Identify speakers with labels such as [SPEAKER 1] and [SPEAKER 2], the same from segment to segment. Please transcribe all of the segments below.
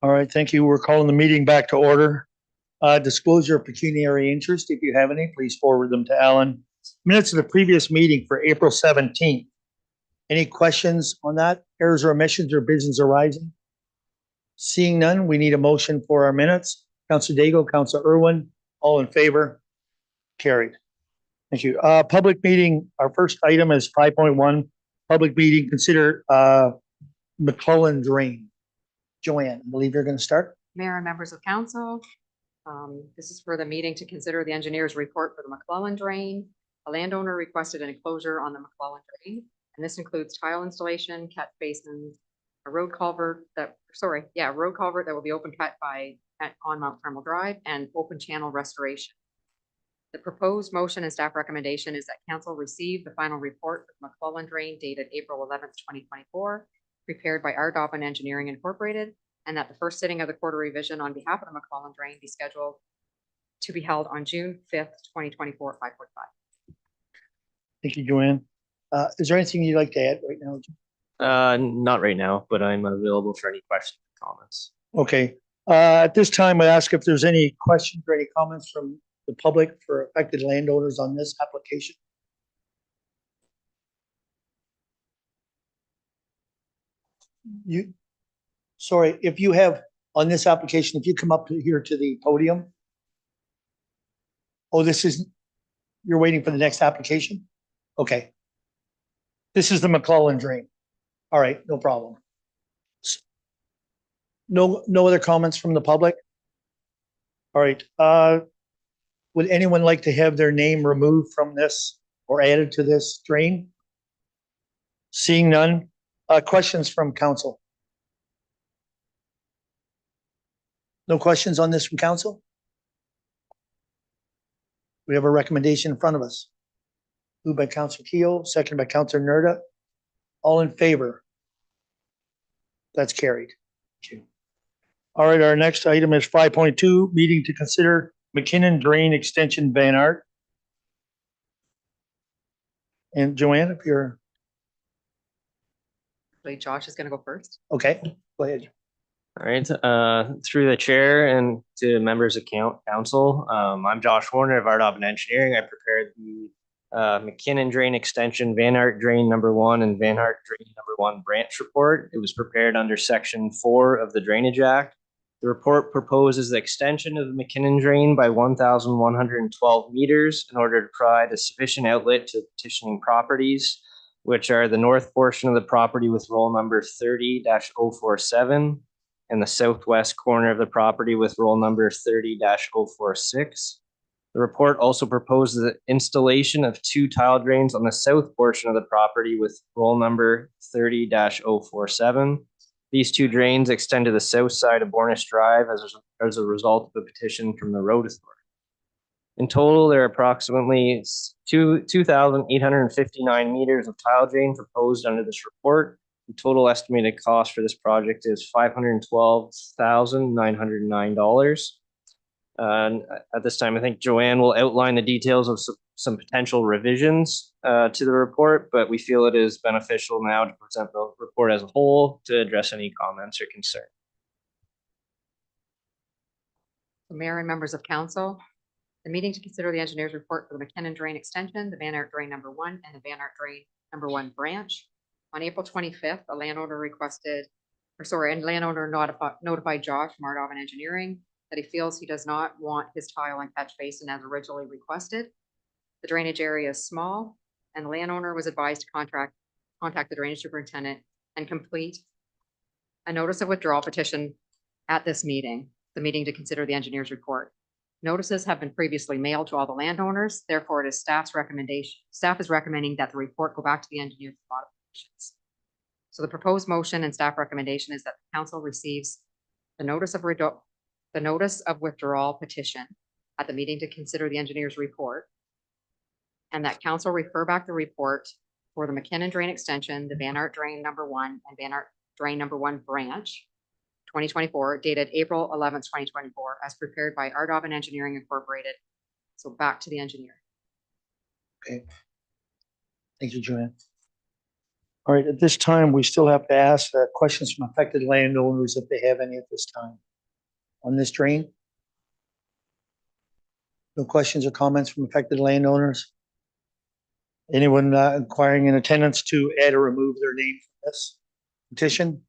[SPEAKER 1] All right, thank you. We're calling the meeting back to order. Disclosure of pecuniary interest. If you have any, please forward them to Alan. Minutes of the previous meeting for April 17th. Any questions on that? Errors or omissions or business arising? Seeing none, we need a motion for our minutes. Councilor Daigle, Councilor Irwin, all in favor? Carried. Thank you. Public meeting, our first item is 5.1. Public meeting, consider McClellan Drain. Joanne, I believe you're going to start.
[SPEAKER 2] Mayor and members of council, this is for the meeting to consider the engineer's report for the McClellan Drain. A landowner requested an enclosure on the McClellan Drain, and this includes tile installation, catch basins, a road culvert that will be open cut on Mount Carmel Drive, and open channel restoration. The proposed motion and staff recommendation is that council receive the final report for the McClellan Drain dated April 11th, 2024, prepared by Ardovin Engineering Incorporated, and that the first sitting of the quarter revision on behalf of the McClellan Drain be scheduled to be held on June 5th, 2024 at 5:45.
[SPEAKER 1] Thank you, Joanne. Is there anything you'd like to add right now?
[SPEAKER 3] Not right now, but I'm available for any questions or comments.
[SPEAKER 1] Okay. At this time, I ask if there's any questions or any comments from the public for affected landowners on this application. Sorry, if you have on this application, if you come up here to the podium. Oh, you're waiting for the next application? Okay. This is the McClellan Drain. All right, no problem. No other comments from the public? All right. Would anyone like to have their name removed from this or added to this drain? Seeing none. Questions from council? No questions on this from council? We have a recommendation in front of us. Moved by Councilor Keogh, seconded by Councilor Nerda. All in favor? That's carried. Thank you. All right, our next item is 5.2, meeting to consider McKinnon Drain Extension Van Art. And Joanne, if you're...
[SPEAKER 2] Josh is going to go first.
[SPEAKER 1] Okay, go ahead.
[SPEAKER 3] All right, through the chair and to members of council, I'm Josh Warner of Ardovin Engineering. I prepared the McKinnon Drain Extension Van Art Drain number 1 and Van Art Drain number 1 branch report. It was prepared under Section 4 of the Drainage Act. The report proposes the extension of the McKinnon Drain by 1,112 meters in order to provide a sufficient outlet to petitioning properties, which are the north portion of the property with roll number 30-047 and the southwest corner of the property with roll number 30-046. The report also proposes the installation of 2 tile drains on the south portion of the property with roll number 30-047. These 2 drains extend to the south side of Bornish Drive as a result of a petition from the Road Authority. In total, there are approximately 2,859 meters of tile drain proposed under this report. The total estimated cost for this project is $512,909. At this time, I think Joanne will outline the details of some potential revisions to the report, but we feel it is beneficial now to present the report as a whole to address any comments or concerns.
[SPEAKER 2] Mayor and members of council, the meeting to consider the engineer's report for the McKinnon Drain Extension, the Van Art Drain number 1 and the Van Art Drain number 1 branch. On April 25th, a landowner notified Josh from Ardovin Engineering that he feels he does not want his tile and catch basin as originally requested. The drainage area is small, and the landowner was advised to contact the drainage superintendent and complete a notice of withdrawal petition at this meeting, the meeting to consider the engineer's report. Notices have been previously mailed to all the landowners. Therefore, it is staff's recommendation. Staff is recommending that the report go back to the engineer for modifications. So the proposed motion and staff recommendation is that the council receives the notice of withdrawal petition at the meeting to consider the engineer's report, and that council refer back the report for the McKinnon Drain Extension, the Van Art Drain number 1 and Van Art Drain number 1 branch, 2024, dated April 11th, 2024, as prepared by Ardovin Engineering Incorporated. So back to the engineer.
[SPEAKER 1] Okay. Thank you, Joanne. All right, at this time, we still have to ask questions from affected landowners if they have any at this time on this drain. No questions or comments from affected landowners? Anyone inquiring in attendance to add or remove their name from this petition?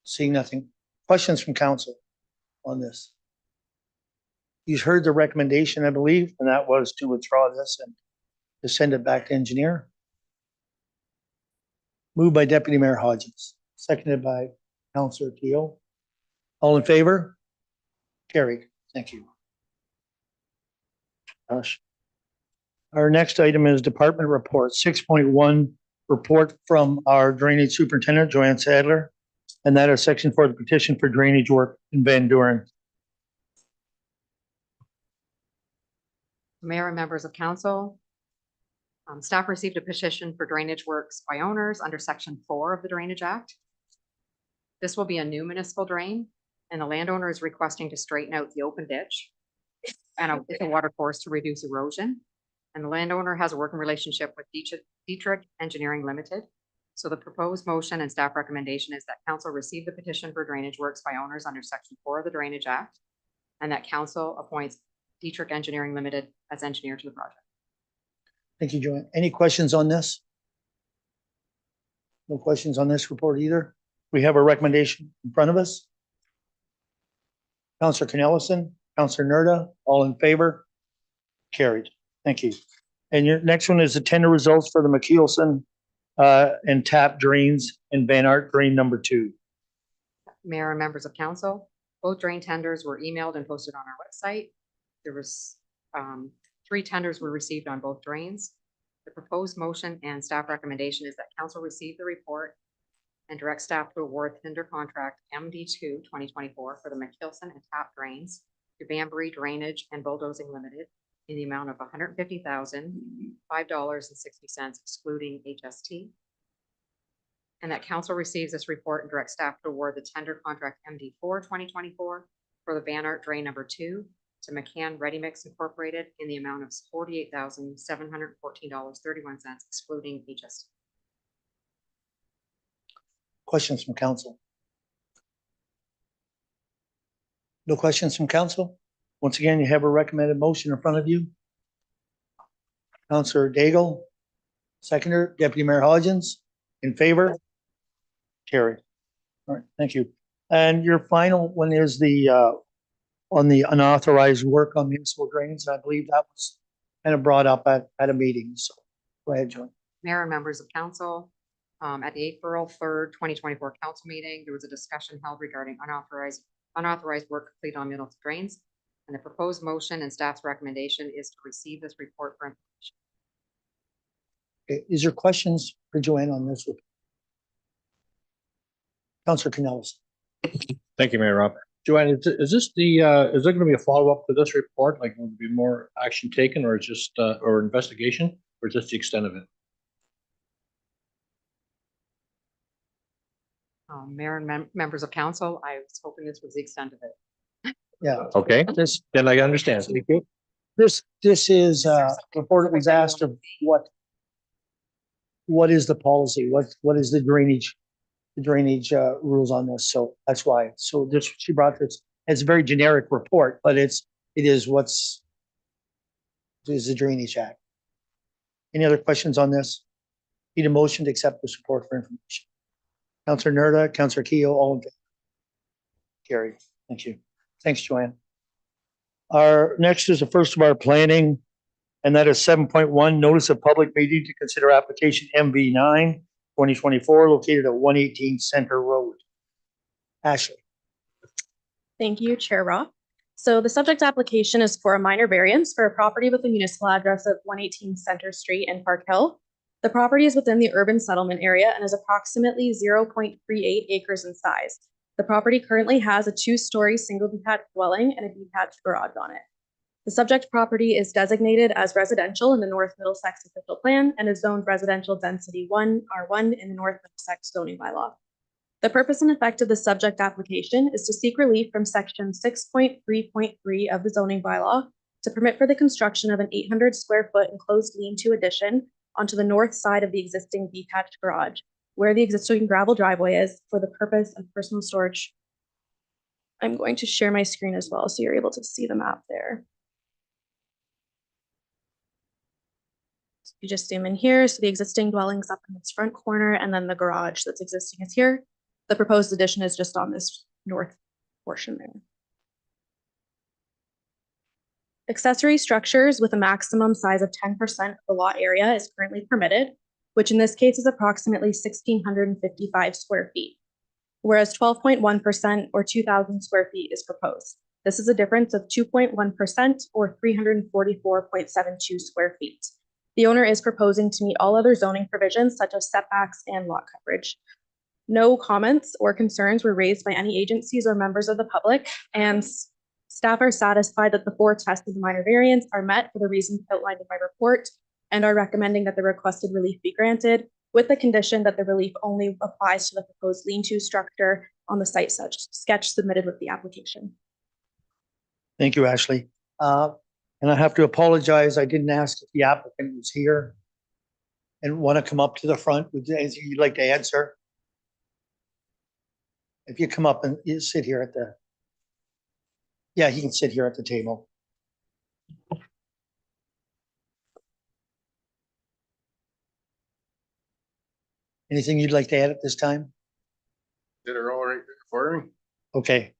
[SPEAKER 1] Seeing nothing. Questions from council on this? You've heard the recommendation, I believe, and that was to withdraw this and to send it back to engineer. Moved by Deputy Mayor Hodges, seconded by Councillor Keough. All in favor? Carried. Thank you. Gosh. Our next item is department report, 6.1, report from our drainage superintendent, Joanne Sadler. And that is section 4, the petition for drainage work in Van Duren.
[SPEAKER 2] Mayor and members of council, staff received a petition for drainage works by owners under section 4 of the Drainage Act. This will be a new municipal drain, and the landowner is requesting to straighten out the open ditch and with a water course to reduce erosion. And the landowner has a working relationship with Dietrich Engineering Limited. So the proposed motion and staff recommendation is that council receive the petition for drainage works by owners under section 4 of the Drainage Act, and that council appoints Dietrich Engineering Limited as engineer to the project.
[SPEAKER 1] Thank you, Joanne. Any questions on this? No questions on this report either. We have a recommendation in front of us. Councillor Cornelison, Councillor Nerda, all in favor? Carried. Thank you. And your next one is the tender results for the McKeelson and tap drains and Van Art drain number 2.
[SPEAKER 2] Mayor and members of council, both drain tenders were emailed and posted on our website. There was 3 tenders were received on both drains. The proposed motion and staff recommendation is that council receive the report and direct staff to award tender contract MD2 2024 for the McKeelson and tap drains to Banbury Drainage and Bulldozing Limited in the amount of $150,005.60 excluding HST. And that council receives this report and direct staff to award the tender contract MD4 2024 for the Van Art drain number 2 to McCann Ready Mix Incorporated in the amount of $48,714.31 excluding HST.
[SPEAKER 1] Questions from council? No questions from council? Once again, you have a recommended motion in front of you. Councillor Daigle, seconder, Deputy Mayor Hodgins, in favor? Carried. All right, thank you. And your final one is the on the unauthorized work on municipal drains. I believe that was kind of brought up at a meeting. So go ahead, Joan.
[SPEAKER 2] Mayor and members of council, at the April 3rd, 2024 council meeting, there was a discussion held regarding unauthorized work completed on municipal drains. And the proposed motion and staff's recommendation is to receive this report for information.
[SPEAKER 1] Okay, is there questions for Joanne on this? Councillor Canellis.
[SPEAKER 4] Thank you, Mayor Rob. Joanne, is this the, is there going to be a follow-up to this report? Like, will there be more action taken or just, or investigation, or is this the extent of it?
[SPEAKER 2] Mayor and members of council, I was hoping this was the extent of it.
[SPEAKER 1] Yeah.
[SPEAKER 4] Okay,
[SPEAKER 1] This
[SPEAKER 4] then I understand. Thank you.
[SPEAKER 1] this is report that was asked of what is the policy? What is the drainage rules on this? So that's why. So this, she brought this, it's a very generic report, but it is the Drainage Act. Any other questions on this? Need a motion to accept this report for information. Councillor Nerda, Councillor Keough, all in favor? Carried. Thank you. Thanks, Joanne. Our next is the first of our planning, and that is 7.1, notice of public meeting to consider application MV9 2024 located at 118 Center Road. Ashley.
[SPEAKER 5] Thank you, Chair Roth. So the subject application is for a minor variance for a property with a municipal address of 118 Center Street in Park Hill. The property is within the urban settlement area and is approximately 0.38 acres in size. The property currently has a 2-story single detached dwelling and a detached garage on it. The subject property is designated as residential in the North Middlesex official plan and is zoned residential density 1 R1 in the North Middlesex zoning bylaw. The purpose and effect of the subject application is to seek relief from section 6.3.3 of the zoning bylaw to permit for the construction of an 800 square foot enclosed lean-to addition onto the north side of the existing detached garage, where the existing gravel driveway is for the purpose of personal storage. I'm going to share my screen as well, so you're able to see the map there. You just zoom in here, so the existing dwelling's up in this front corner, and then the garage that's existing is here. The proposed addition is just on this north portion there. Accessory structures with a maximum size of 10% of the lot area is currently permitted, which in this case is approximately 1,655 square feet, whereas 12.1% or 2,000 square feet is proposed. This is a difference of 2.1% or 344.72 square feet. The owner is proposing to meet all other zoning provisions such as setbacks and lot coverage. No comments or concerns were raised by any agencies or members of the public, and staff are satisfied that the 4 tests of the minor variance are met for the reasons outlined in my report and are recommending that the requested relief be granted with the condition that the relief only applies to the proposed lean-to structure on the site sketch submitted with the application.
[SPEAKER 1] Thank you, Ashley. And I have to apologize. I didn't ask if the applicant was here and want to come up to the front. Would you like to answer? If you come up and you sit here at the, yeah, he can sit here at the table. Anything you'd like to add at this time?
[SPEAKER 6] Did it all right for me?
[SPEAKER 1] Okay.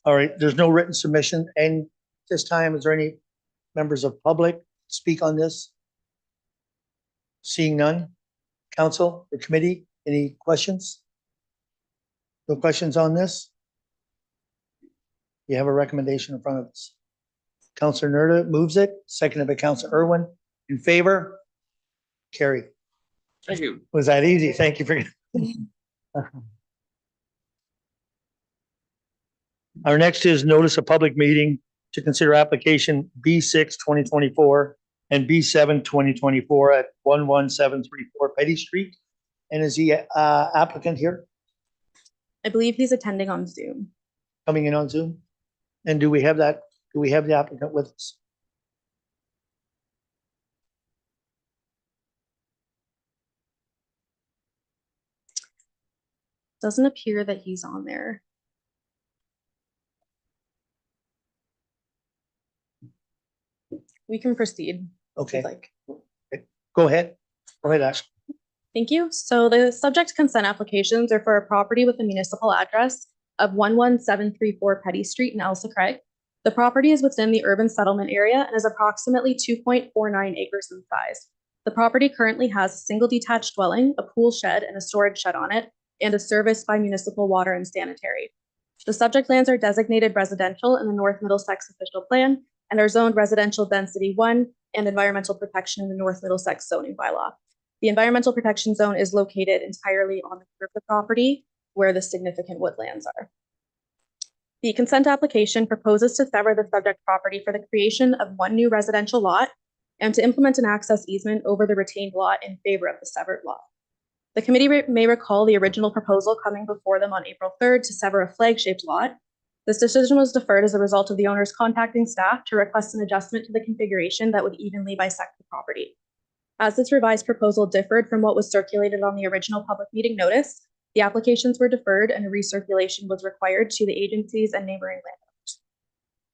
[SPEAKER 1] All right. There's no written submission. And this time, is there any members of public speak on this? Seeing none. Council, the committee, any questions? No questions on this? You have a recommendation in front of us. Councilor Nerda moves it, seconded by Councilor Irwin. In favor? Carry.
[SPEAKER 6] Thank you.
[SPEAKER 1] Was that easy? Thank you for. Our next is notice of public meeting to consider application B6 2024 and B7 2024 at 11734 Petty Street. And is the applicant here
[SPEAKER 5] I believe he's attending on Zoom.
[SPEAKER 1] coming in on Zoom? And do we have that? Do we have the applicant with us?
[SPEAKER 5] Doesn't appear that he's on there. We can proceed. If
[SPEAKER 1] Okay,
[SPEAKER 5] you'd like.
[SPEAKER 1] go ahead. Go ahead, Ash.
[SPEAKER 5] Thank you. So the subject consent applications are for a property with a municipal address of 11734 Petty Street in Elsa Craig. The property is within the urban settlement area and is approximately 2.49 acres in size. The property currently has a single detached dwelling, a pool shed, and a storage shed on it, and is serviced by municipal water and sanitary. The subject lands are designated residential in the North Middlesex official plan and are zoned residential density 1 and environmental protection in the North Middlesex zoning bylaw. The environmental protection zone is located entirely on the rear of the property where the significant woodlands are. The consent application proposes to sever the subject property for the creation of 1 new residential lot and to implement an access easement over the retained lot in favor of the severed lot. The committee may recall the original proposal coming before them on April 3rd to sever a flag-shaped lot. This decision was deferred as a result of the owners contacting staff to request an adjustment to the configuration that would evenly bisect the property. As this revised proposal differed from what was circulated on the original public meeting notice, the applications were deferred and a recirculation was required to the agencies and neighboring landowners.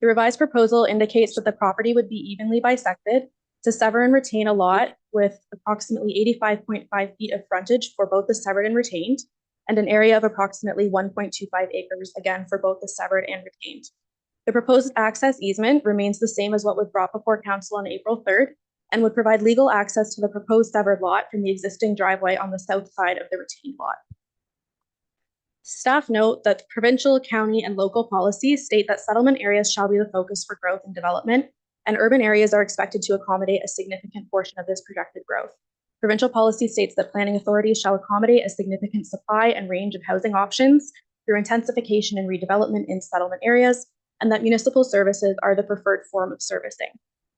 [SPEAKER 5] The revised proposal indicates that the property would be evenly bisected to sever and retain a lot with approximately 85.5 feet of frontage for both the severed and retained, and an area of approximately 1.25 acres, again, for both the severed and retained. The proposed access easement remains the same as what was brought before council on April 3rd and would provide legal access to the proposed severed lot from the existing driveway on the south side of the retained lot. Staff note that provincial, county, and local policies state that settlement areas shall be the focus for growth and development, and urban areas are expected to accommodate a significant portion of this projected growth. Provincial policy states that planning authorities shall accommodate a significant supply and range of housing options through intensification and redevelopment in settlement areas, and that municipal services are the preferred form of servicing.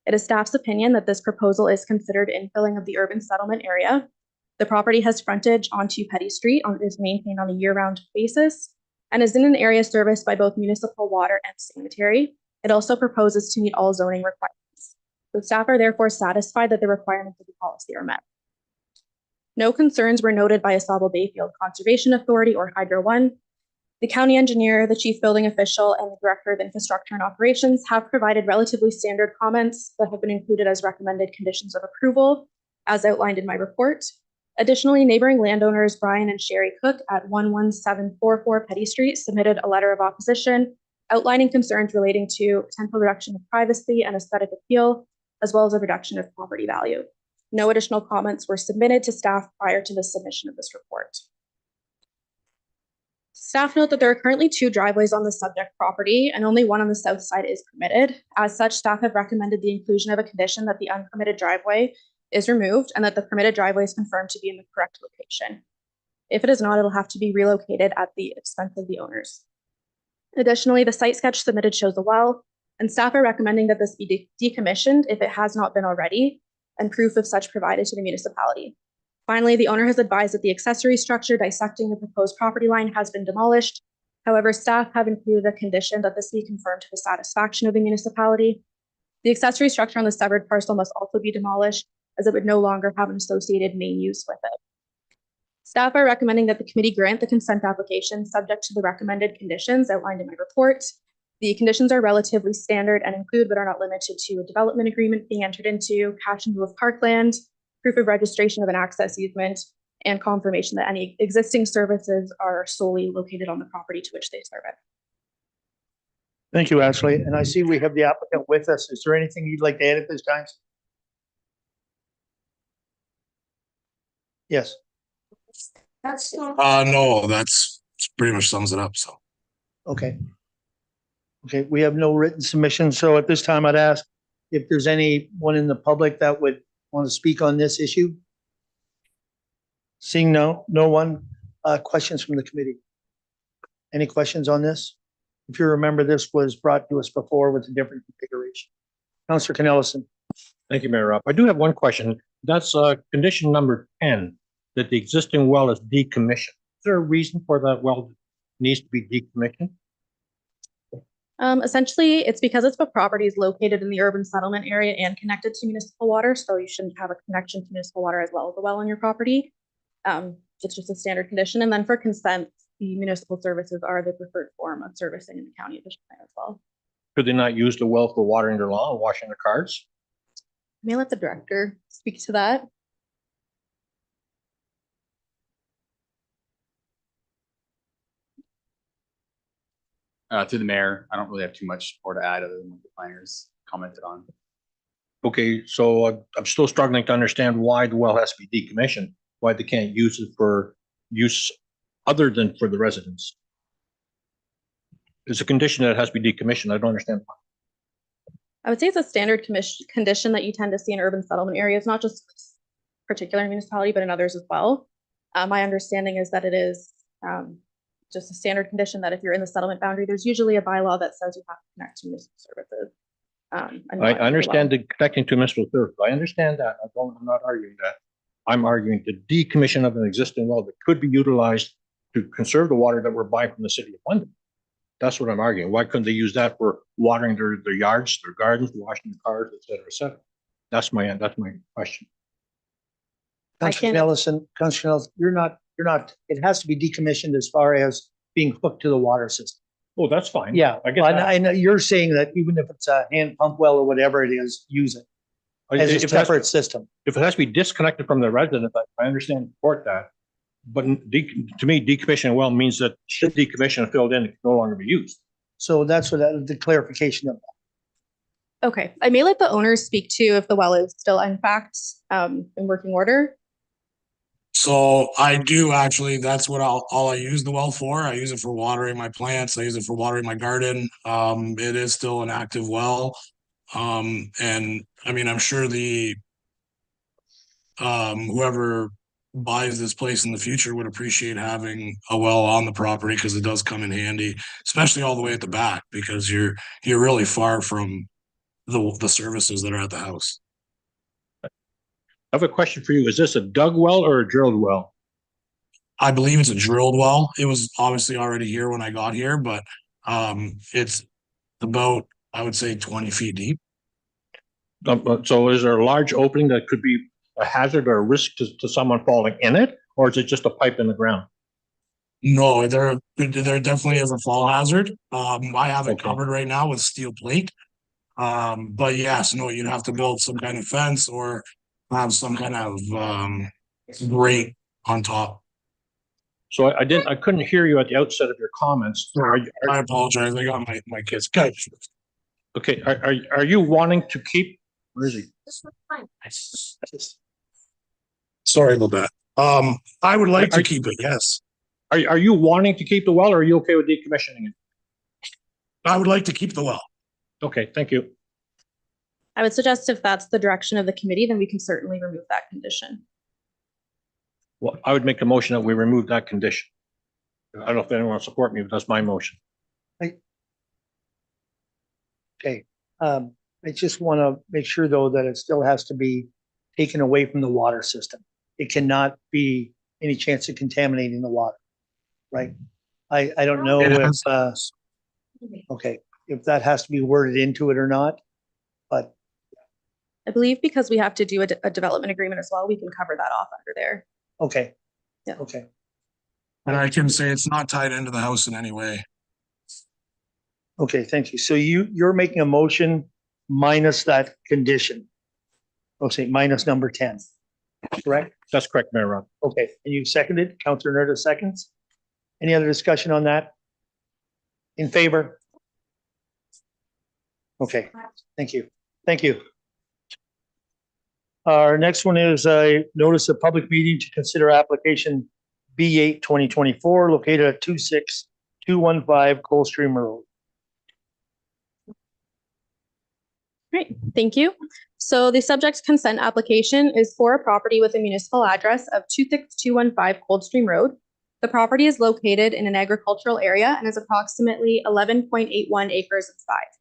[SPEAKER 5] It is staff's opinion that this proposal is considered infilling of the urban settlement area. The property has frontage onto Petty Street and is maintained on a year-round basis and is in an area serviced by both municipal water and sanitary. It also proposes to meet all zoning requirements. The staff are therefore satisfied that the requirements of the policy are met. No concerns were noted by Asaba Bayfield Conservation Authority or Hydro One. The county engineer, the chief building official, and the director of infrastructure and operations have provided relatively standard comments that have been included as recommended conditions of approval, as outlined in my report. Additionally, neighboring landowners Brian and Sherry Cook at 11744 Petty Street submitted a letter of opposition outlining concerns relating to potential reduction of privacy and aesthetic appeal, as well as a reduction of property value. No additional comments were submitted to staff prior to the submission of this report. Staff note that there are currently 2 driveways on the subject property and only one on the south side is permitted. As such, staff have recommended the inclusion of a condition that the unpermitted driveway is removed and that the permitted driveway is confirmed to be in the correct location. If it is not, it'll have to be relocated at the expense of the owners. Additionally, the site sketch submitted shows a well, and staff are recommending that this be decommissioned if it has not been already, and proof of such provided to the municipality. Finally, the owner has advised that the accessory structure dissecting the proposed property line has been demolished. However, staff have included a condition that this be confirmed to the satisfaction of the municipality. The accessory structure on the severed parcel must also be demolished, as it would no longer have an associated main use with it. Staff are recommending that the committee grant the consent application subject to the recommended conditions outlined in my report. The conditions are relatively standard and include, but are not limited to, a development agreement being entered into, cash in lieu of parkland, proof of registration of an access easement, and confirmation that any existing services are solely located on the property to which they serve it.
[SPEAKER 1] Thank you, Ashley. And I see we have the applicant with us. Is there anything you'd like to add at this time? Yes.
[SPEAKER 6] No, that's pretty much sums it up, so.
[SPEAKER 1] Okay. Okay, we have no written submission, so at this time I'd ask if there's anyone in the public that would want to speak on this issue. Seeing no one, questions from the committee? Any questions on this? If you remember, this was brought to us before with a different configuration. Councillor Canellison.
[SPEAKER 4] Thank you, Mayor Rob. I do have one question. That's condition number 10, that the existing well is decommissioned. Is there a reason for that well needs to be decommissioned?
[SPEAKER 5] Essentially, it's because it's the property is located in the urban settlement area and connected to municipal water, so you shouldn't have a connection to municipal water as well as a well on your property. It's just a standard condition. And then for consent, the municipal services are the preferred form of servicing in the county of Michigan as well.
[SPEAKER 4] Could they not use the well for watering their lawn or washing their cars?
[SPEAKER 5] May I let the director speak to that?
[SPEAKER 7] To the mayor, I don't really have too much more to add other than what the planners commented on.
[SPEAKER 4] Okay, so I'm still struggling to understand why the well has to be decommissioned, why they can't use it for use other than for the residents. It's a condition that it has to be decommissioned. I don't understand why.
[SPEAKER 5] I would say it's a standard condition that you tend to see in urban settlement areas, not just this particular municipality, but in others as well. My understanding is that it is just a standard condition that if you're in the settlement boundary, there's usually a bylaw that says you have to connect to municipal services.
[SPEAKER 4] I understand the connecting to municipal service. I understand that. I'm not arguing that. I'm arguing the decommission of an existing well that could be utilized to conserve the water that we're buying from the city of London. That's what I'm arguing. Why couldn't they use that for watering their yards, their gardens, washing their cars, et cetera, et cetera? That's my question.
[SPEAKER 1] Councillor Canellison, you're not, it has to be decommissioned as far as being hooked to the water system.
[SPEAKER 4] Oh, that's fine.
[SPEAKER 1] Yeah,
[SPEAKER 4] I get
[SPEAKER 1] well,
[SPEAKER 4] that.
[SPEAKER 1] I know you're saying that even if it's a hand pump well or whatever it is, use it as a
[SPEAKER 4] If it has-
[SPEAKER 1] separate system.
[SPEAKER 4] if it has to be disconnected from the resident, I understand and support that. But to me, decommissioning a well means that should decommission and filled in, it can no longer be used.
[SPEAKER 1] So that's what the clarification of that.
[SPEAKER 5] Okay, I may let the owners speak to if the well is still in fact in working order.
[SPEAKER 8] So I do actually, that's what all I use the well for. I use it for watering my plants. I use it for watering my garden. It is still an active well. And I mean, I'm sure whoever buys this place in the future would appreciate having a well on the property because it does come in handy, especially all the way at the back, because you're really far from the services that are at the house.
[SPEAKER 4] I have a question for you. Is this a dug well or a drilled well?
[SPEAKER 8] I believe it's a drilled well. It was obviously already here when I got here, but it's about, I would say, 20 feet deep.
[SPEAKER 4] So is there a large opening that could be a hazard or a risk to someone falling in it? Or is it just a pipe in the ground?
[SPEAKER 8] No, there definitely is a fall hazard. I have it
[SPEAKER 4] Okay.
[SPEAKER 8] covered right now with steel plate. But yes, no, you'd have to build some kind of fence or have some kind of grate on top.
[SPEAKER 4] So I couldn't hear you at the outset of your comments.
[SPEAKER 8] I apologize. I got my kids. Guys,
[SPEAKER 4] Okay, are you wanting to keep, where is he?
[SPEAKER 8] sorry about that. I would like
[SPEAKER 4] Are-
[SPEAKER 8] to keep it, yes.
[SPEAKER 4] Are you wanting to keep the well, or are you okay with decommissioning it?
[SPEAKER 8] I would like to keep the well.
[SPEAKER 4] Okay, thank you.
[SPEAKER 5] I would suggest if that's the direction of the committee, then we can certainly remove that condition.
[SPEAKER 4] Well, I would make a motion that we remove that condition. I don't know if anyone will support me, but that's my motion.
[SPEAKER 1] Okay, I just want to make sure though that it still has to be taken away from the water system. It cannot be any chance of contaminating the water, right? I don't know
[SPEAKER 8] It
[SPEAKER 1] if,
[SPEAKER 8] has-
[SPEAKER 1] okay, if that has to be worded into it or not, but
[SPEAKER 5] I believe because we have to do a development agreement as well, we can cover that off under there.
[SPEAKER 1] okay.
[SPEAKER 5] Yeah.
[SPEAKER 1] Okay,
[SPEAKER 8] And I can say it's not tied into the house in any way.
[SPEAKER 1] okay, thank you. So you're making a motion minus that condition. Okay, minus number 10, correct?
[SPEAKER 4] That's correct, Mayor Ron.
[SPEAKER 1] Okay, and you seconded, Councillor Nerda seconds. Any other discussion on that? In favor? Okay, thank you. Thank you. Our next one is a notice of public meeting to consider application B8 2024 located at 26215 Coldstream Road.
[SPEAKER 5] Great, thank you. So the subject consent application is for a property with a municipal address of 26215 Coldstream Road. The property is located in an agricultural area and is approximately 11.81 acres in size.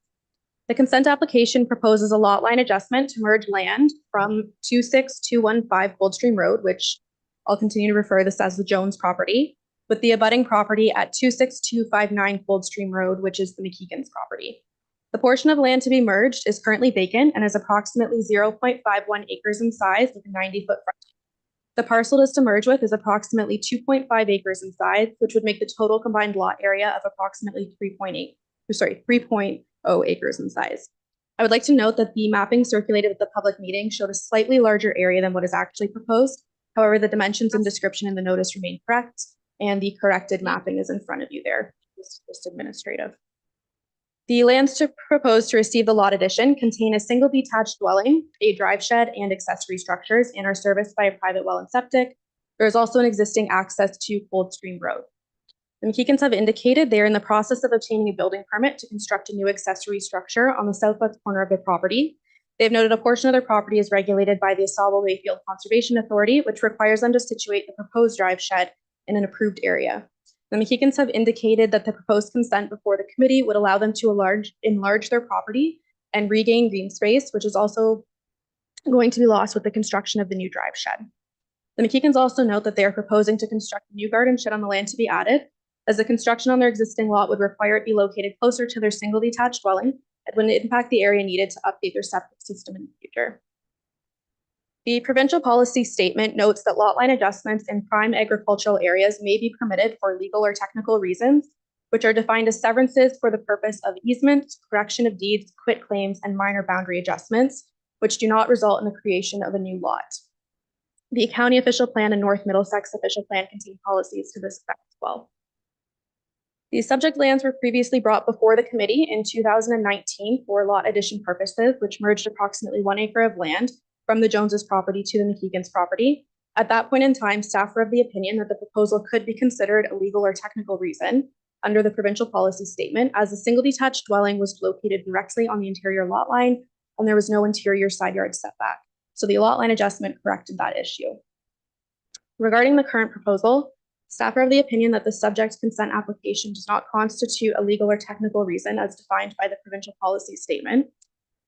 [SPEAKER 5] The consent application proposes a lot line adjustment to merge land from 26215 Coldstream Road, which I'll continue to refer this as the Jones property, with the abutting property at 26259 Coldstream Road, which is the McKeegan's property. The portion of land to be merged is currently vacant and is approximately 0.51 acres in size with a 90-foot frontage. The parcel it is to merge with is approximately 2.5 acres in size, which would make the total combined lot area of approximately 3.0 acres in size. I would like to note that the mapping circulated at the public meeting showed a slightly larger area than what is actually proposed. However, the dimensions and description in the notice remain correct, and the corrected mapping is in front of you there. It's just administrative. The lands to propose to receive the lot addition contain a single detached dwelling, a drive shed, and accessory structures, and are serviced by a private well and septic. There is also an existing access to Coldstream Road. The McKeegans have indicated they are in the process of obtaining a building permit to construct a new accessory structure on the southwest corner of their property. They have noted a portion of their property is regulated by the Asawal Bayfield Conservation Authority, which requires them to situate the proposed drive shed in an approved area. The McKeegans have indicated that the proposed consent before the committee would allow them to enlarge their property and regain green space, which is also going to be lost with the construction of the new drive shed. The McKeegans also note that they are proposing to construct a new garden shed on the land to be added, as the construction on their existing lot would require it be located closer to their single detached dwelling and would impact the area needed to update their septic system in the future. The provincial policy statement notes that lot line adjustments in prime agricultural areas may be permitted for legal or technical reasons, which are defined as severances for the purpose of easement, correction of deeds, quit claims, and minor boundary adjustments, which do not result in the creation of a new lot. The county official plan and North Middlesex official plan contain policies to this effect as well. The subject lands were previously brought before the committee in 2019 for lot addition purposes, which merged approximately 1 acre of land from the Joneses property to the McKeegans property. At that point in time, staff were of the opinion that the proposal could be considered a legal or technical reason under the provincial policy statement, as a single detached dwelling was located directly on the interior lot line and there was no interior side yard setback. So the lot line adjustment corrected that issue. Regarding the current proposal, staff are of the opinion that the subject consent application does not constitute a legal or technical reason as defined by the provincial policy statement.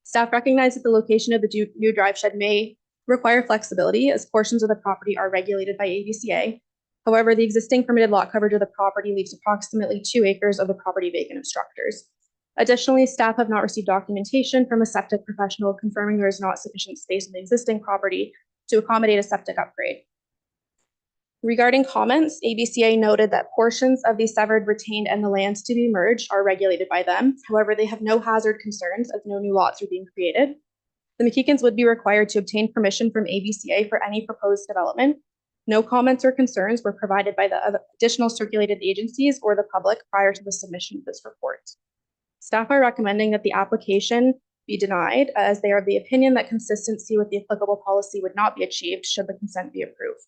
[SPEAKER 5] Staff recognize that the location of the new drive shed may require flexibility as portions of the property are regulated by ABCA. However, the existing permitted lot coverage of the property leaves approximately 2 acres of the property vacant of structures. Additionally, staff have not received documentation from a septic professional confirming there is not sufficient space in the existing property to accommodate a septic upgrade. Regarding comments, ABCA noted that portions of the severed, retained, and the lands to be merged are regulated by them. However, they have no hazard concerns as no new lots are being created. The McKeekins would be required to obtain permission from ABCA for any proposed development. No comments or concerns were provided by the other additional circulated agencies or the public prior to the submission of this report. Staff are recommending that the application be denied, as they are of the opinion that consistency with the applicable policy would not be achieved should the consent be approved.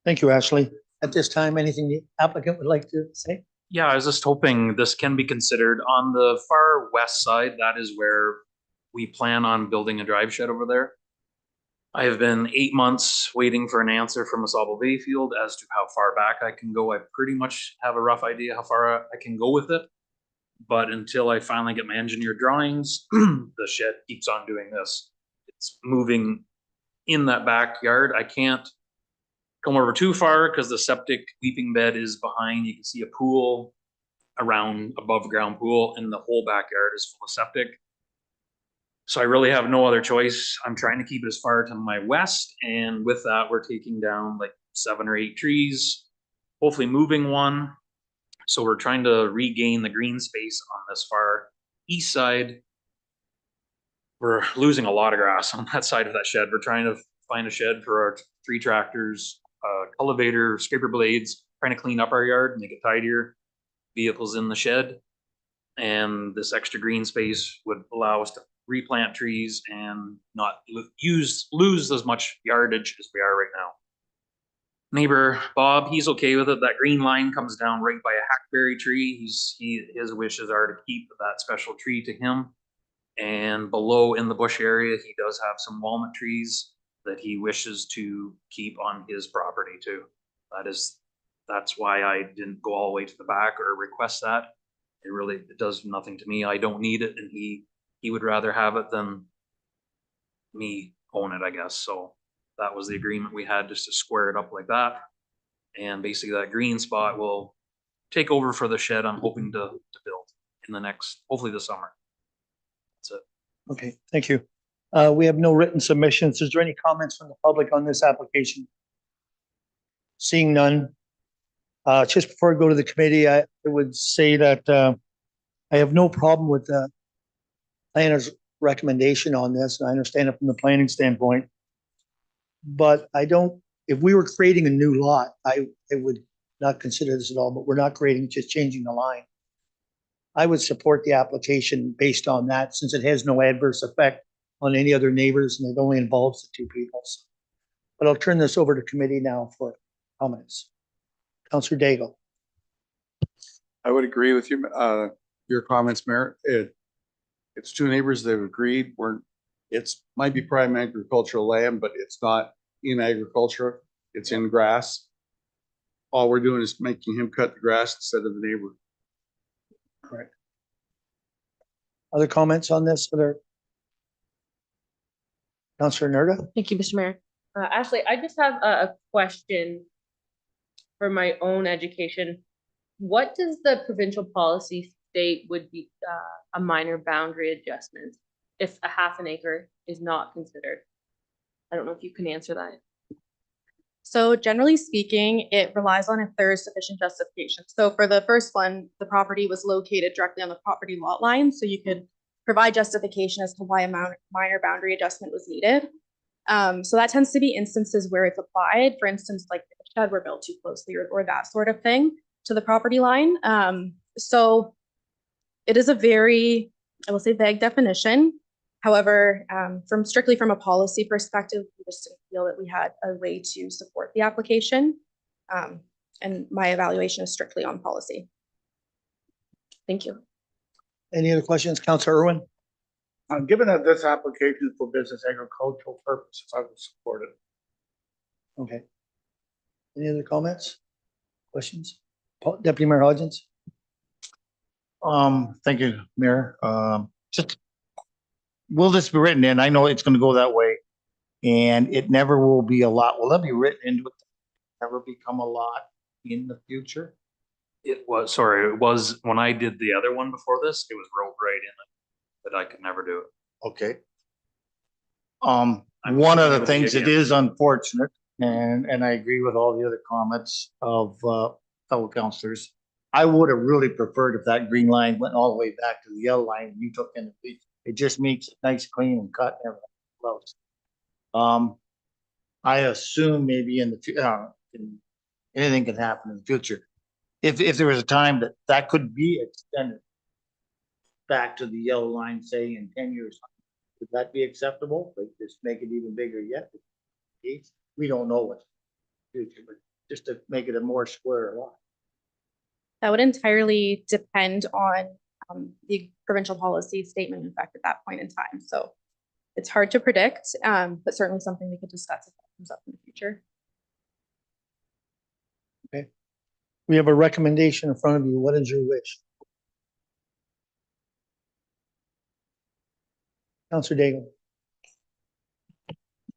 [SPEAKER 1] Thank you, Ashley. At this time, anything the applicant would like to say?
[SPEAKER 9] Yeah, I was just hoping this can be considered on the far west side. That is where we plan on building a drive shed over there. I have been 8 months waiting for an answer from Asable Bayfield as to how far back I can go. I pretty much have a rough idea how far I can go with it. But until I finally get my engineer drawings, the shed keeps on doing this. It's moving in that backyard. I can't come over too far because the septic weeping bed is behind. You can see a pool around, above ground pool, and the whole backyard is full of septic. So I really have no other choice. I'm trying to keep it as far to my west, and with that, we're taking down like 7 or 8 trees, hopefully moving one. So we're trying to regain the green space on this far east side. We're losing a lot of grass on that side of that shed. We're trying to find a shed for our 3 tractors, cultivator, scraper blades, trying to clean up our yard, make it tidier, vehicles in the shed. And this extra green space would allow us to replant trees and not lose as much yardage as we are right now. Neighbor Bob, he's okay with it. That green line comes down right by a hackberry tree. His wishes are to keep that special tree to him. And below in the bush area, he does have some walnut trees that he wishes to keep on his property too. That's why I didn't go all the way to the back or request that. It does nothing to me. I don't need it, and he would rather have it than me own it, I guess. So that was the agreement we had, just to square it up like that. And basically that green spot will take over for the shed I'm hoping to build in the next, hopefully this summer. That's it.
[SPEAKER 1] Okay, thank you. We have no written submissions. Is there any comments from the public on this application? Seeing none. Just before I go to the committee, I would say that I have no problem with the planner's recommendation on this. I understand it from the planning standpoint. But if we were creating a new lot, I would not consider this at all, but we're not creating, just changing the line. I would support the application based on that, since it has no adverse effect on any other neighbors and it only involves the 2 people. But I'll turn this over to committee now for comments. Councilor Daigle.
[SPEAKER 10] I would agree with you, your comments, Mayor. It's 2 neighbors that have agreed. It's might be prime agricultural land, but it's not in agriculture. It's in grass. All we're doing is making him cut the grass instead of the neighbor.
[SPEAKER 1] Correct. Other comments on this? Councilor Nerda?
[SPEAKER 11] Thank you, Mr. Mayor. Ashley, I just have a question for my own education. What does the provincial policy state would be a minor boundary adjustment if a half an acre is not considered? I don't know if you can answer that.
[SPEAKER 5] So generally speaking, it relies on if there is sufficient justification. So for the first one, the property was located directly on the property lot line, so you could provide justification as to why a minor boundary adjustment was needed. So that tends to be instances where it's applied. For instance, like if a shed were built too closely or that sort of thing to the property line. So it is a very, I will say, vague definition. However, strictly from a policy perspective, we just didn't feel that we had a way to support the application. And my evaluation is strictly on policy. Thank you.
[SPEAKER 1] Any other questions? Councilor Irwin?
[SPEAKER 12] Given that this application is for business agricultural purposes, I would support it.
[SPEAKER 1] Okay. Any other comments? Questions? Deputy Mayor Hodgins?
[SPEAKER 12] Thank you, Mayor. Just, will this be written in? I know it's gonna go that way. And it never will be a lot. Will that be written into it? Never become a lot in the future?
[SPEAKER 9] It was when I did the other one before this, it was wrote right in it that I could never do it.
[SPEAKER 12] Okay. One of the things that is unfortunate, and I agree with all the other comments of fellow counselors. I would have really preferred if that green line went all the way back to the yellow line and you took in the, it just makes it nice, clean and cut and everything close. I assume maybe in the, anything can happen in the future. If there was a time that that could be extended back to the yellow line, say in 10 years, would that be acceptable? Like just make it even bigger yet? We don't know what's in the future, but just to make it a more square lot.
[SPEAKER 5] That would entirely depend on the provincial policy statement in effect at that point in time. So it's hard to predict, but certainly something we could discuss if that comes up in the future.
[SPEAKER 1] Okay. We have a recommendation in front of you. What is your wish? Councilor Daigle.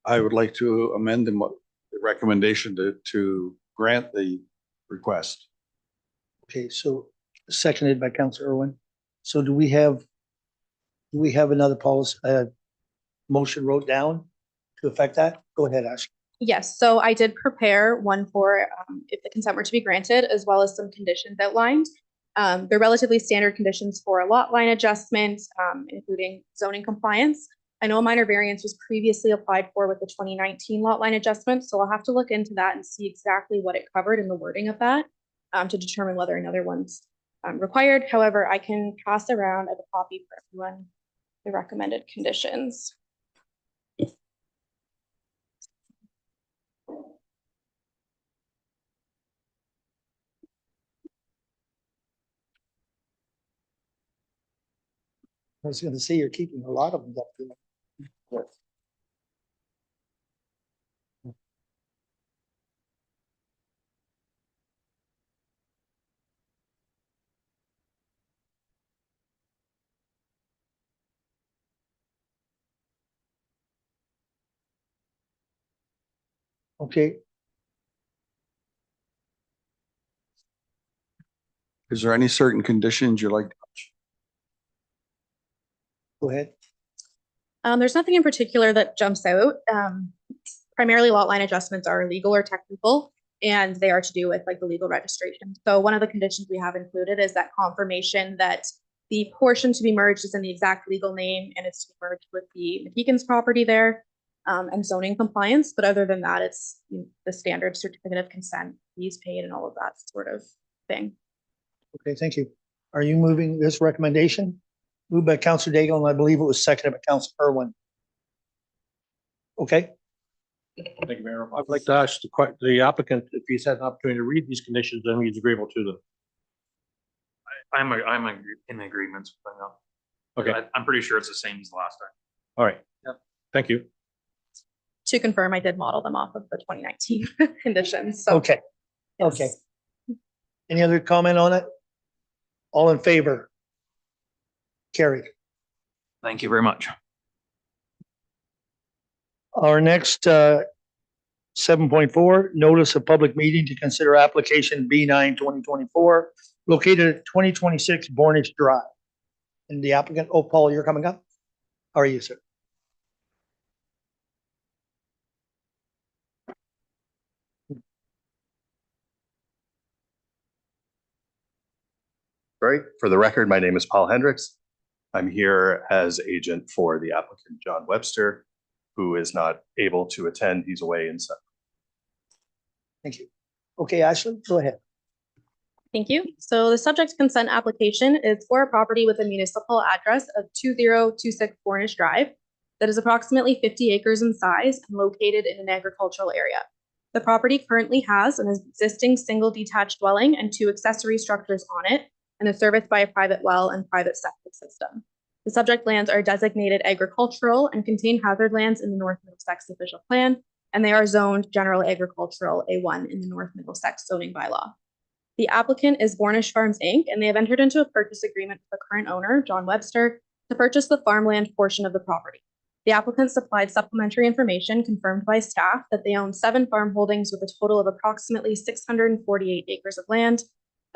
[SPEAKER 10] I would like to amend the recommendation to grant the request.
[SPEAKER 1] Okay, so seconded by Councilor Irwin. So do we have another policy, motion wrote down to affect that? Go ahead, Ashley.
[SPEAKER 5] Yes, so I did prepare one for if the consent were to be granted, as well as some conditions outlined. They're relatively standard conditions for a lot line adjustment, including zoning compliance. I know a minor variance was previously applied for with the 2019 lot line adjustment, so I'll have to look into that and see exactly what it covered in the wording of that to determine whether another one's required. However, I can pass around a copy for everyone the recommended conditions.
[SPEAKER 1] I was gonna say you're keeping a lot of them up there. Okay,
[SPEAKER 10] Is there any certain conditions you like?
[SPEAKER 1] go ahead.
[SPEAKER 5] There's nothing in particular that jumps out. Primarily lot line adjustments are legal or technical, and they are to do with like the legal registration. So one of the conditions we have included is that confirmation that the portion to be merged is in the exact legal name and it's to be merged with the McKeegan's property there, and zoning compliance. But other than that, it's the standard certificate of consent, fees paid and all of that sort of thing.
[SPEAKER 1] Okay, thank you. Are you moving this recommendation? Moved by Councilor Daigle, and I believe it was seconded by Councilor Irwin. Okay,
[SPEAKER 4] Thank you, Mayor. I'd like to ask the applicant if he's had an opportunity to read these conditions and he's agreeable to them.
[SPEAKER 9] I'm in agreement with them.
[SPEAKER 4] Okay,
[SPEAKER 9] I'm pretty sure it's the same as the last time.
[SPEAKER 4] all right.
[SPEAKER 9] Yep.
[SPEAKER 4] Thank you.
[SPEAKER 5] To confirm, I did model them off of the 2019 conditions. So
[SPEAKER 1] okay,
[SPEAKER 5] yes.
[SPEAKER 1] okay. Any other comment on it? All in favor? Carried.
[SPEAKER 9] Thank you very much.
[SPEAKER 1] Our next 7.4, notice of public meeting to consider application B9 2024, located at 2026 Bornish Drive. And the applicant, oh, Paul, you're coming up? How are you, sir?
[SPEAKER 13] Great. For the record, my name is Paul Hendricks. I'm here as agent for the applicant, John Webster, who is not able to attend. He's away in September.
[SPEAKER 1] Thank you. Okay, Ashley, go ahead.
[SPEAKER 5] Thank you. So the subject consent application is for a property with a municipal address of 2026 Bornish Drive that is approximately 50 acres in size and located in an agricultural area. The property currently has an existing single detached dwelling and 2 accessory structures on it, and is serviced by a private well and private septic system. The subject lands are designated agricultural and contain hazard lands in the North Middlesex official plan, and they are zoned general agricultural A1 in the North Middlesex zoning bylaw. The applicant is Bornish Farms Inc., and they have entered into a purchase agreement with the current owner, John Webster, to purchase the farmland portion of the property. The applicant supplied supplementary information confirmed by staff that they own 7 farm holdings with a total of approximately 648 acres of land,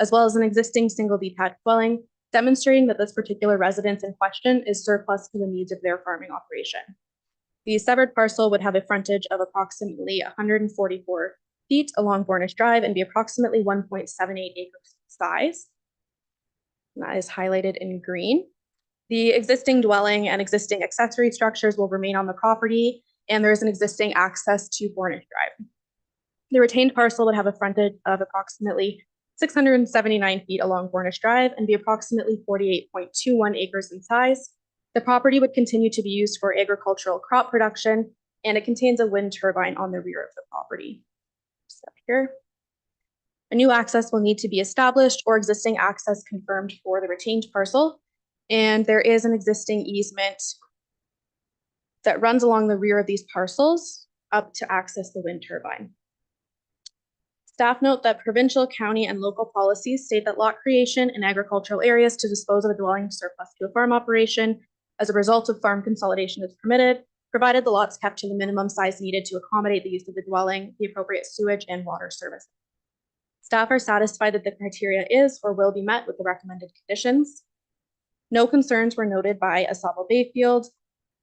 [SPEAKER 5] as well as an existing single detached dwelling, demonstrating that this particular residence in question is surplus to the needs of their farming operation. The severed parcel would have a frontage of approximately 144 feet along Bornish Drive and be approximately 1.78 acres in size. And that is highlighted in green. The existing dwelling and existing accessory structures will remain on the property, and there is an existing access to Bornish Drive. The retained parcel would have a frontage of approximately 679 feet along Bornish Drive and be approximately 48.21 acres in size. The property would continue to be used for agricultural crop production, and it contains a wind turbine on the rear of the property. Just up here. A new access will need to be established or existing access confirmed for the retained parcel. And there is an existing easement that runs along the rear of these parcels up to access the wind turbine. Staff note that provincial, county, and local policies state that lot creation in agricultural areas to dispose of a dwelling surplus to a farm operation as a result of farm consolidation is permitted, provided the lots kept to the minimum size needed to accommodate the use of the dwelling, the appropriate sewage and water service. Staff are satisfied that the criteria is or will be met with the recommended conditions. No concerns were noted by Asabo Bayfield,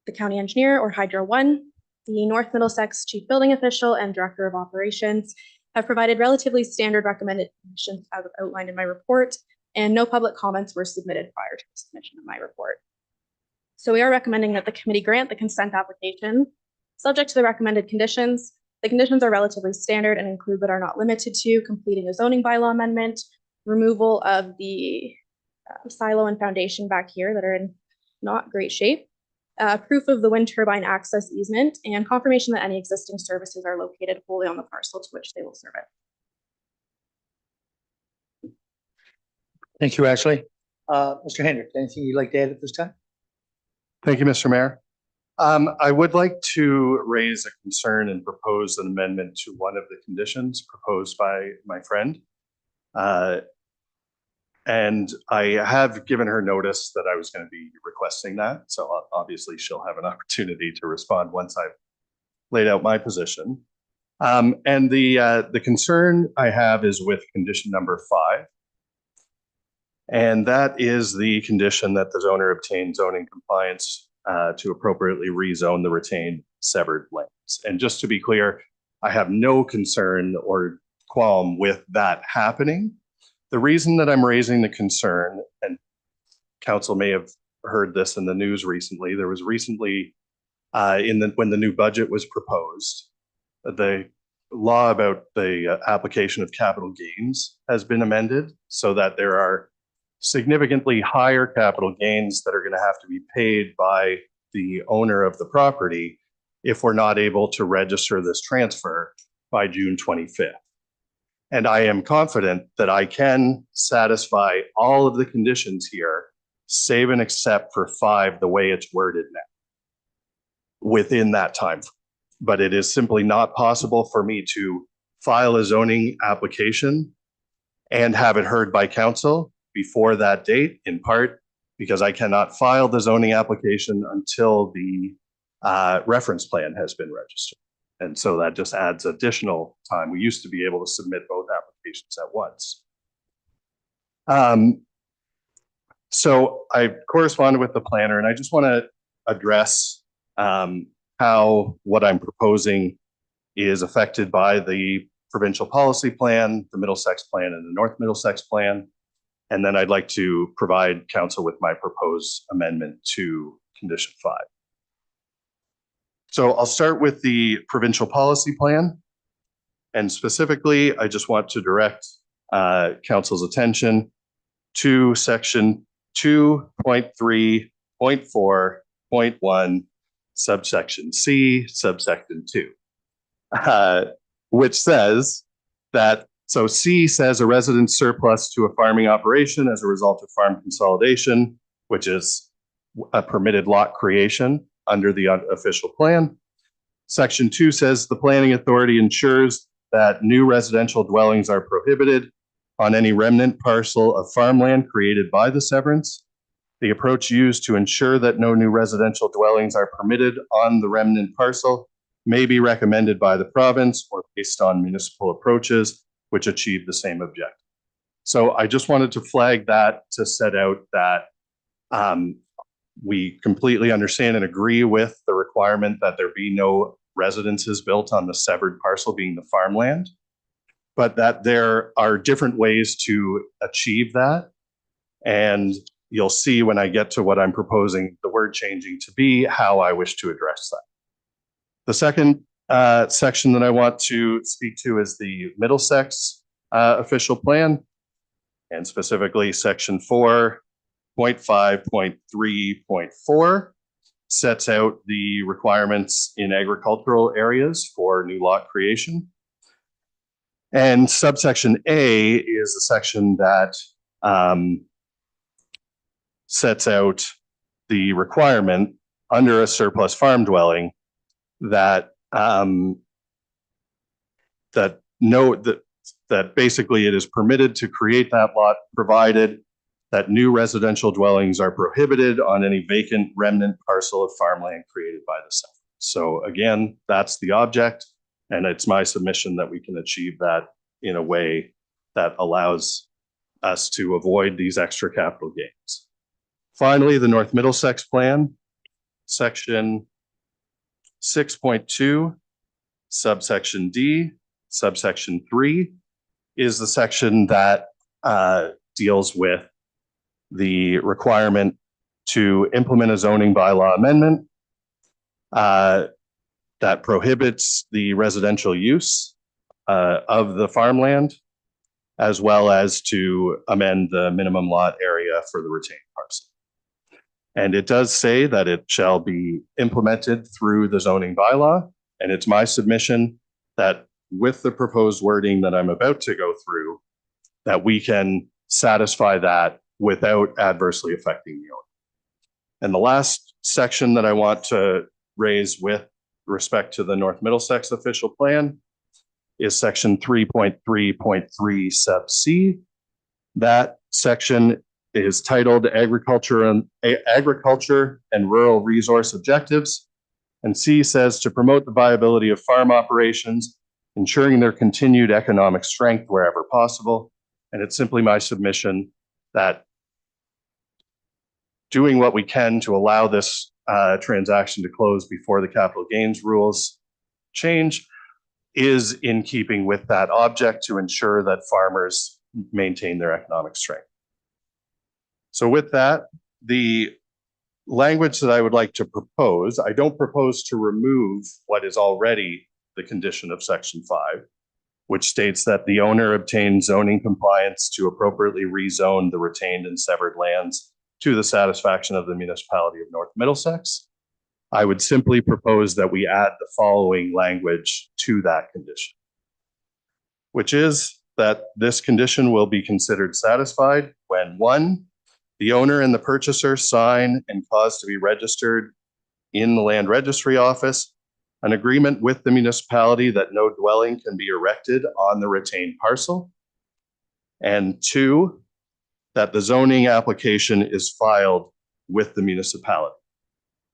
[SPEAKER 5] the county engineer, or Hydro One. The North Middlesex chief building official and director of operations have provided relatively standard recommended conditions as outlined in my report, and no public comments were submitted prior to the submission of my report. So we are recommending that the committee grant the consent application subject to the recommended conditions. The conditions are relatively standard and include but are not limited to completing a zoning bylaw amendment, removal of the silo and foundation back here that are in not great shape, proof of the wind turbine access easement, and confirmation that any existing services are located wholly on the parcel to which they will serve it.
[SPEAKER 1] Thank you, Ashley. Mr. Hendrick, anything you'd like to add at this time?
[SPEAKER 13] Thank you, Mr. Mayor. I would like to raise a concern and propose an amendment to one of the conditions proposed by my friend. And I have given her notice that I was going to be requesting that. So obviously she'll have an opportunity to respond once I've laid out my position. And the concern I have is with condition number 5. And that is the condition that the zoner obtain zoning compliance to appropriately rezone the retained severed lands. And just to be clear, I have no concern or qualm with that happening. The reason that I'm raising the concern, and council may have heard this in the news recently, there was recently when the new budget was proposed, the law about the application of capital gains has been amended so that there are significantly higher capital gains that are going to have to be paid by the owner of the property if we're not able to register this transfer by June 25th. And I am confident that I can satisfy all of the conditions here, save and except for 5, the way it's worded now, within that time. But it is simply not possible for me to file a zoning application and have it heard by council before that date, in part because I cannot file the zoning application until the reference plan has been registered. And so that just adds additional time. We used to be able to submit both applications at once. So I corresponded with the planner, and I just want to address how what I'm proposing is affected by the provincial policy plan, the Middlesex plan, and the North Middlesex plan. And then I'd like to provide council with my proposed amendment to condition 5. So I'll start with the provincial policy plan. And specifically, I just want to direct council's attention to section 2.3.4.1, subsection C, subsection 2, which says that, so C says a residence surplus to a farming operation as a result of farm consolidation, which is a permitted lot creation under the official plan. Section 2 says the planning authority ensures that new residential dwellings are prohibited on any remnant parcel of farmland created by the severance. The approach used to ensure that no new residential dwellings are permitted on the remnant parcel may be recommended by the province or based on municipal approaches which achieve the same objective. So I just wanted to flag that to set out that we completely understand and agree with the requirements requirement that there be no residences built on the severed parcel being the farmland, but that there are different ways to achieve that. And you'll see when I get to what I'm proposing the word changing to be, how I wish to address that. The second section that I want to speak to is the Middlesex official plan, and specifically section 4.5.3.4 sets out the requirements in agricultural areas for new lot creation. And subsection A is a section that sets out the requirement under a surplus farm dwelling that that basically it is permitted to create that lot, provided that new residential dwellings are prohibited on any vacant remnant parcel of farmland created by the settlement. So again, that's the object, and it's my submission that we can achieve that in a way that allows us to avoid these extra capital gains. Finally, the North Middlesex Plan, section 6.2, subsection D, subsection 3 is the section that deals with the requirement to implement a zoning bylaw amendment that prohibits the residential use of the farmland, as well as to amend the minimum lot area for the retained parcel. And it does say that it shall be implemented through the zoning bylaw, and it's my submission that with the proposed wording that I'm about to go through, that we can satisfy that without adversely affecting the owner. And the last section that I want to raise with respect to the North Middlesex official plan is section 3.3.3 sub C. That section is titled Agriculture and Rural Resource Objectives. And C says to promote the viability of farm operations, ensuring their continued economic strength wherever possible. And it's simply my submission that doing what we can to allow this transaction to close before the capital gains rules change is in keeping with that object to ensure that farmers maintain their economic strength. So with that, the language that I would like to propose, I don't propose to remove what is already the condition of section 5, which states that the owner obtains zoning compliance to appropriately rezone the retained and severed lands to the satisfaction of the municipality of North Middlesex. I would simply propose that we add the following language to that condition, which is that this condition will be considered satisfied when 1, the owner and the purchaser sign and cause to be registered in the land registry office an agreement with the municipality that no dwelling can be erected on the retained parcel. And 2, that the zoning application is filed with the municipality.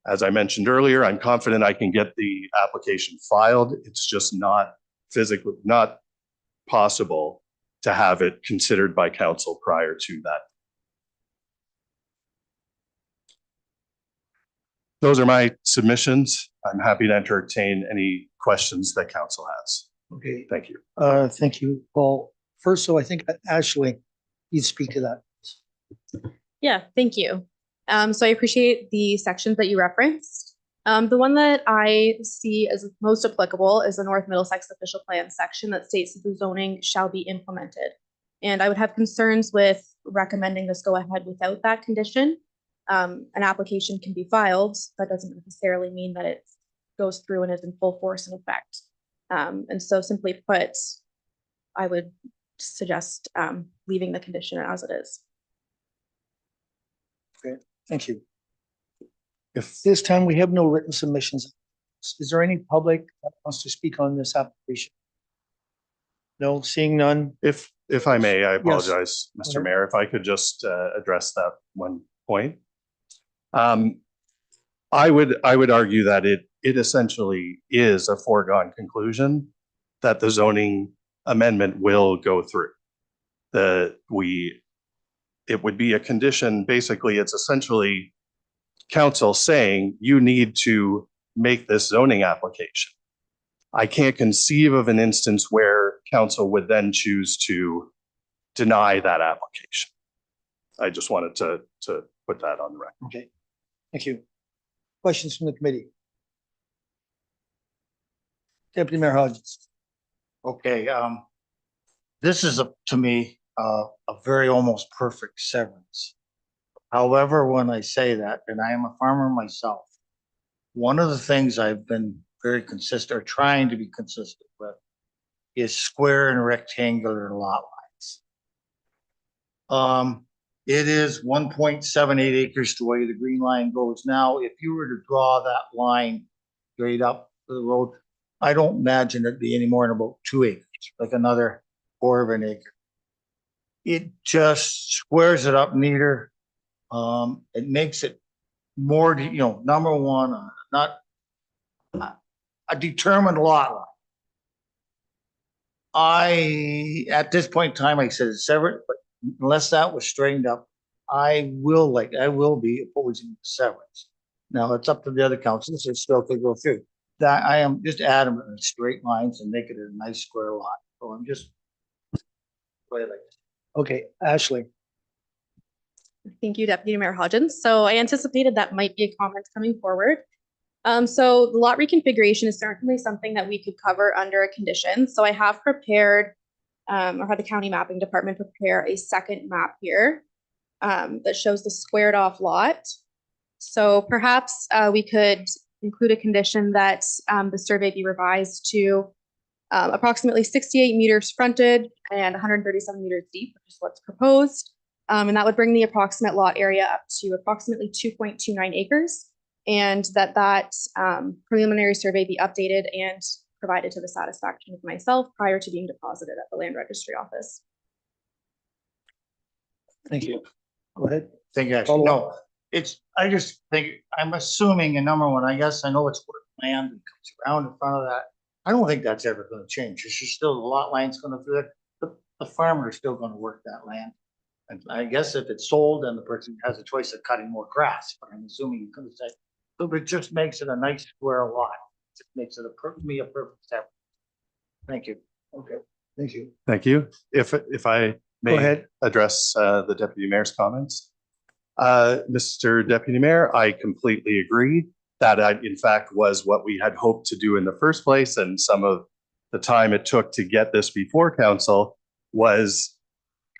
[SPEAKER 13] As I mentioned earlier, I'm confident I can get the application filed. It's just not physically, not possible to have it considered by council prior to that. Those are my submissions. I'm happy to entertain any questions that council has.
[SPEAKER 1] Okay,
[SPEAKER 13] Thank you.
[SPEAKER 1] thank you, Paul. First, so I think Ashley, you speak to that.
[SPEAKER 5] Yeah, thank you. So I appreciate the sections that you referenced. The one that I see as most applicable is the North Middlesex official plan section that states that the zoning shall be implemented. And I would have concerns with recommending this go ahead without that condition. An application can be filed. That doesn't necessarily mean that it goes through and is in full force and effect. And so simply put, I would suggest leaving the condition as it is.
[SPEAKER 1] Okay, thank you. If this time we have no written submissions, is there any public that wants to speak on this application? No, seeing none.
[SPEAKER 13] If I may, I
[SPEAKER 1] Yes.
[SPEAKER 13] apologize,
[SPEAKER 1] Go
[SPEAKER 13] Mr.
[SPEAKER 1] ahead.
[SPEAKER 13] Mayor, if I could just address that one point. I would argue that it essentially is a foregone conclusion that the zoning amendment will go through. It would be a condition, basically, it's essentially council saying you need to make this zoning application. I can't conceive of an instance where council would then choose to deny that application. I just wanted to put that on the record.
[SPEAKER 1] Okay, thank you. Questions from the committee? Deputy Mayor Hodges.
[SPEAKER 12] Okay, this is to me, a very almost perfect severance. However, when I say that, and I am a farmer myself, one of the things I've been very consistent or trying to be consistent with is square and rectangular lot lines. It is 1.78 acres to where the green line goes. Now, if you were to draw that line straight up the road, I don't imagine it'd be any more than about 2 acres, like another quarter of an acre. It just squares it up neater. It makes it more, number one, not a determined lot line. At this point in time, like I said, it's severed, but unless that was straightened up, I will be opposing the severance. Now, it's up to the other councils, they still could go through. That I am just adamant in straight lines and make it a nice square lot. So I'm just.
[SPEAKER 1] Okay, Ashley.
[SPEAKER 5] Thank you, Deputy Mayor Hodgins. So I anticipated that might be a comment coming forward. So the lot reconfiguration is certainly something that we could cover under a condition. So I have prepared, or had the county mapping department prepare a second map here that shows the squared off lot. So perhaps we could include a condition that the survey be revised to approximately 68 meters fronted and 137 meters deep, which is what's proposed. And that would bring the approximate lot area up to approximately 2.29 acres. And that preliminary survey be updated and provided to the satisfaction of myself prior to being deposited at the land registry office.
[SPEAKER 1] Thank you. Go ahead.
[SPEAKER 12] Thank you, actually. No, I just think, I'm assuming, and number one, I guess I know it's land that comes around in front of that. I don't think that's ever gonna change. It's just still the lot line's gonna, the farmer is still gonna work that land. And I guess if it's sold, then the person has a choice of cutting more grass, but I'm assuming you could say, so it just makes it a nice square lot. It just makes it a perfect step. Thank you.
[SPEAKER 1] Okay, thank you.
[SPEAKER 13] Thank you. If I
[SPEAKER 1] Go
[SPEAKER 13] may
[SPEAKER 1] ahead.
[SPEAKER 13] address the deputy mayor's comments. Mr. Deputy Mayor, I completely agree that in fact was what we had hoped to do in the first place, and some of the time it took to get this before council was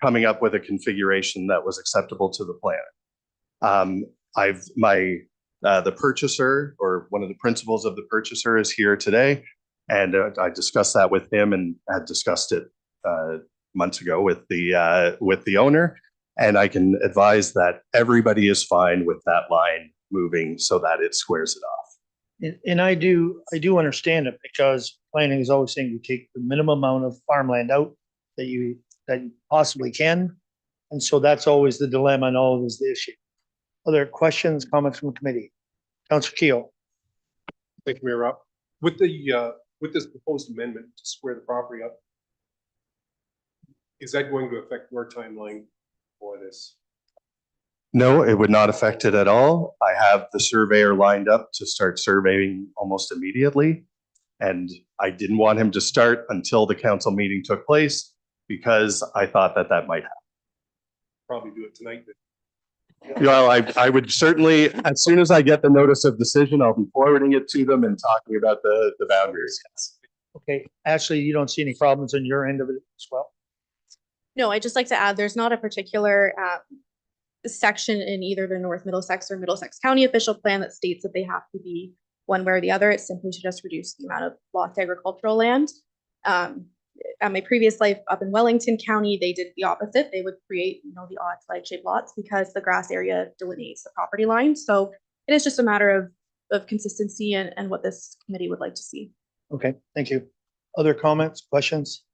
[SPEAKER 13] coming up with a configuration that was acceptable to the plan. The purchaser, or one of the principals of the purchaser, is here today, and I discussed that with him and had discussed it months ago with the owner, and I can advise that everybody is fine with that line moving so that it squares it off.
[SPEAKER 1] And I do understand it, because planning is always saying you take the minimum amount of farmland out that you possibly can. And so that's always the dilemma, and always the issue. Other questions, comments from the committee? Councilor Keel.
[SPEAKER 14] Thank you, Mayor Rob. With this proposed amendment to square the property up, is that going to affect your timeline for this?
[SPEAKER 13] No, it would not affect it at all. I have the surveyor lined up to start surveying almost immediately. And I didn't want him to start until the council meeting took place, because I thought that might happen.
[SPEAKER 14] Probably do it tonight.
[SPEAKER 13] Well, I would certainly, as soon as I get the notice of decision, I'll be forwarding it to them and talking about the boundaries. Yes.
[SPEAKER 1] Okay, Ashley, you don't see any problems on your end of it as well?
[SPEAKER 5] No, I'd just like to add, there's not a particular section in either the North Middlesex or Middlesex County official plan that states that they have to be one way or the other. It's simply to just reduce the amount of lost agricultural land. At my previous life up in Wellington County, they did the opposite. They would create, the odd flag-shaped lots because the grass area delineates the property line. So it is just a matter of consistency and what this committee would like to see.
[SPEAKER 1] Okay, thank you. Other comments, questions?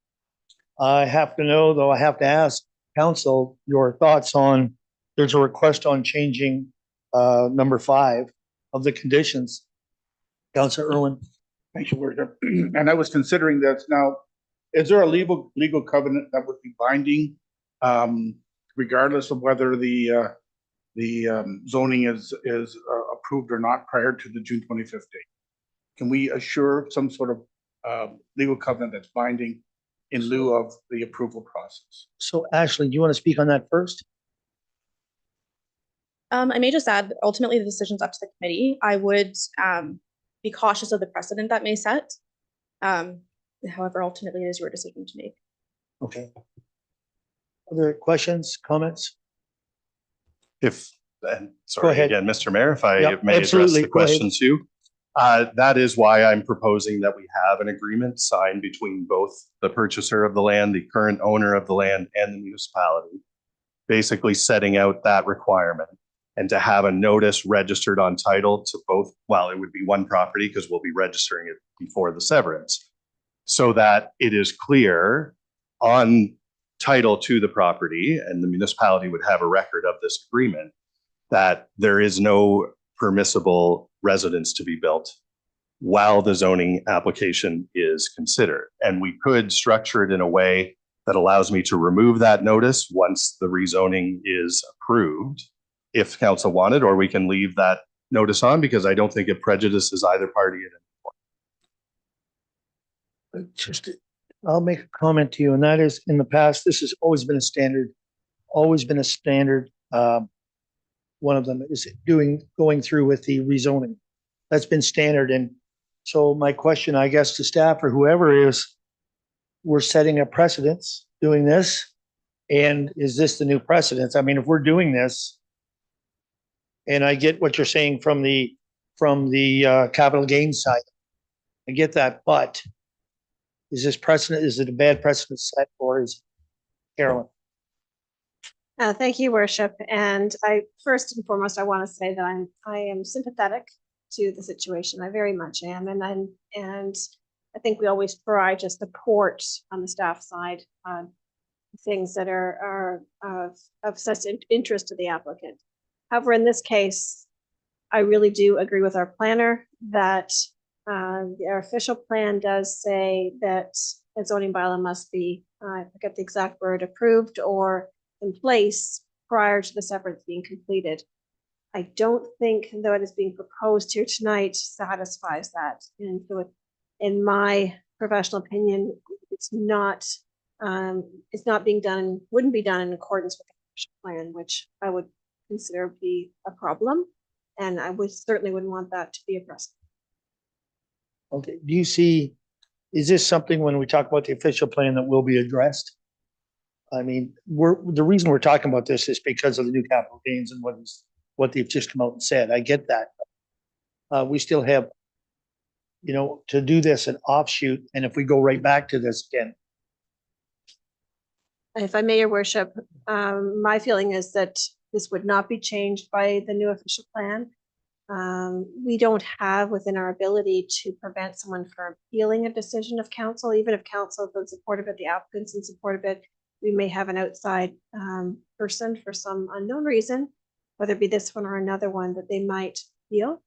[SPEAKER 1] I have to know, though, I have to ask council your thoughts on, there's a request on changing number 5 of the conditions. Councilor Irwin.
[SPEAKER 15] Thank you, Warder. And I was considering that now, is there a legal covenant that would be binding, regardless of whether the zoning is approved or not prior to the June 25th date? can we assure some sort of legal covenant that's binding in lieu of the approval process?
[SPEAKER 1] So Ashley, do you want to speak on that first?
[SPEAKER 5] I may just add, ultimately, the decision's up to the committee. I would be cautious of the precedent that may set. However, ultimately, it is your decision to make.
[SPEAKER 1] Okay. Other questions, comments?
[SPEAKER 13] If, and sorry
[SPEAKER 1] ahead.
[SPEAKER 13] again, Mr. Mayor, if I
[SPEAKER 1] Yep,
[SPEAKER 13] may address
[SPEAKER 1] absolutely.
[SPEAKER 13] the
[SPEAKER 1] Go ahead.
[SPEAKER 13] question too. That is why I'm proposing that we have an agreement signed between both the purchaser of the land, the current owner of the land, and the municipality, basically setting out that requirement, and to have a notice registered on title to both, well, it would be one property because we'll be registering it before the severance, so that it is clear on title to the property, and the municipality would have a record of this agreement, that there is no permissible residence to be built while the zoning application is considered. And we could structure it in a way that allows me to remove that notice once the rezoning is approved, if council wanted, or we can leave that notice on because I don't think it prejudices either party at any point.
[SPEAKER 1] Just, I'll make a comment to you, and that is, in the past, this has always been a standard, one of them is going through with the rezoning. That's been standard. And so my question, I guess, to staff or whoever is, we're setting a precedence doing this. And is this the new precedence? I mean, if we're doing this, and I get what you're saying from the capital gains side, I get that, but is this precedent, is it a bad precedent set, or is Carolyn?
[SPEAKER 16] Thank you, Worship. And first and foremost, I want to say that I am sympathetic to the situation. I very much am, and I think we always try to support on the staff side things that are of such interest to the applicant. However, in this case, I really do agree with our planner that our official plan does say that a zoning bylaw must be, I forget the exact word, approved or in place prior to the severance being completed. I don't think that is being proposed here tonight satisfies that. And so in my professional opinion, it's not being done, wouldn't be done in accordance with the official plan, which I would consider be a problem. And I certainly wouldn't want that to be a precedent.
[SPEAKER 1] Okay, do you see, is this something when we talk about the official plan that will be addressed? I mean, the reason we're talking about this is because of the new capital gains and what they've just come out and said. I get that. We still have, to do this an offshoot, and if we go right back to this again.
[SPEAKER 16] If I may, Your Worship, my feeling is that this would not be changed by the new official plan. We don't have within our ability to prevent someone from appealing a decision of council, even if council has been supportive of the applicants in support of it. We may have an outside person for some unknown reason, whether it be this one or another one, that they might appeal.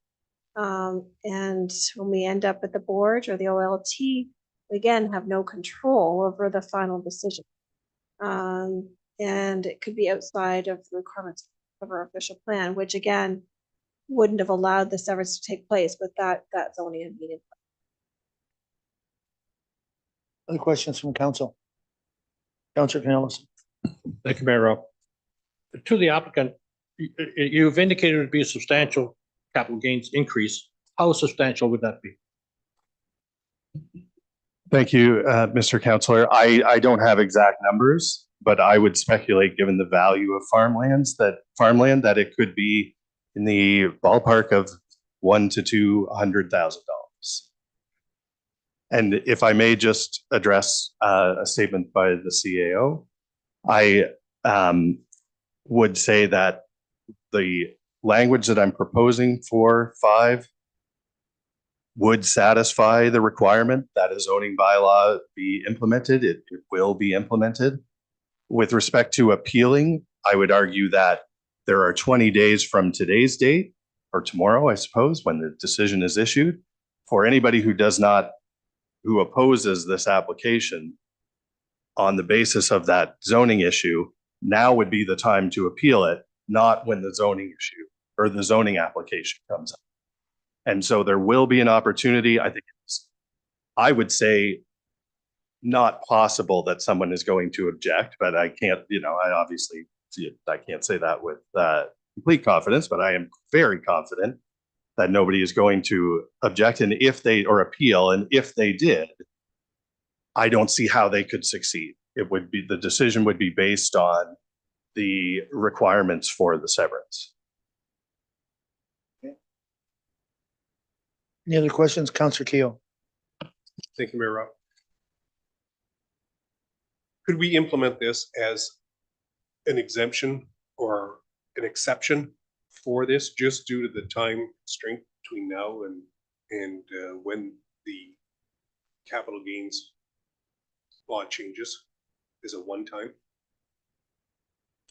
[SPEAKER 16] And when we end up at the board or the OLT, we again have no control over the final decision. And it could be outside of the requirements of our official plan, which again wouldn't have allowed the severance to take place with that zoning and meeting.
[SPEAKER 1] Other questions from council? Councilor Canellis.
[SPEAKER 4] Thank you, Mayor Rowe. To the applicant, you've indicated it would be a substantial capital gains increase. How substantial would that be?
[SPEAKER 13] Thank you, Mr. Councilor. I don't have exact numbers, but I would speculate, given the value of farmland, that it could be in the ballpark of $100,000 to $200,000. And if I may just address a statement by the CAO, I would say that the language that I'm proposing for 5 would satisfy the requirement that a zoning bylaw be implemented. It will be implemented. With respect to appealing, I would argue that there are 20 days from today's date, or tomorrow, I suppose, when the decision is issued, for anybody who opposes this application on the basis of that zoning issue. Now would be the time to appeal it, not when the zoning issue or the zoning application comes up. And so there will be an opportunity. I think I would say not possible that someone is going to object, but I can't, I obviously, I can't say that with complete confidence, but I am very confident that nobody is going to object. And if they, or appeal, and if they did, I don't see how they could succeed. The decision would be based on the requirements for the severance.
[SPEAKER 1] Any other questions, Councillor Keo?
[SPEAKER 14] Thank you, Mayor Rob. Could we implement this as an exemption or an exception for this, just due to the time constraint between now and when the capital gains law changes? Is a one-time?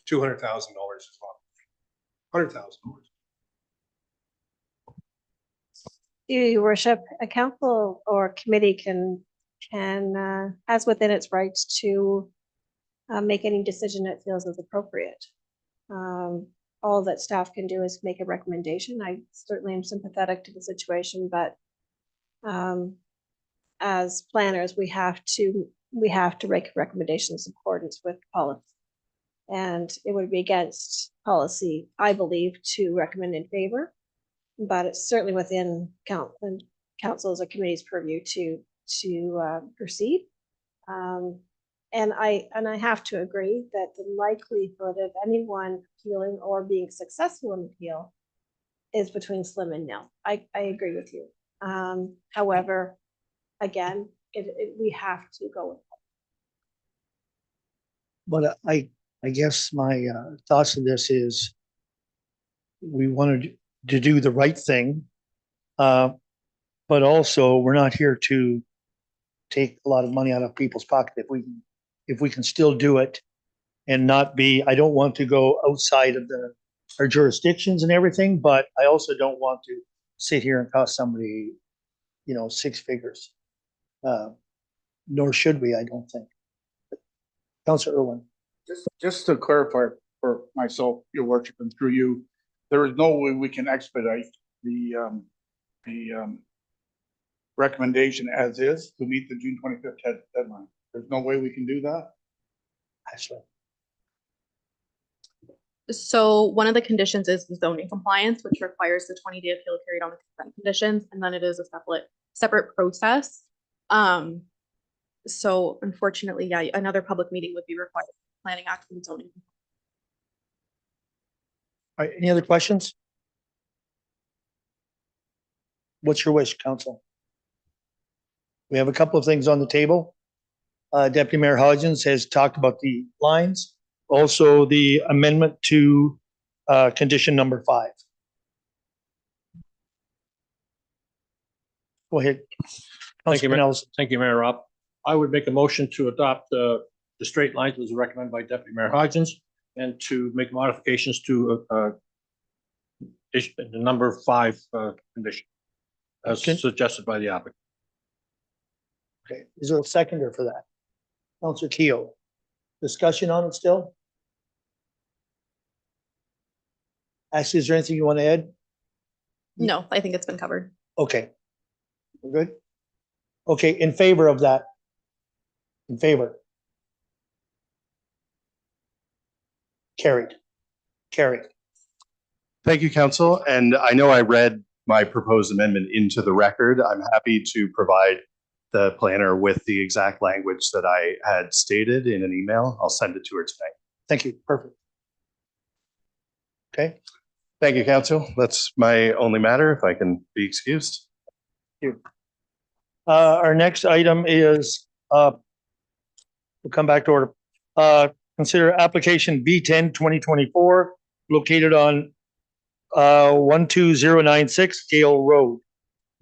[SPEAKER 14] $200,000 is a lot. $100,000.
[SPEAKER 16] Your worship, a council or committee can has within its rights to make any decision it feels is appropriate. All that staff can do is make a recommendation. I certainly am sympathetic to the situation, but as planners, we have to make recommendations in accordance with policy. And it would be against policy, I believe, to recommend in favor, but it's certainly within council's or committee's purview to proceed. And I have to agree that the likelihood of anyone appealing or being successful in appeal is between slim and nil. I agree with you. However, again, we have to go with it.
[SPEAKER 1] But I guess my thoughts of this is we wanted to do the right thing. But also we're not here to take a lot of money out of people's pocket. If we can still do it and not be, I don't want to go outside of our jurisdictions and everything, but I also don't want to sit here and cost somebody, 6 figures. Nor should we, I don't think. Councillor Irwin.
[SPEAKER 15] Just to clarify for myself, your worship, and through you, there is no way we can expedite the recommendation as is to meet the June 25th deadline. There's no way we can do that.
[SPEAKER 1] Ashley.
[SPEAKER 5] So one of the conditions is the zoning compliance, which requires the 20-day appeal period on the consent conditions, and then it is a separate process. So unfortunately, yeah, another public meeting would be required. Planning act and zoning.
[SPEAKER 1] All right, any other questions? What's your wish, council? We have a couple of things on the table. Deputy Mayor Hodgins has talked about the lines, also the amendment to condition number 5. Go ahead.
[SPEAKER 4] Thank you,
[SPEAKER 1] Councilor
[SPEAKER 4] Thank you, Mayor Rob. I would make a motion to adopt the straight lines as recommended by Deputy Mayor Hodgins, and to make modifications to the number 5 condition as suggested by the applicant.
[SPEAKER 1] Okay, is there a seconder for that? Councilor Keo. Discussion on it still? Ashley, is there anything you want to add?
[SPEAKER 5] No, I think it's been covered.
[SPEAKER 1] Okay. We're good? Okay, in favor of that? In favor? Carried. Carried.
[SPEAKER 13] Thank you, council. And I know I read my proposed amendment into the record. I'm happy to provide the planner with the exact language that I had stated in an email. I'll send it to her tonight.
[SPEAKER 1] Thank you. Perfect. Okay.
[SPEAKER 13] Thank you, council. That's my only matter, if I can be excused.
[SPEAKER 1] Thank you. Our next item is, we'll come back to order. Consider application B10 2024 located on 12096 Gale Road.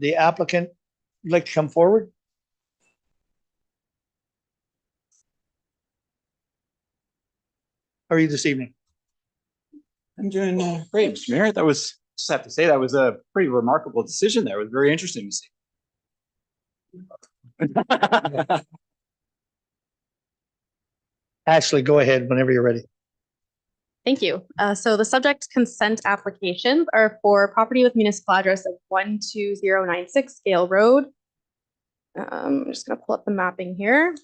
[SPEAKER 1] The applicant would like to come forward. How are you this evening?
[SPEAKER 17] I'm doing great, Mr. Mayor. That was, just have to say, that was a pretty remarkable decision there. It was very interesting to see.
[SPEAKER 1] Ashley, go ahead whenever you're ready.
[SPEAKER 5] Thank you. So the subject consent applications are for property with municipal address of 12096 Gale Road. I'm just going to pull up the mapping here.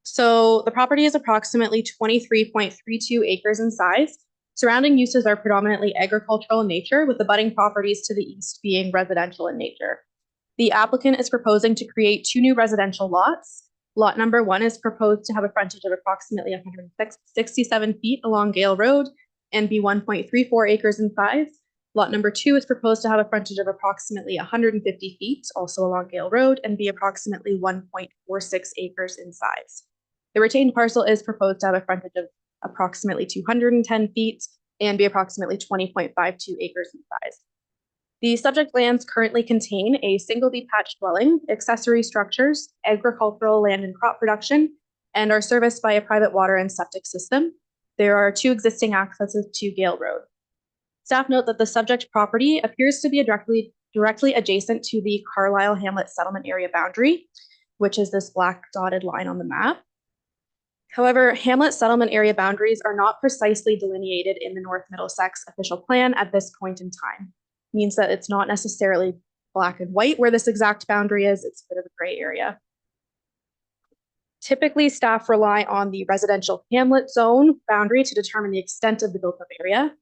[SPEAKER 5] So the property is approximately 23.32 acres in size. Surrounding uses are predominantly agricultural in nature, with the abutting properties to the east being residential in nature. The applicant is proposing to create 2 new residential lots. Lot number 1 is proposed to have a frontage of approximately 167 feet along Gale Road and be 1.34 acres in size. Lot number 2 is proposed to have a frontage of approximately 150 feet, also along Gale Road, and be approximately 1.46 acres in size. The retained parcel is proposed to have a frontage of approximately 210 feet and be approximately 20.52 acres in size. The subject lands currently contain a single detached dwelling, accessory structures, agricultural land and crop production, and are serviced by a private water and septic system. There are 2 existing accesses to Gale Road. Staff note that the subject property appears to be directly adjacent to the Carlisle Hamlet settlement area boundary, which is this black dotted line on the map. However, Hamlet settlement area boundaries are not precisely delineated in the North Middlesex official plan at this point in time. It means that it's not necessarily black and white where this exact boundary is, it's a bit of a gray area. Typically, staff rely on the residential hamlet zone boundary to determine the extent of the built-up area.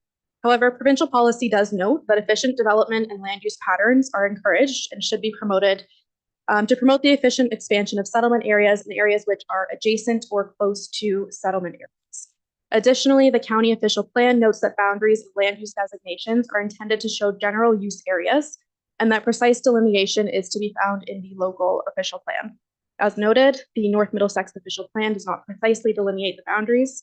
[SPEAKER 5] However, provincial policy does note that efficient development and land use patterns are encouraged and should be promoted to promote the efficient expansion of settlement areas in areas which are adjacent or close to settlement areas. Additionally, the county official plan notes that boundaries of land use designations are intended to show general use areas, and that precise delineation is to be found in the local official plan. As noted, the North Middlesex official plan does not precisely delineate the boundaries,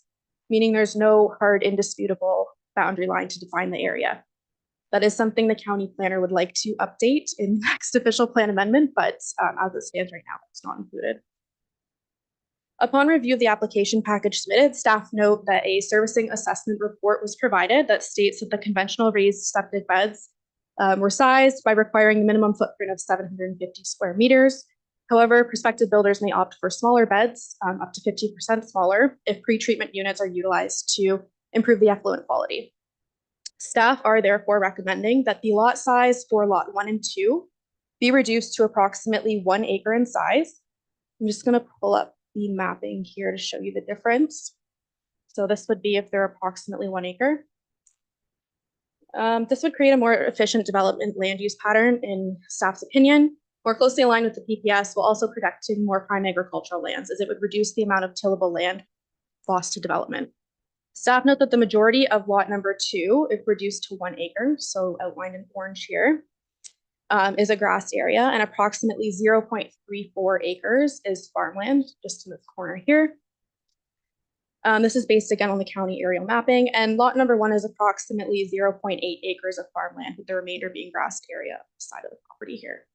[SPEAKER 5] meaning there's no hard indisputable boundary line to define the area. That is something the county planner would like to update in the next official plan amendment, but as it stands right now, it's not included. Upon review of the application package submitted, staff note that a servicing assessment report was provided that states that the conventional raised septic beds were sized by requiring a minimum footprint of 750 square meters. However, prospective builders may opt for smaller beds, up to 50% smaller, if pretreatment units are utilized to improve the effluent quality. Staff are therefore recommending that the lot size for lot 1 and 2 be reduced to approximately 1 acre in size. I'm just going to pull up the mapping here to show you the difference. So this would be if they're approximately 1 acre. This would create a more efficient development land use pattern in staff's opinion, more closely aligned with the PPS, while also protecting more prime agricultural lands, as it would reduce the amount of tillable land lost to development. Staff note that the majority of lot number 2, if reduced to 1 acre, so outlined in orange here, is a grass area, and approximately 0.34 acres is farmland, just in this corner here. This is based again on the county aerial mapping, and lot number 1 is approximately 0.8 acres of farmland, with the remainder being grassed area on the side of the property here.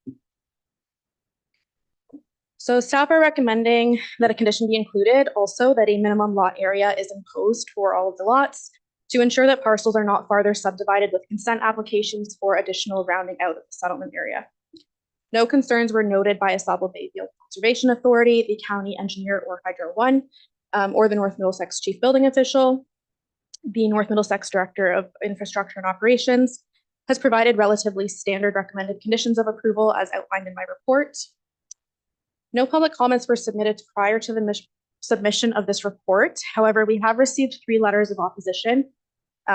[SPEAKER 5] So staff are recommending that a condition be included, also that a minimum lot area is imposed for all of the lots to ensure that parcels are not farther subdivided with consent applications for additional rounding out of the settlement area. No concerns were noted by Asaba Bayfield Conservation Authority, the county engineer or Hydro One, or the North Middlesex chief building official. The North Middlesex Director of Infrastructure and Operations has provided relatively standard recommended conditions of approval as outlined in my report. No public comments were submitted prior to the submission of this report. However, we have received 3 letters of opposition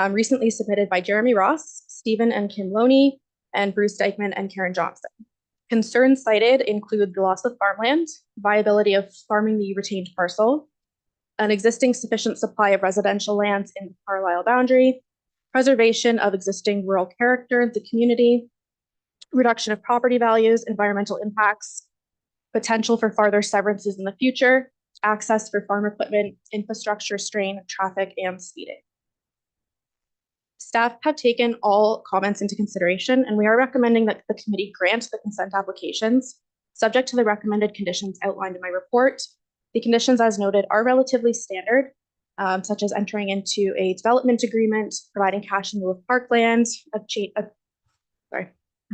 [SPEAKER 5] recently submitted by Jeremy Ross, Stephen and Kim Loney, and Bruce Dykeman and Karen Johnson. Concerns cited include the loss of farmland, viability of farming the retained parcel, an existing sufficient supply of residential lands in the Carlisle boundary, preservation of existing rural character in the community, reduction of property values, environmental impacts, potential for farther severances in the future, access for farm equipment, infrastructure strain, traffic, and speeding. Staff have taken all comments into consideration, and we are recommending that the committee grant the consent applications, subject to the recommended conditions outlined in my report. The conditions, as noted, are relatively standard, such as entering into a development agreement, providing cash in lieu of parkland,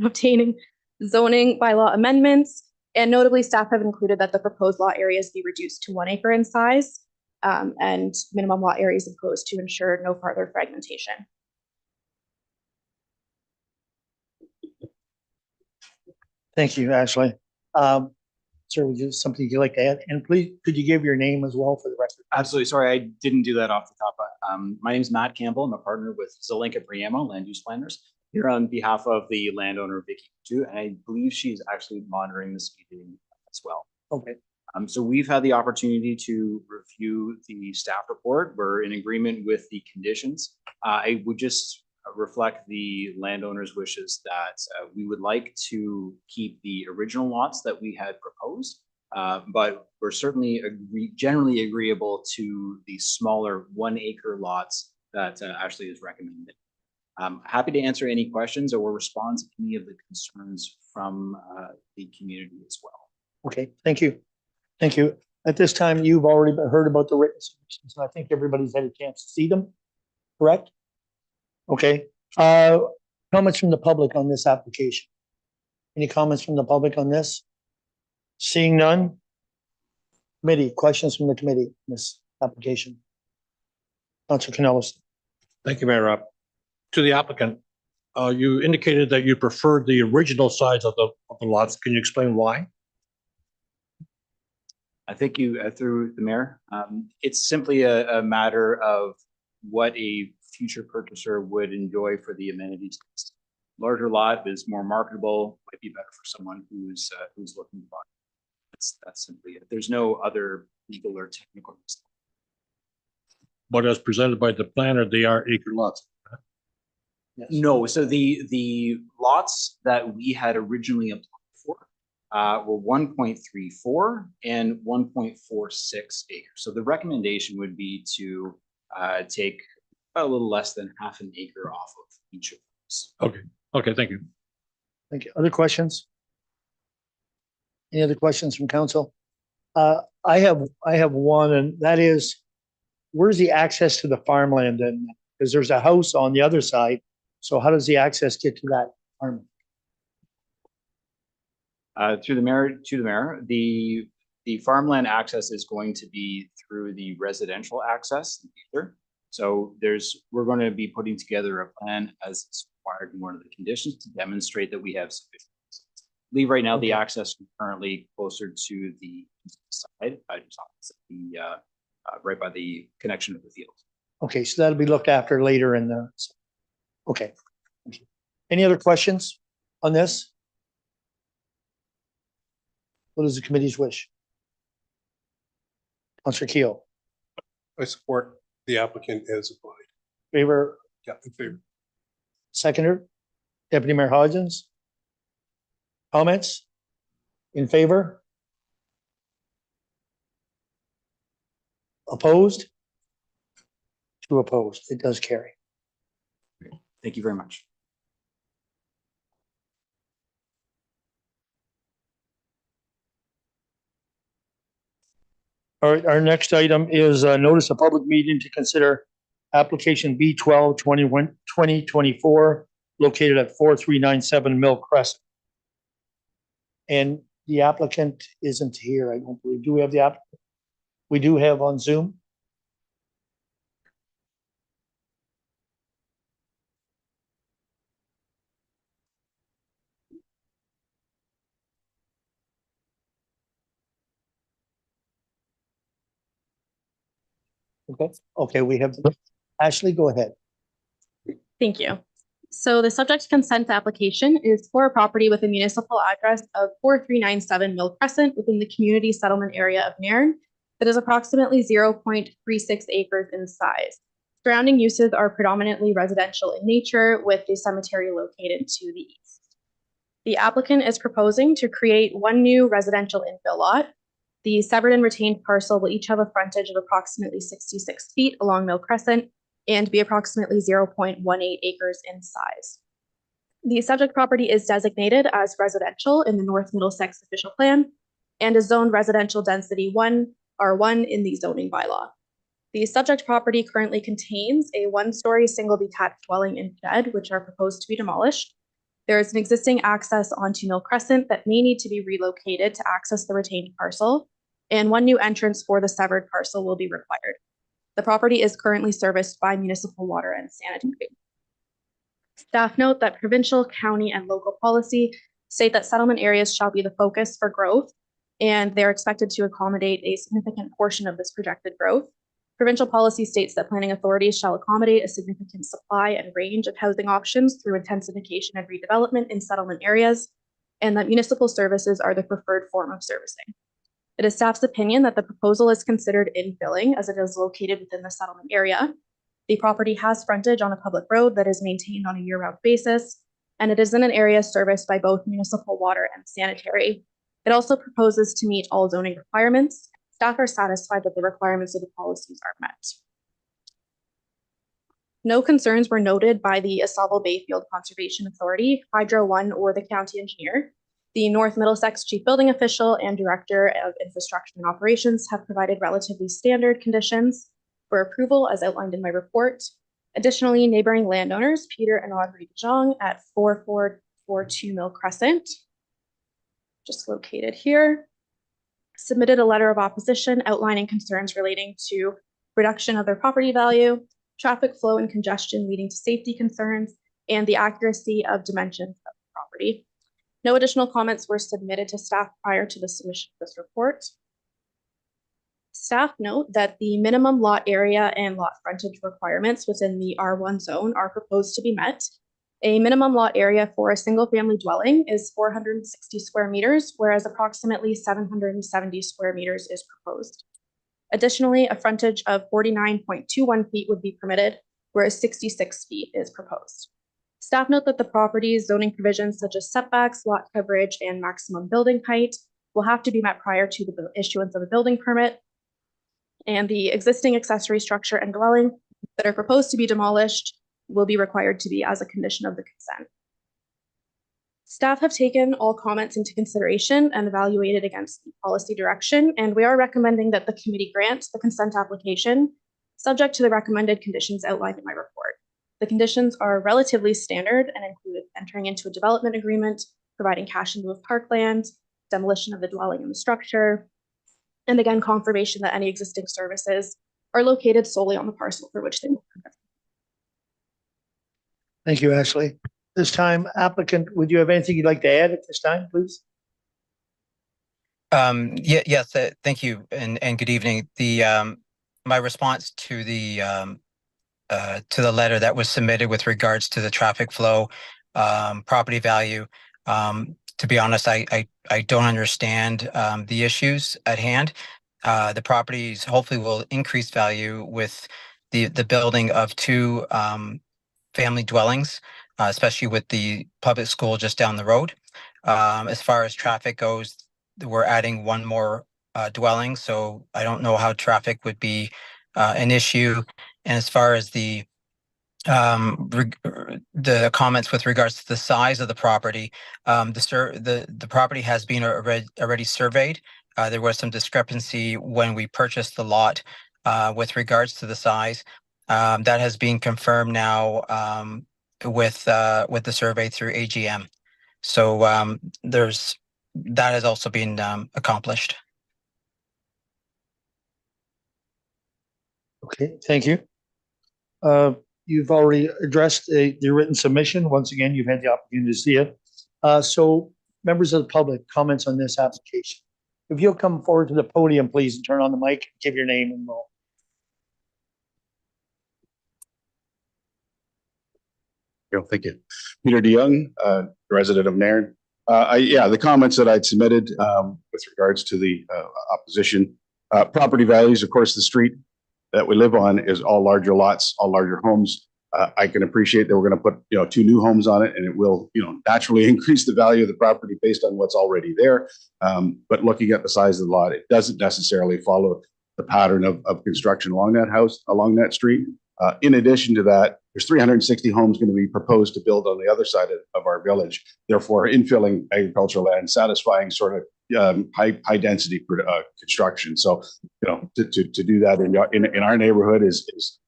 [SPEAKER 5] obtaining zoning bylaw amendments, and notably, staff have included that the proposed lot areas be reduced to 1 acre in size. and minimum lot areas imposed to ensure no further fragmentation.
[SPEAKER 1] Thank you, Ashley. Sir, would you, something you'd like to add? And please, could you give your name as well for the record?
[SPEAKER 17] Absolutely. Sorry, I didn't do that off the top. My name is Matt Campbell. I'm a partner with Zelenka Priamo, Land Use Planners, here on behalf of the landowner Vicky too, and I believe she's actually monitoring this meeting as well.
[SPEAKER 1] Okay.
[SPEAKER 17] So we've had the opportunity to review the staff report. We're in agreement with the conditions. I would just reflect the landowner's wishes that we would like to keep the original lots that we had proposed, but we're certainly generally agreeable to the smaller 1 acre lots that Ashley is recommending. I'm happy to answer any questions or respond to any of the concerns from the community as well.
[SPEAKER 1] Okay, thank you. Thank you. At this time, you've already heard about the written submissions, and I think everybody's had a chance to see them, correct? Okay. Comments from the public on this application? Any comments from the public on this? Seeing none? Committee, questions from the committee on this application? Councilor Canellis.
[SPEAKER 4] Thank you, Mayor Rob. To the applicant, you indicated that you preferred the original size of the lots. Can you explain why?
[SPEAKER 17] I think you, through the mayor, it's simply a matter of what a future purchaser would enjoy for the amenities. Larger lot is more marketable, might be better for someone who's looking to buy. That's simply it. There's no other legal or technical reason.
[SPEAKER 4] But as presented by the planner, they are acre lots.
[SPEAKER 17] Yes. No, so the lots that we had originally applied for were 1.34 and 1.46 acres. So the recommendation would be to take a little less than half an acre off of each of those.
[SPEAKER 4] Okay. Okay. Thank you.
[SPEAKER 1] Thank you. Other questions? Any other questions from council? I have one, and that is, where's the access to the farmland? And because there's a house on the other side, so how does the access get to that farm?
[SPEAKER 17] Through the mayor, the farmland access is going to be through the residential access in the future. So we're going to be putting together a plan as it's required in one of the conditions to demonstrate that we have sufficient. I believe right now the access is currently closer to the side, right by the connection of the field.
[SPEAKER 1] Okay, so that'll be looked after later in the. Okay. Thank you. Any other questions on this? What is the committee's wish? Councilor Keel.
[SPEAKER 14] I support the applicant as applied.
[SPEAKER 1] Favor?
[SPEAKER 14] Yeah, in favor.
[SPEAKER 1] Seconder? Deputy Mayor Hodgins? Comments? In favor? Opposed? 2 opposed. It does carry.
[SPEAKER 17] Thank you very much.
[SPEAKER 1] All right, our next item is a notice of public meeting to consider application B12 2024 located at 4397 Mill Crescent. And the applicant isn't here, I don't believe. Do we have the applicant? We do have on Zoom. Okay, we have Ashley, go ahead.
[SPEAKER 5] Thank you. So the subject consent application is for a property with a municipal address of 4397 Mill Crescent within the community settlement area of Nairn that is approximately 0.36 acres in size. Surrounding uses are predominantly residential in nature, with a cemetery located to the east. The applicant is proposing to create 1 new residential infill lot. The severed and retained parcel will each have a frontage of approximately 66 feet along Mill Crescent and be approximately 0.18 acres in size. The subject property is designated as residential in the North Middlesex official plan and is zoned residential density 1, R1 in the zoning bylaw. The subject property currently contains a 1-story single detached dwelling and shed, which are proposed to be demolished. There is an existing access onto Mill Crescent that may need to be relocated to access the retained parcel. and one new entrance for the severed parcel will be required. The property is currently serviced by municipal water and sanitary. Staff note that provincial, county, and local policy state that settlement areas shall be the focus for growth, and they're expected to accommodate a significant portion of this projected growth. Provincial policy states that planning authorities shall accommodate a significant supply and range of housing options through intensification and redevelopment in settlement areas, and that municipal services are the preferred form of servicing. It is staff's opinion that the proposal is considered infilling as it is located within the settlement area. The property has frontage on a public road that is maintained on a year-round basis, and it is in an area serviced by both municipal water and sanitary. It also proposes to meet all zoning requirements. Staff are satisfied that the requirements of the policies are met. No concerns were noted by the Asavo Bayfield Conservation Authority, Hydro One, or the county engineer. The North Middlesex Chief Building Official and Director of Infrastructure and Operations have provided relatively standard conditions for approval as outlined in my report. Additionally, neighboring landowners, Peter and Audrey DeJong at 4442 Mill Crescent, just located here, submitted a letter of opposition outlining concerns relating to reduction of their property value, traffic flow and congestion leading to safety concerns, and the accuracy of dimensions of the property. No additional comments were submitted to staff prior to the submission of this report. Staff note that the minimum lot area and lot frontage requirements within the R1 zone are proposed to be met. A minimum lot area for a single family dwelling is 460 square meters, whereas approximately 770 square meters is proposed. Additionally, a frontage of 49.21 feet would be permitted, whereas 66 feet is proposed. Staff note that the property's zoning provisions such as setbacks, lot coverage, and maximum building height will have to be met prior to the issuance of a building permit, and the existing accessory structure and dwelling that are proposed to be demolished will be required to be as a condition of the consent. Staff have taken all comments into consideration and evaluated against the policy direction, and we are recommending that the committee grant the consent application subject to the recommended conditions outlined in my report. The conditions are relatively standard and include entering into a development agreement, providing cash in lieu of parkland, demolition of the dwelling and the structure, and again, confirmation that any existing services are located solely on the parcel for which they will be.
[SPEAKER 1] Thank you, Ashley. This time, applicant, would you have anything you'd like to add at this time, please?
[SPEAKER 18] Yes, thank you and good evening. My response to the letter that was submitted with regards to the traffic flow, property value, to be honest, I don't understand the issues at hand. The properties hopefully will increase value with the building of two family dwellings, especially with the public school just down the road. As far as traffic goes, we're adding one more dwelling, so I don't know how traffic would be an issue. And as far as the comments with regards to the size of the property, the property has been already surveyed. There was some discrepancy when we purchased the lot with regards to the size. That has been confirmed now with the survey through AGM. So that has also been accomplished.
[SPEAKER 1] Okay, thank you. You've already addressed the written submission. Once again, you've had the opportunity to see it. So members of the public, comments on this application. If you'll come forward to the podium, please, and turn on the mic, give your name and we'll.
[SPEAKER 19] Thank you. Peter DeYoung, resident of Nairn. The comments that I'd submitted with regards to the opposition, property values, of course, the street that we live on is all larger lots, all larger homes. I can appreciate that we're going to put, two new homes on it, and it will, naturally increase the value of the property based on what's already there. But looking at the size of the lot, it doesn't necessarily follow the pattern of construction along that street. In addition to that, there's 360 homes going to be proposed to build on the other side of our village, therefore infilling agricultural land, satisfying sort of high density construction. So, to do that in our neighborhood is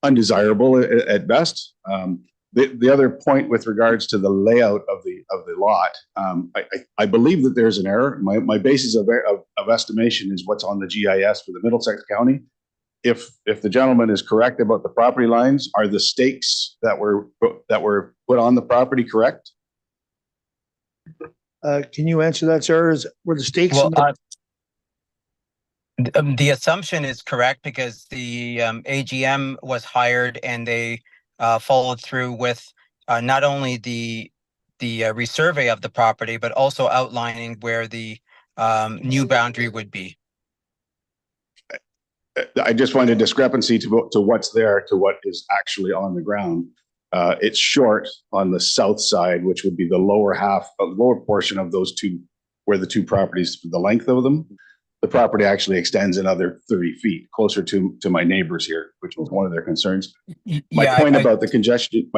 [SPEAKER 19] undesirable at best. the other point with regards to the layout of the lot, I believe that there's an error. My basis of estimation is what's on the GIS for the Middlesex County. If the gentleman is correct about the property lines, are the stakes that were put on the property correct?
[SPEAKER 1] Can you answer that, sir? Were the stakes?
[SPEAKER 18] Well, the assumption is correct because the AGM was hired and they followed through with not only the resurvey of the property, but also outlining where the new boundary would be.
[SPEAKER 19] I just find a discrepancy to what's there to what is actually on the ground. It's short on the south side, which would be the lower portion of those two, where the two properties, the length of them. The property actually extends another 30 feet closer to my neighbors here, which was one of their concerns. My point about the congestion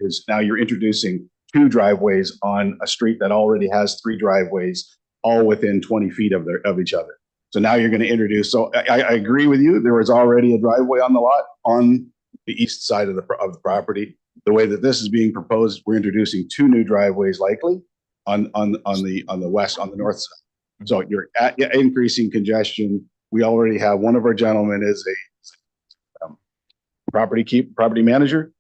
[SPEAKER 19] is now you're introducing two driveways on a street that already has three driveways, all within 20 feet of each other. So now you're going to introduce. So I agree with you. There was already a driveway on the lot on the east side of the property. The way that this is being proposed, we're introducing two new driveways likely on the north side. So you're increasing congestion. We already have one of our gentlemen is a property manager.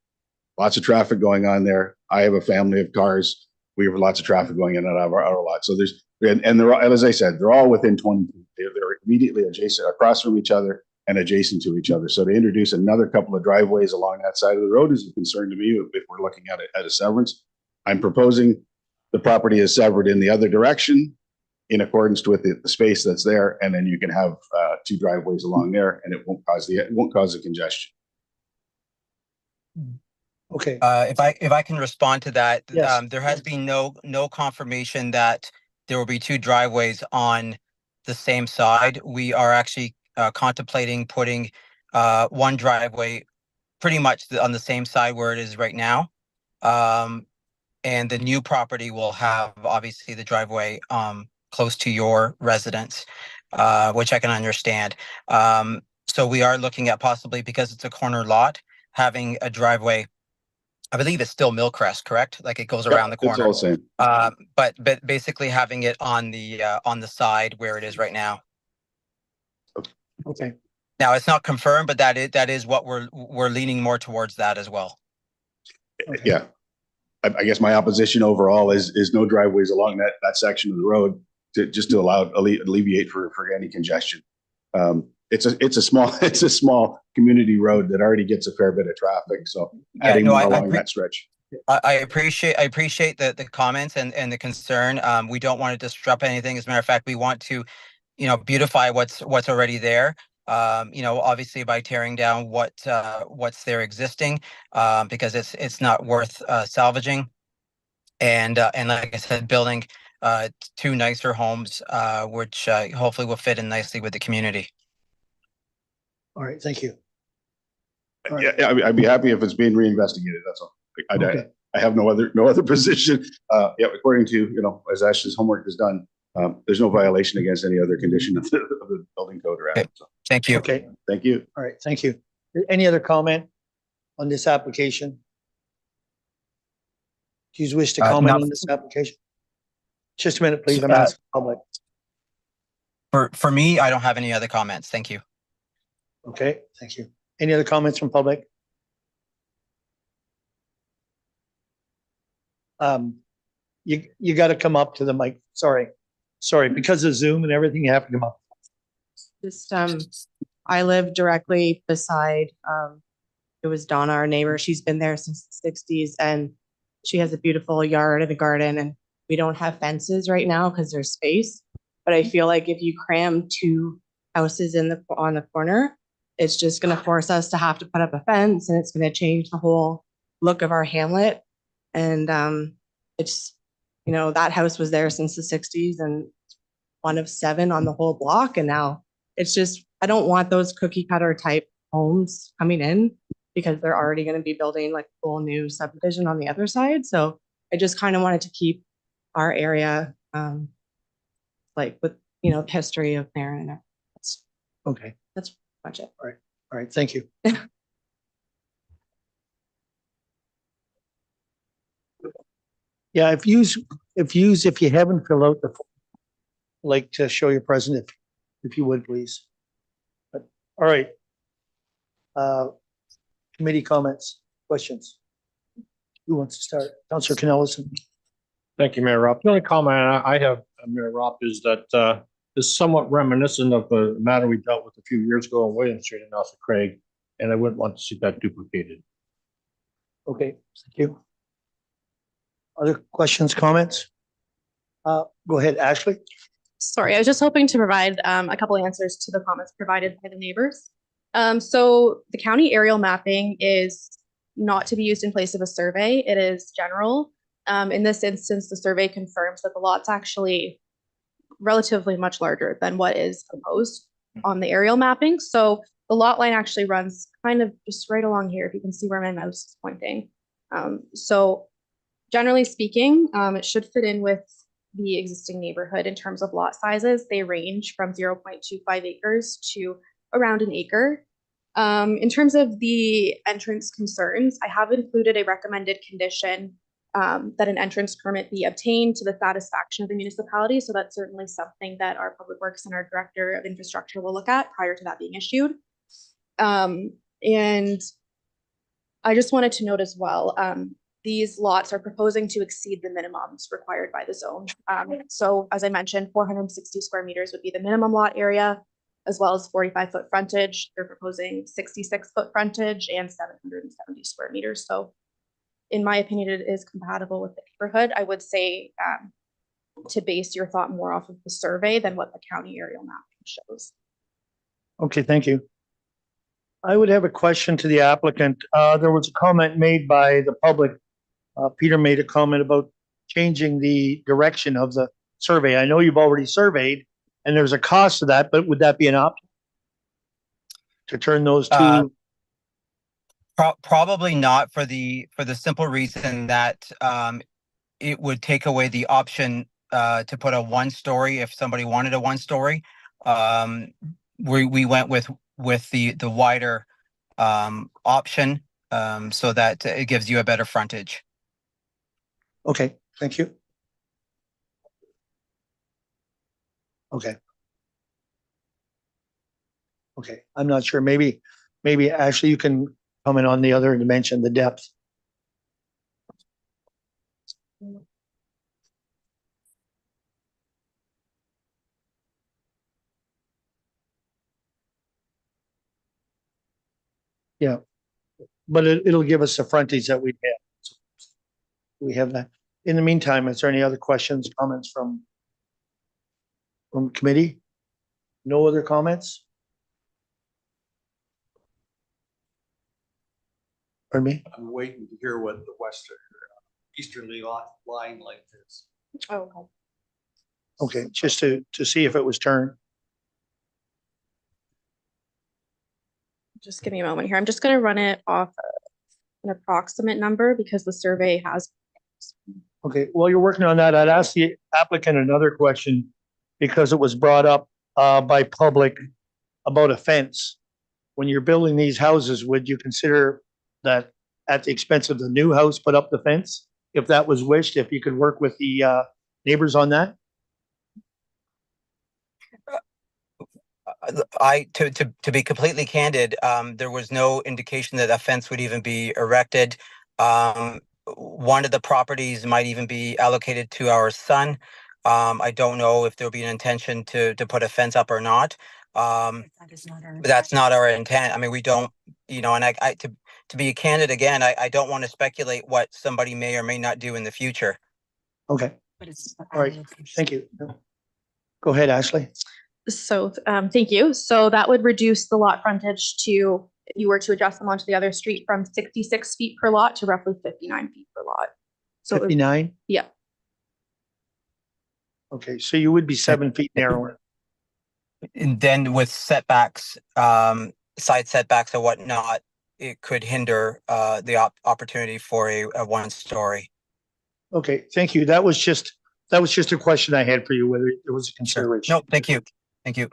[SPEAKER 19] Lots of traffic going on there. I have a family of cars. We have lots of traffic going in and out of our lot. So they're all, as I said, they're all within 20 feet. They're immediately adjacent, across from each other and adjacent to each other. So to introduce another couple of driveways along that side of the road is a concern to me if we're looking at it at a severance. I'm proposing the property is severed in the other direction in accordance with the space that's there, and then you can have two driveways along there, and it won't cause the congestion.
[SPEAKER 1] Okay.
[SPEAKER 18] If I can respond to that,
[SPEAKER 1] Yes.
[SPEAKER 18] there has been no confirmation that there will be two driveways on the same side. We are actually contemplating putting one driveway pretty much on the same side where it is right now. And the new property will have obviously the driveway close to your residence, which I can understand. So we are looking at possibly, because it's a corner lot, having a driveway. I believe it's still Millcrest, correct? Like it goes around the corner.
[SPEAKER 19] It's all the same.
[SPEAKER 18] But basically having it on the side where it is right now.
[SPEAKER 1] Okay.
[SPEAKER 18] Now it's not confirmed, but that is what we're leaning more towards that as well.
[SPEAKER 1] Okay.
[SPEAKER 19] Yeah. I guess my opposition overall is no driveways along that section of the road to alleviate for any congestion. It's a small community road that already gets a fair bit of traffic. So adding more along that stretch.
[SPEAKER 18] I appreciate the comments and the concern. We don't want to disrupt anything. As a matter of fact, we want to, beautify what's already there. Obviously by tearing down what's there existing, because it's not worth salvaging. And like I said, building two nicer homes, which hopefully will fit in nicely with the community.
[SPEAKER 1] All right. Thank you.
[SPEAKER 19] Yeah, I'd be happy if it's being reinvestigated. That's all. I have no other position. Yeah, according to as Ash's homework is done, there's no violation against any other condition of the building code around.
[SPEAKER 18] Okay. So. Thank you.
[SPEAKER 1] Okay.
[SPEAKER 19] Thank you.
[SPEAKER 1] All right. Thank you. Any other comment on this application? Do you wish to comment on this application? Just a minute, please. I'm asking public.
[SPEAKER 18] For me, I don't have any other comments. Thank you.
[SPEAKER 1] Okay. Thank you. Any other comments from public? You got to come up to the mic. Sorry, because of Zoom and everything, you have to come up.
[SPEAKER 20] Just I live directly beside it was Donna, our neighbor. She's been there since the 60s, and she has a beautiful yard and a garden, and we don't have fences right now because there's space. But I feel like if you cram two houses on the corner, it's just going to force us to have to put up a fence, and it's going to change the whole look of our hamlet. And it's, that house was there since the 60s and one of 7 on the whole block. And now it's just, I don't want those cookie cutter type homes coming in because they're already going to be building like a whole new subdivision on the other side. So I just kind of wanted to keep our area like with, history of Marin. That's
[SPEAKER 1] okay.
[SPEAKER 20] That's much it.
[SPEAKER 1] All right. Thank you. Yeah, if you haven't filled out the, like to show your present, if you would, please. But, all right. Committee comments, questions? Who wants to start? Councillor Canellison.
[SPEAKER 4] Thank you, Mayor Rob. The only comment I have, Mayor Rob, is that is somewhat reminiscent of a matter we dealt with a few years ago on William Street in Nelson Craig, and I wouldn't want to see that duplicated.
[SPEAKER 1] Okay, thank you. Other questions, comments? Go ahead, Ashley.
[SPEAKER 5] Sorry, I was just hoping to provide a couple answers to the comments provided by the neighbors. So the county aerial mapping is not to be used in place of a survey. It is general. In this instance, the survey confirms that the lot's actually relatively much larger than what is proposed on the aerial mapping. So the lot line actually runs kind of just right along here, if you can see where my mouse is pointing. So generally speaking, it should fit in with the existing neighborhood in terms of lot sizes. They range from 0.25 acres to around an acre. In terms of the entrance concerns, I have included a recommended condition that an entrance permit be obtained to the satisfaction of the municipality. So that's certainly something that our Public Works and our Director of Infrastructure will look at prior to that being issued. And I just wanted to note as well, these lots are proposing to exceed the minimums required by the zone. So as I mentioned, 460 square meters would be the minimum lot area, as well as 45-foot frontage. They're proposing 66-foot frontage and 770 square meters. So in my opinion, it is compatible with the neighborhood. I would say to base your thought more off of the survey than what the county aerial mapping shows.
[SPEAKER 1] Okay, thank you. I would have a question to the applicant. There was a comment made by the public. Peter made a comment about changing the direction of the survey. I know you've already surveyed and there's a cost to that, but would that be an option to turn those two?
[SPEAKER 18] Probably not, for the simple reason that it would take away the option to put a one-story if somebody wanted a one-story. We went with the wider option so that it gives you a better frontage.
[SPEAKER 1] Okay, thank you. Okay. Okay, I'm not sure. Maybe Ashley, you can comment on the other dimension, the depth. Yeah, but it'll give us the frontage that we have. We have that. In the meantime, is there any other questions, comments from committee? No other comments? Pardon me?
[SPEAKER 10] I'm waiting to hear what the easterly lot line length is.
[SPEAKER 5] Oh, okay.
[SPEAKER 1] Okay, just to see if it was turned.
[SPEAKER 5] Just give me a moment here. I'm just going to run it off an approximate number because the survey has.
[SPEAKER 1] Okay, while you're working on that, I'd ask the applicant another question because it was brought up by public about a fence. When you're building these houses, would you consider that at the expense of the new house, put up the fence? If that was wished, if you could work with the neighbors on that?
[SPEAKER 18] To be completely candid, there was no indication that a fence would even be erected. One of the properties might even be allocated to our son. I don't know if there'll be an intention to put a fence up or not. That's not our intent. I mean, we don't, and to be candid again, I don't want to speculate what somebody may or may not do in the future.
[SPEAKER 1] Okay. All right, thank you. Go ahead, Ashley.
[SPEAKER 5] So thank you. So that would reduce the lot frontage to, if you were to adjust them onto the other street, from 66 feet per lot to roughly 59 feet per lot. So
[SPEAKER 1] 59?
[SPEAKER 5] Yeah.
[SPEAKER 1] Okay, so you would be 7 feet narrower.
[SPEAKER 18] And then with setbacks, side setbacks or whatnot, it could hinder the opportunity for a one-story.
[SPEAKER 1] Okay, thank you. That was just a question I had for you, whether it was a consideration.
[SPEAKER 18] No, thank you. Thank you.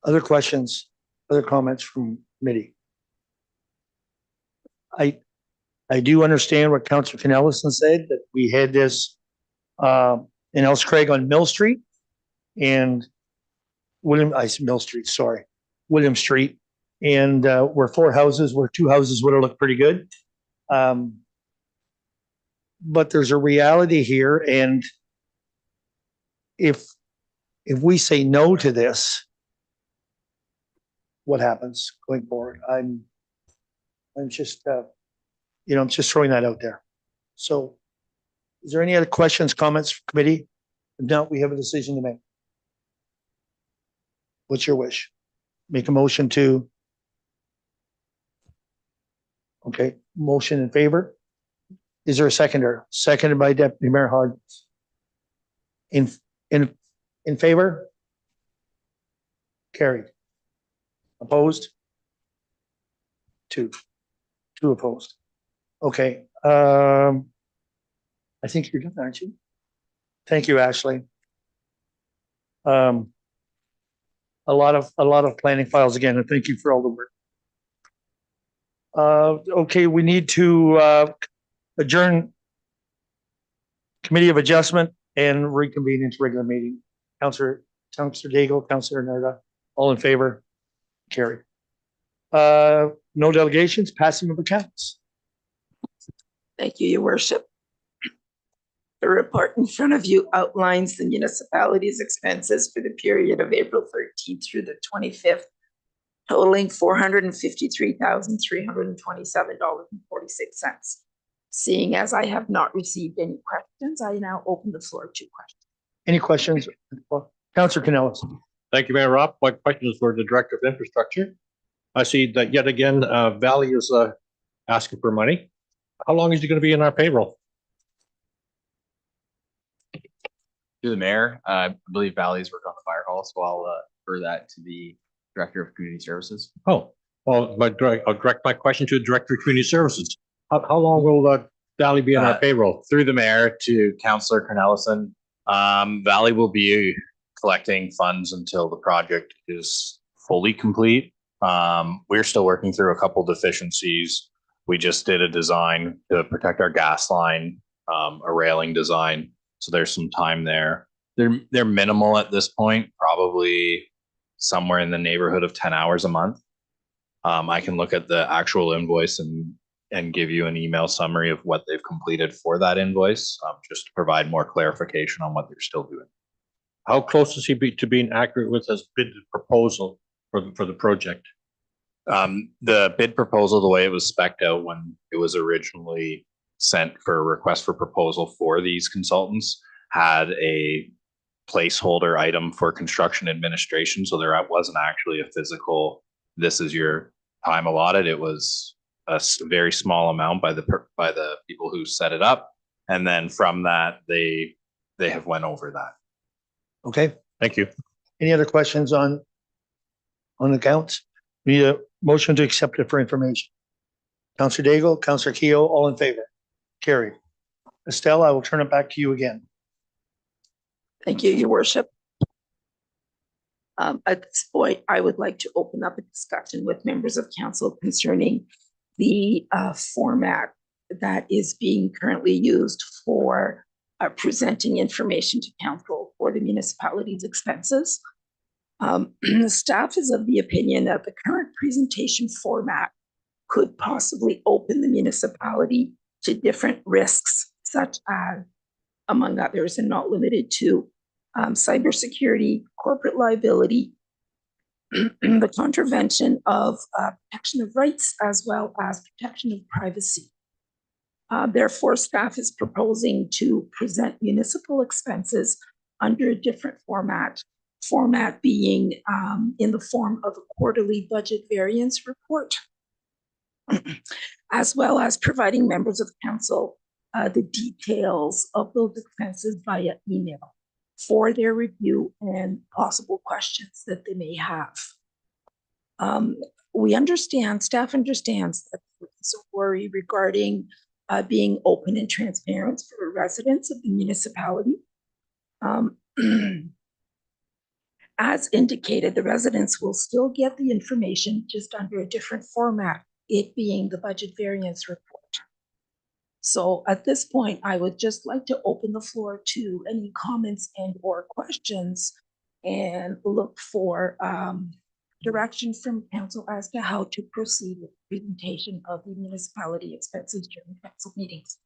[SPEAKER 1] Other questions, other comments from committee? I do understand what Councillor Canellison said, that we had this in Ellis Craig on Mill Street and Mill Street, sorry, William Street. And where two houses would have looked pretty good. But there's a reality here, and if we say no to this, what happens going forward? I'm just I'm just throwing that out there. So is there any other questions, comments from committee? If not, we have a decision to make. What's your wish? Make a motion to. Okay, motion in favor. Is there a seconder? Seconded by Deputy Mayor Hodges. In favor? Carried. Opposed? Two opposed. Okay, I think you're done, aren't you? Thank you, Ashley. A lot of planning files again, and thank you for all the work. Okay, we need to adjourn Committee of Adjustment and reconvene into regular meeting. Councillor Daigle, Councillor Nerda, all in favor? Carried. No delegations, passing of accounts.
[SPEAKER 21] Thank you, Your Worship. The report in front of you outlines the municipality's expenses for the period of April 13th through the 25th, totaling $453,327.46. Seeing as I have not received any questions, I now open the floor to questions.
[SPEAKER 1] Any questions? Councillor Canellis.
[SPEAKER 4] Thank you, Mayor Rob. My question is for the Director of Infrastructure. I see that yet again, Valley is asking for money. How long is he going to be in our payroll?
[SPEAKER 17] Through the mayor, I believe Valley's work on the fire hall, so I'll refer that to the Director of Community Services.
[SPEAKER 4] Oh, well, I'll direct my question to the Director of Community Services. How long will Valley be in our payroll?
[SPEAKER 17] Through the mayor to Councillor Cornelison, Valley will be collecting funds until the project is fully complete. We're still working through a couple deficiencies. We just did a design to protect our gas line, a railing design. So there's some time there. They're minimal at this point, probably somewhere in the neighborhood of 10 hours a month. I can look at the actual invoice and give you an email summary of what they've completed for that invoice, just to provide more clarification on what they're still doing.
[SPEAKER 4] How close is he to being accurate with his bid proposal for the project?
[SPEAKER 17] The bid proposal, the way it was spec'd out when it was originally sent for a request for proposal for these consultants, had a placeholder item for construction administration. So there wasn't actually a physical, this is your time allotted. It was a very small amount by the people who set it up. And then from that, they have went over that.
[SPEAKER 1] Okay.
[SPEAKER 4] Thank you.
[SPEAKER 1] Any other questions on accounts? We need a motion to accept it for information. Councillor Daigle, Councillor Keogh, all in favor? Carried. Estelle, I will turn it back to you again.
[SPEAKER 21] Thank you, Your Worship. At this point, I would like to open up a discussion with members of council concerning the format that is being currently used for presenting information to council for the municipality's expenses. Staff is of the opinion that the current presentation format could possibly open the municipality to different risks, such as, among others, and not limited to cybersecurity, corporate liability, the contravention of protection of rights, as well as protection of privacy. Therefore, staff is proposing to present municipal expenses under a different format being in the form of a quarterly budget variance report, as well as providing members of council the details of those expenses via email for their review and possible questions that they may have. Staff understands that there's a worry regarding being open and transparent for residents of the municipality. As indicated, the residents will still get the information just under a different format, it being the budget variance report. So at this point, I would just like to open the floor to any comments and or questions and look for direction from council as to how to proceed with presentation of the municipality expenses during council meetings.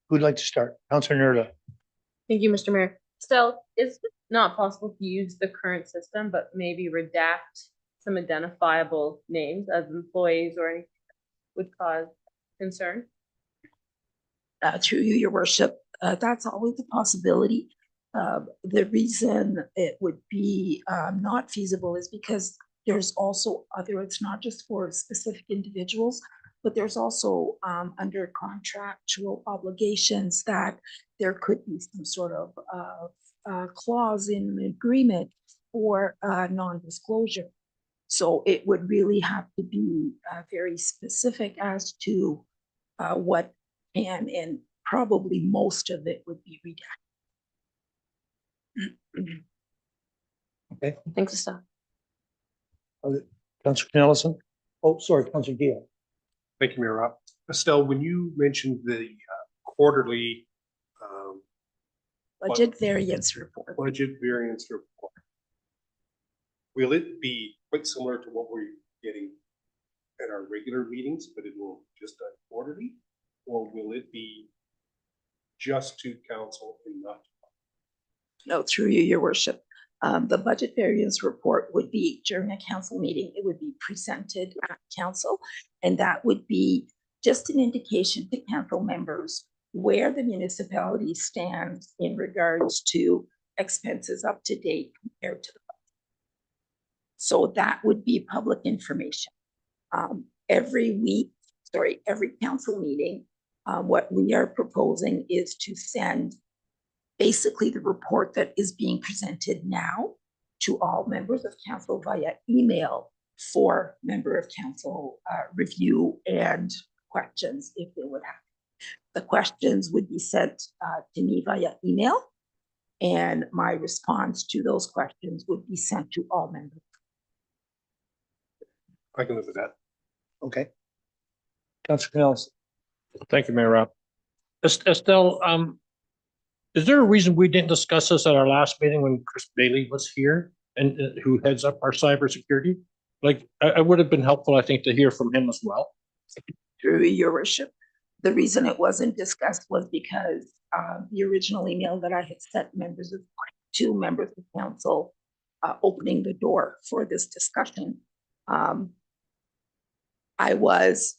[SPEAKER 1] Who'd like to start? Councilor Nerda.
[SPEAKER 11] Thank you, Mr. Mayor. Still, is it not possible to use the current system, but maybe redact some identifiable names of employees or anything that would cause concern?
[SPEAKER 21] Through you, your worship, that's always a possibility. The reason it would be not feasible is because there's also other, it's not just for specific individuals, but there's also under contractual obligations that there could be some sort of clause in an agreement for non-disclosure. So it would really have to be very specific as to what can, and probably most of it would be redacted.
[SPEAKER 1] Okay.
[SPEAKER 11] Thanks, Estelle.
[SPEAKER 1] Councilor Nelson. Oh, sorry, Councilor Gill.
[SPEAKER 14] Thank you, Mayor Rob. Estelle, when you mentioned the quarterly
[SPEAKER 21] Budget variance report.
[SPEAKER 14] budget variance report, will it be quite similar to what we're getting at our regular meetings, but it will just done quarterly? Or will it be just to council and not?
[SPEAKER 21] No, through you, your worship. The budget variance report would be during a council meeting, it would be presented at council, and that would be just an indication to council members where the municipality stands in regards to expenses up to date compared to the budget. So that would be public information. Every council meeting, what we are proposing is to send basically the report that is being presented now to all members of council via email for member of council review and questions if they would have. The questions would be sent to me via email, and my response to those questions would be sent to all members.
[SPEAKER 14] I can live with that.
[SPEAKER 1] Okay. Councilor Nelson.
[SPEAKER 4] Thank you, Mayor Rob. Estelle, is there a reason we didn't discuss this at our last meeting when Chris Bailey was here and who heads up our cybersecurity? Like, I would have been helpful, I think, to hear from him as well.
[SPEAKER 21] Through your worship, the reason it wasn't discussed was because the original email that I had sent to members of council opening the door for this discussion, I was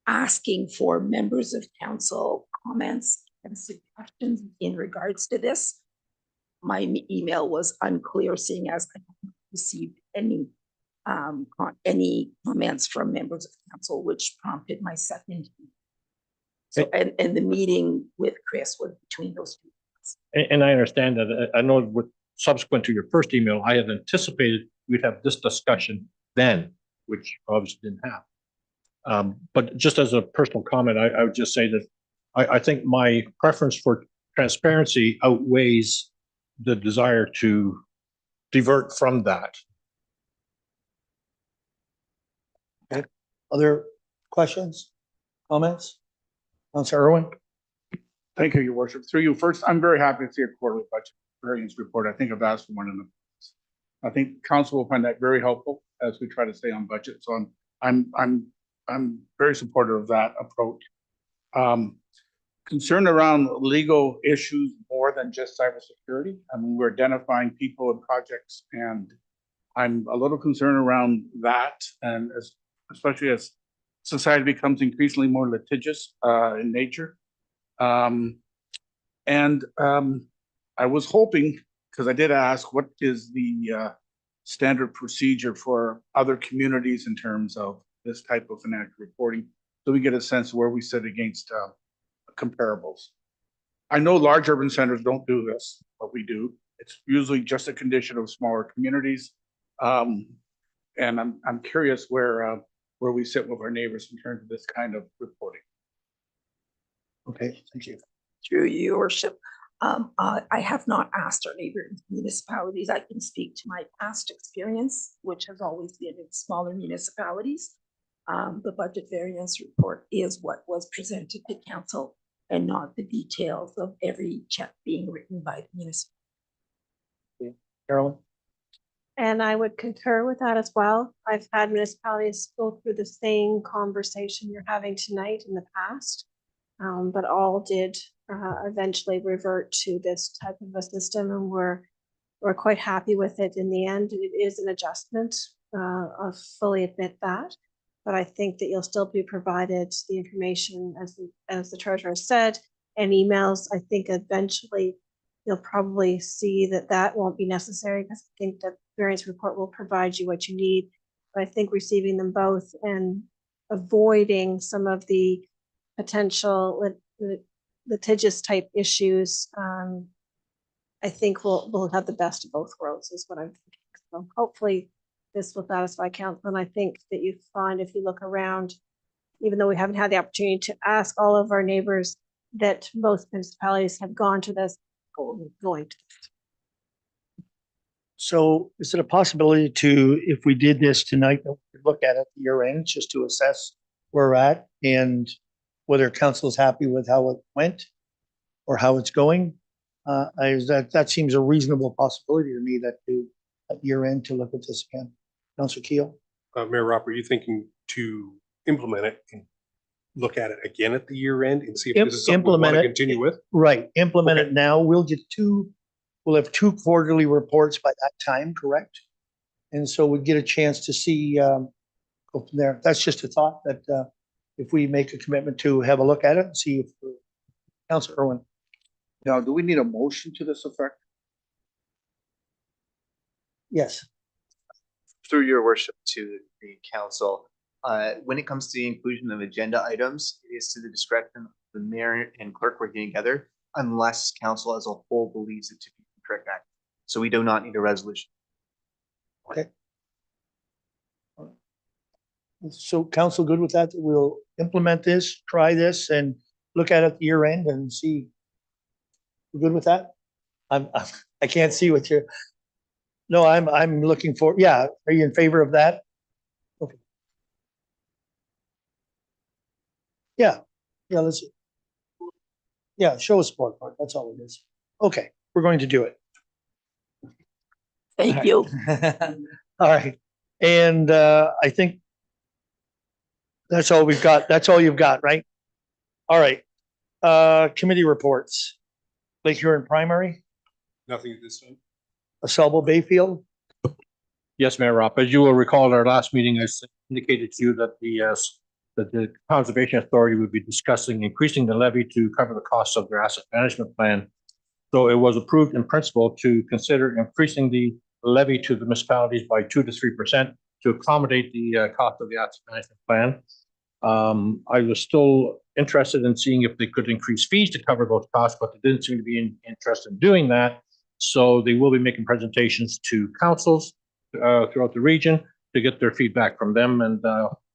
[SPEAKER 21] asking for members of council comments and suggestions in regards to this. My email was unclear, seeing as I haven't received any comments from members of council, which prompted my second. So, and the meeting with Chris was between those two.
[SPEAKER 4] And I understand that. I know with subsequent to your first email, I had anticipated we'd have this discussion then, which obviously didn't happen. But just as a personal comment, I would just say that I think my preference for transparency outweighs the desire to divert from that.
[SPEAKER 1] Okay. Other questions, comments? Councilor Irwin.
[SPEAKER 15] Thank you, your worship. Through you, first, I'm very happy to see a quarterly budget variance report. I think I've asked for one in the past. I think council will find that very helpful as we try to stay on budget. So I'm very supportive of that approach. Concern around legal issues more than just cybersecurity. I mean, we're identifying people and projects, and I'm a little concerned around that, and especially as society becomes increasingly more litigious in nature. I was hoping, because I did ask, what is the standard procedure for other communities in terms of this type of financial reporting, so we get a sense of where we sit against comparables. I know large urban centers don't do this, but we do. It's usually just a condition of smaller communities. And I'm curious where we sit with our neighbors in terms of this kind of reporting.
[SPEAKER 1] Okay, thank you.
[SPEAKER 21] Through your worship, I have not asked our neighboring municipalities. I can speak to my past experience, which has always been in smaller municipalities. The budget variance report is what was presented to council and not the details of every check being written by the municipality.
[SPEAKER 1] Carolyn?
[SPEAKER 16] And I would concur with that as well. I've had municipalities go through the same conversation you're having tonight in the past. But all did eventually revert to this type of a system, and we're quite happy with it in the end. It is an adjustment. I fully admit that. But I think that you'll still be provided the information as the treasurer said, and emails. I think eventually you'll probably see that that won't be necessary, because I think that variance report will provide you what you need. But I think receiving them both and avoiding some of the potential litigious type issues, I think we'll have the best of both worlds is what I'm thinking. So hopefully this will satisfy council. And I think that you find, if you look around, even though we haven't had the opportunity to ask all of our neighbors, that most municipalities have gone to this, going to.
[SPEAKER 1] So is it a possibility to, if we did this tonight, that we could look at it year end just to assess where we're at and whether council is happy with how it went or how it's going? That seems a reasonable possibility to me, that to at year end to look at this again. Councilor Keel?
[SPEAKER 14] Mayor Ropp, are you thinking to implement it and look at it again at the year end and see if this is something we want
[SPEAKER 1] Implement
[SPEAKER 14] to
[SPEAKER 1] it.
[SPEAKER 14] continue with?
[SPEAKER 1] Right, implement it now. We'll have two quarterly reports by that time, correct? And so we get a chance to see, go from there. That's just a thought that if we make a commitment to have a look at it and see if, Councilor Irwin.
[SPEAKER 15] Now, do we need a motion to this effect?
[SPEAKER 1] Yes.
[SPEAKER 3] Through your worship to the council, when it comes to the inclusion of agenda items, it is to the discretion of the mayor and clerk working together, unless council as a whole believes it to be the correct act. So we do not need a resolution.
[SPEAKER 1] Okay. So council good with that? We'll implement this, try this, and look at it at the year end and see. We're good with that? I can't see what you're. No, I'm looking for, yeah. Are you in favor of that? Okay. Yeah, let's. Yeah, show us support for it. That's all it is. Okay, we're going to do it.
[SPEAKER 21] Thank you.
[SPEAKER 1] All right. And I think that's all we've got. That's all you've got, right? All right. Committee reports. Lake Huron Primary,
[SPEAKER 14] Nothing at this time.
[SPEAKER 1] Asalbo Bayfield.
[SPEAKER 4] Yes, Mayor Ropp, as you will recall, at our last meeting, I indicated to you that the Conservation Authority would be discussing increasing the levy to cover the costs of their asset management plan. So it was approved in principle to consider increasing the levy to the municipalities by 2 to 3% to accommodate the cost of the asset management plan. I was still interested in seeing if they could increase fees to cover those costs, but they didn't seem to be interested in doing that. So they will be making presentations to councils throughout the region to get their feedback from them, and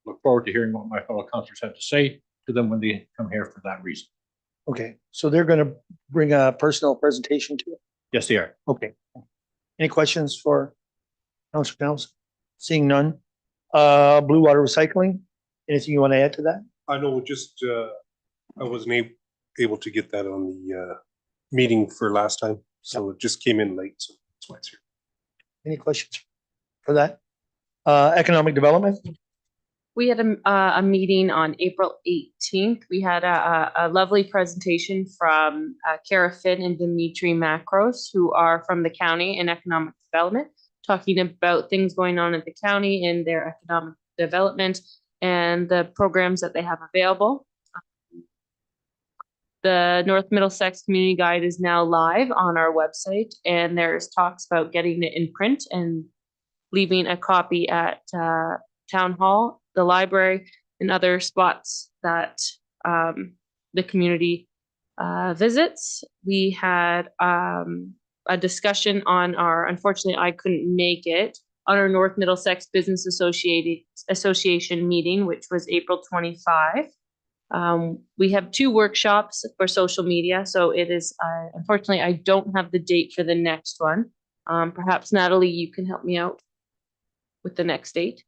[SPEAKER 4] look forward to hearing what my fellow councillors have to say to them when they come here for that reason.
[SPEAKER 1] Okay, so they're going to bring a personal presentation to it?
[SPEAKER 4] Yes, they are.
[SPEAKER 1] Okay. Any questions for Councilor Nelson? Seeing none. Blue Water Recycling, anything you want to add to that?
[SPEAKER 14] I know, just I wasn't able to get that on the meeting for last time, so it just came in late, so that's why it's here.
[SPEAKER 1] Any questions for that? Economic Development?
[SPEAKER 11] We had a meeting on April 18th. We had a lovely presentation from Kara Finn and Dimitri Macros, who are from the county in economic development, talking about things going on at the county in their economic development and the programs that they have available. The North Middlesex Community Guide is now live on our website, and there's talks about getting it in print and leaving a copy at Town Hall, the library, and other spots that the community visits. We had a discussion on unfortunately I couldn't make it, on our North Middlesex Business Association meeting, which was April 25. We have 2 workshops for social media, so it is, unfortunately, I don't have the date for the next one. Perhaps Natalie, you can help me out with the next date.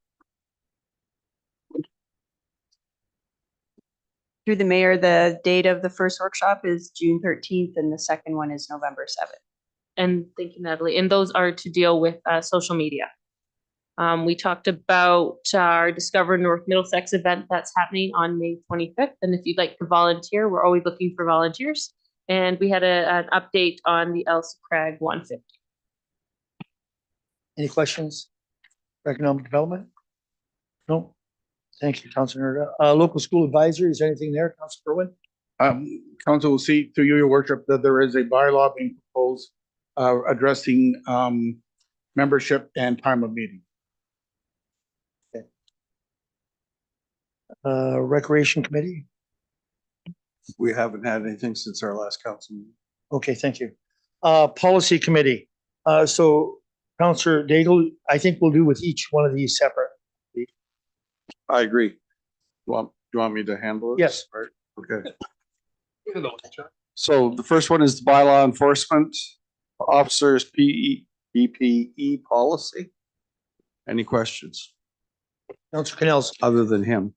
[SPEAKER 2] Through the mayor, the date of the first workshop is June 13th and the second one is November 7th.
[SPEAKER 11] And thank you, Natalie. And those are to deal with social media. We talked about our Discover North Middlesex event that's happening on May 25th. And if you'd like to volunteer, we're always looking for volunteers. And we had an update on the Elsa Crag 150.
[SPEAKER 1] Any questions? for Economic development? No. Thank you, Councilor. Local school advisory, is there anything there, Councilor Irwin?
[SPEAKER 15] Council will see through your worship that there is a bylaw being proposed addressing membership and time of meeting.
[SPEAKER 1] Recreation Committee?
[SPEAKER 10] We haven't had anything since our last council meeting.
[SPEAKER 1] Okay, thank you. Policy Committee. So Councilor Daigle, I think we'll do with each one of these separate.
[SPEAKER 10] I agree. Do you want me to handle it?
[SPEAKER 1] Yes.
[SPEAKER 10] Right. Okay. So the first one is the bylaw enforcement officers PPE policy. Any questions?
[SPEAKER 1] Councilor Canals.
[SPEAKER 10] Other than him.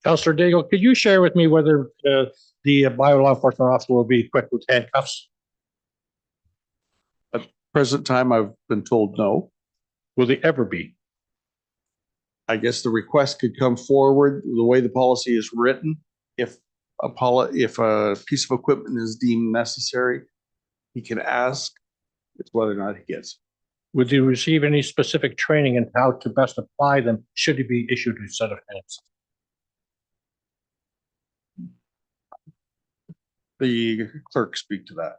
[SPEAKER 4] Councilor Daigle, could you share with me whether the bylaw enforcement officer will be equipped with handcuffs?
[SPEAKER 10] At present time, I've been told no.
[SPEAKER 4] Will they ever be?
[SPEAKER 10] I guess the request could come forward the way the policy is written. If a piece of equipment is deemed necessary, he can ask. It's whether or not he gets.
[SPEAKER 4] Would you receive any specific training in how to best apply them should he be issued a set of hands?
[SPEAKER 10] The clerk speak to that.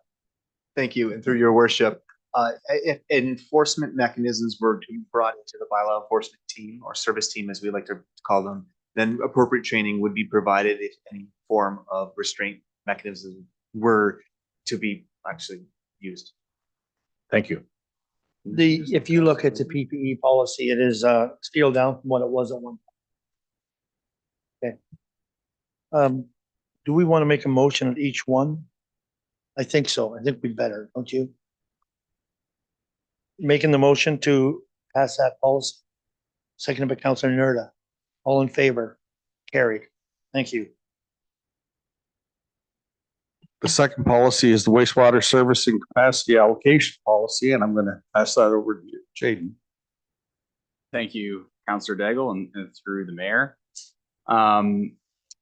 [SPEAKER 3] Thank you. And through your worship, if enforcement mechanisms were to be brought into the bylaw enforcement team or service team, as we like to call them, then appropriate training would be provided if any form of restraint mechanisms were to be actually used.
[SPEAKER 4] Thank you.
[SPEAKER 1] If you look at the PPE policy, it is scaled down from what it was at one point. Okay. Do we want to make a motion at each one? I think so. I think we better, don't you? Making the motion to pass that policy. Seconded by Councilor Nerda. All in favor? Carried. Thank you.
[SPEAKER 10] The second policy is the wastewater servicing capacity allocation policy, and I'm going to pass that over to you, Jaden.
[SPEAKER 17] Thank you, Councilor Daigle, and through the mayor.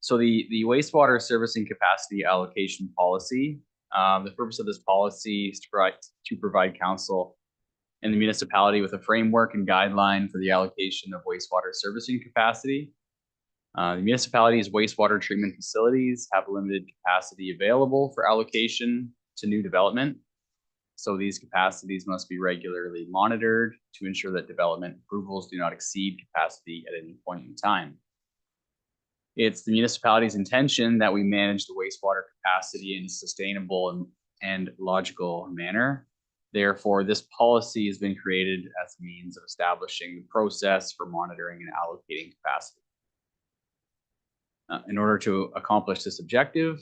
[SPEAKER 17] So the wastewater servicing capacity allocation policy, the purpose of this policy is to provide council and the municipality with a framework and guideline for the allocation of wastewater servicing capacity. The municipality's wastewater treatment facilities have limited capacity available for allocation to new development. So these capacities must be regularly monitored to ensure that development approvals do not exceed capacity at any point in time. It's the municipality's intention that we manage the wastewater capacity in a sustainable and logical manner. Therefore, this policy has been created as a means of establishing the process for monitoring and allocating capacity. In order to accomplish this objective,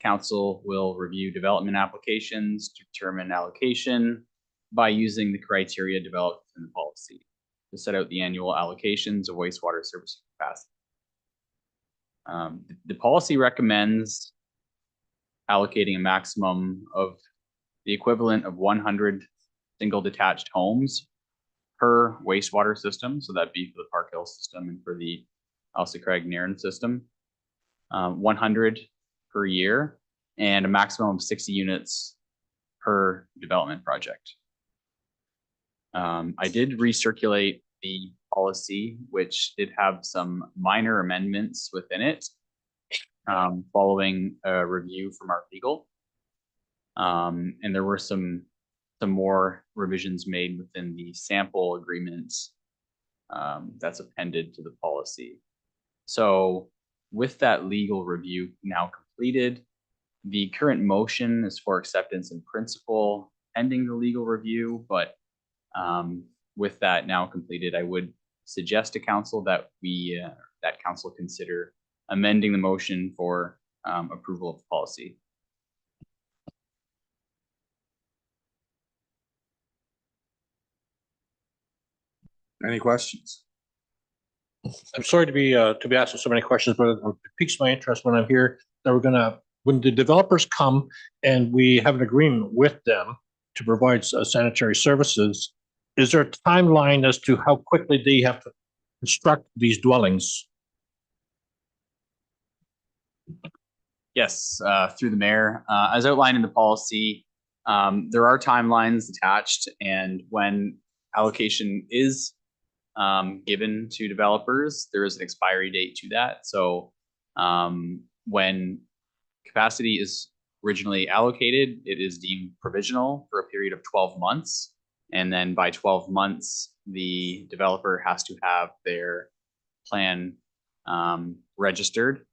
[SPEAKER 17] council will review development applications to determine allocation by using the criteria developed in the policy to set out the annual allocations of wastewater servicing capacity. The policy recommends allocating a maximum of the equivalent of 100 single detached homes per wastewater system. So that'd be for the Park Hill system and for the Elsa Craig Nairn system. 100 per year and a maximum of 60 units per development project. I did recirculate the policy, which did have some minor amendments within it, following a review from our legal. And there were some more revisions made within the sample agreements that's appended to the policy. So with that legal review now completed, the current motion is for acceptance in principle pending the legal review, but with that now completed, I would suggest to council that that council consider amending the motion for approval of the policy.
[SPEAKER 10] Any questions?
[SPEAKER 4] I'm sorry to be asking so many questions, but it piques my interest when I'm here that when the developers come and we have an agreement with them to provide sanitary services, is there a timeline as to how quickly they have to construct these dwellings?
[SPEAKER 17] Yes, through the mayor, as outlined in the policy, there are timelines attached, and when allocation is given to developers, there is an expiry date to that. So when capacity is originally allocated, it is deemed provisional for a period of 12 months. And then by 12 months, the developer has to have their plan registered.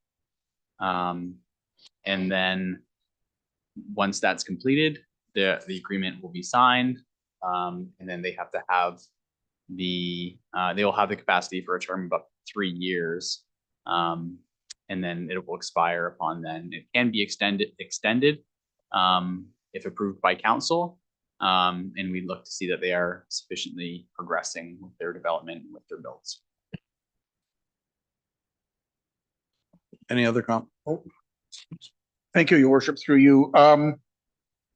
[SPEAKER 17] And then once that's completed, the agreement will be signed. And then they have to have they will have the capacity for a term of about 3 years. And then it will expire upon then. It can be extended if approved by council. And we look to see that they are sufficiently progressing with their development and with their builds.
[SPEAKER 15] Any other Thank you, your worship, through you.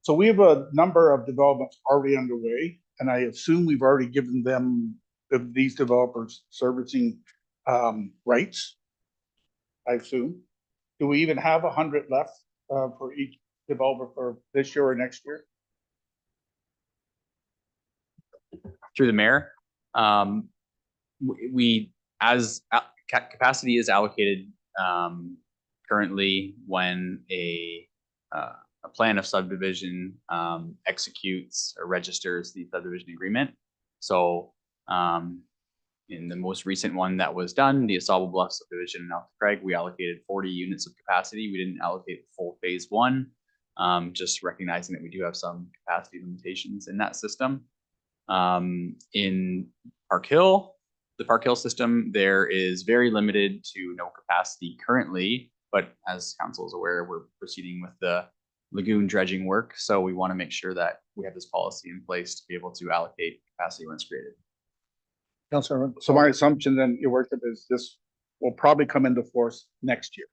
[SPEAKER 15] So we have a number of developments already underway, and I assume we've already given them, these developers, servicing rights. I assume. Do we even have 100 left for each developer for this year or next year?
[SPEAKER 17] Through the mayor, capacity is allocated currently when a plan of subdivision executes or registers the subdivision agreement. So in the most recent one that was done, the Asaba Bluff subdivision in Alta Craig, we allocated 40 units of capacity. We didn't allocate the full phase one, just recognizing that we do have some capacity limitations in that system. In Park Hill, the Park Hill system, there is very limited to no capacity currently, but as council is aware, we're proceeding with the lagoon dredging work. So we want to make sure that we have this policy in place to be able to allocate capacity when it's created.
[SPEAKER 1] Councilor.
[SPEAKER 15] So my assumption then, your worship, is this will probably come into force next year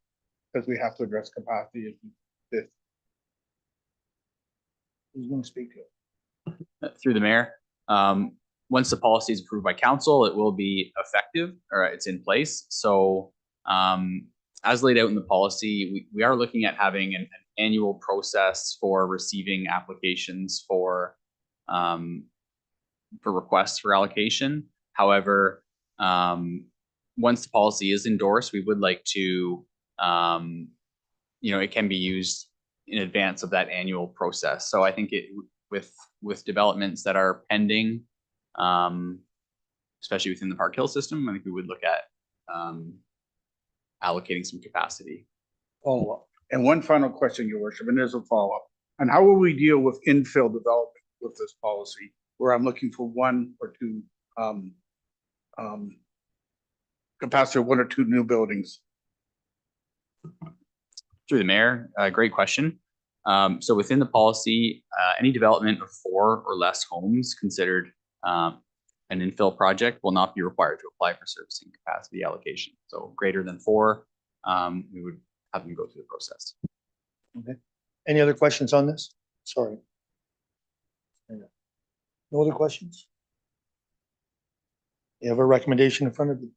[SPEAKER 15] because we have to address capacity if who's going to speak to it?
[SPEAKER 17] Through the mayor. Once the policy is approved by council, it will be effective or it's in place. So as laid out in the policy, we are looking at having an annual process for receiving applications for requests for allocation. However, once the policy is endorsed, we would like to, it can be used in advance of that annual process. So I think with developments that are pending, especially within the Park Hill system, I think we would look at allocating some capacity.
[SPEAKER 15] Follow up. And one final question, your worship, and there's a follow up. And how will we deal with infill development with this policy, where I'm looking for one or two capacity of 1 or 2 new buildings?
[SPEAKER 17] Through the mayor, great question. So within the policy, any development of 4 or less homes considered an infill project will not be required to apply for servicing capacity allocation. So greater than 4, we would have them go through the process.
[SPEAKER 1] Okay. Any other questions on this? Sorry. No other questions? You have a recommendation in front of you?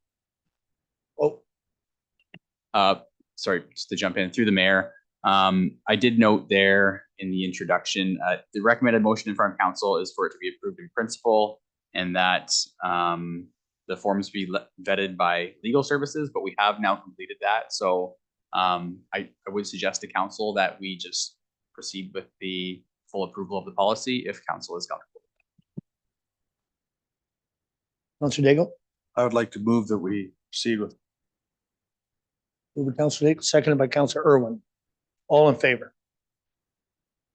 [SPEAKER 17] Sorry, just to jump in through the mayor. I did note there in the introduction, the recommended motion in front of council is for it to be approved in principle and that the forms be vetted by legal services, but we have now completed that. So I would suggest to council that we just proceed with the full approval of the policy if council is comfortable.
[SPEAKER 1] Councilor Daigle?
[SPEAKER 10] I would like to move that we proceed with.
[SPEAKER 1] Moved by Councilor Daigle, seconded by Councilor Irwin. All in favor?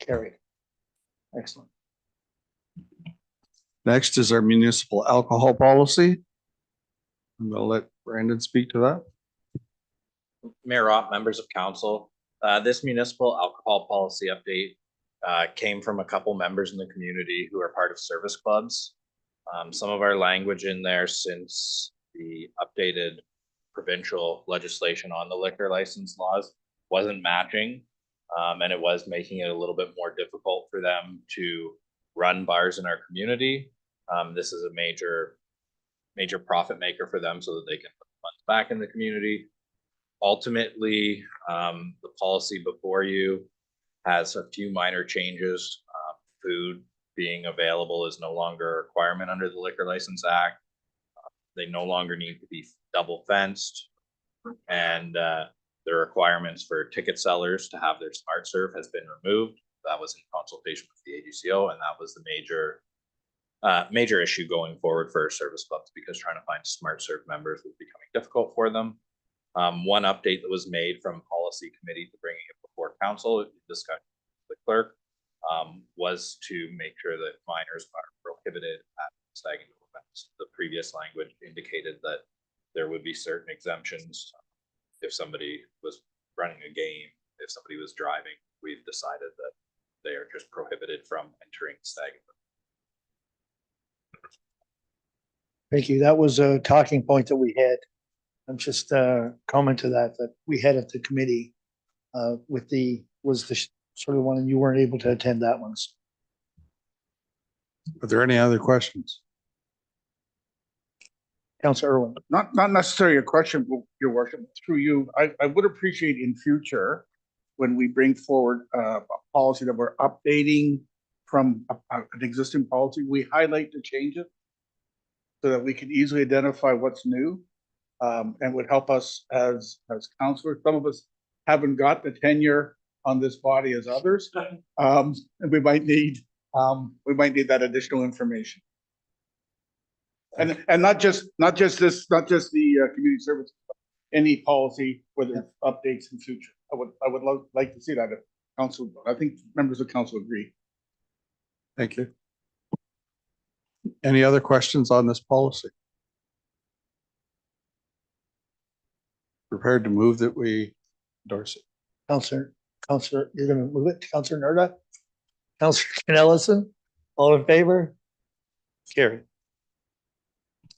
[SPEAKER 1] Carried. Excellent.
[SPEAKER 10] Next is our municipal alcohol policy. I'm going to let Brandon speak to that.
[SPEAKER 6] Mayor Roth, members of council, this municipal alcohol policy update came from a couple members in the community who are part of service clubs. Some of our language in there since the updated provincial legislation on the liquor license laws wasn't matching. And it was making it a little bit more difficult for them to run bars in our community. This is a major profit maker for them so that they can put funds back in the community. Ultimately, the policy before you has a few minor changes. Food being available is no longer a requirement under the Liquor License Act. They no longer need to be double fenced, and the requirements for ticket sellers to have their smart serve has been removed. That was in consultation with the AGCO, and that was the major issue going forward for our service clubs, because trying to find smart serve members was becoming difficult for them. One update that was made from policy committee to bringing it before council, discussion with the clerk, was to make sure that minors are prohibited at stag and doe events. The previous language indicated that there would be certain exemptions if somebody was running a game, if somebody was driving. We've decided that they are just prohibited from entering stag and doe.
[SPEAKER 1] Thank you. That was a talking point that we had. I'm just comment to that we had at the committee was the sort of one, and you weren't able to attend that one.
[SPEAKER 10] Are there any other questions?
[SPEAKER 1] Councilor Irwin.
[SPEAKER 15] Not necessarily a question, your worship, through you, I would appreciate in future when we bring forward a policy that we're updating from an existing policy, we highlight the changes so that we can easily identify what's new, and would help us as councilors. Some of us haven't got the tenure on this body as others, and we might need that additional information. And not just the community service, any policy, whether it's updates in future. I would like to see that if council, I think members of council agree.
[SPEAKER 10] Thank you. Any other questions on this policy? Prepared to move that we endorse it.
[SPEAKER 1] Councilor, you're gonna move it to Councilor Nerda? Councilor Ellison, all in favor? Carry.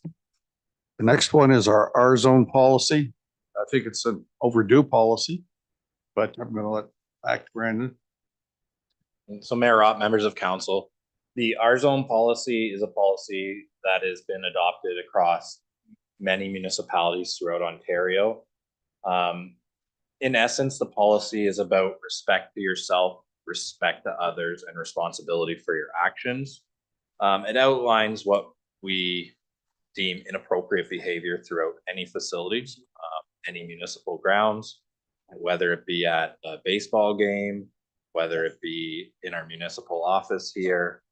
[SPEAKER 10] The next one is our R-zone policy. I think it's an overdue policy, but I'm gonna let back to Brandon.
[SPEAKER 6] So Mayor Ott, members of council, the R-zone policy is a policy that has been adopted across many municipalities throughout Ontario. In essence, the policy is about respect to yourself, respect to others, and responsibility for your actions. It outlines what we deem inappropriate behavior throughout any facilities, any municipal grounds, whether it be at a baseball game, whether it be in our municipal office here,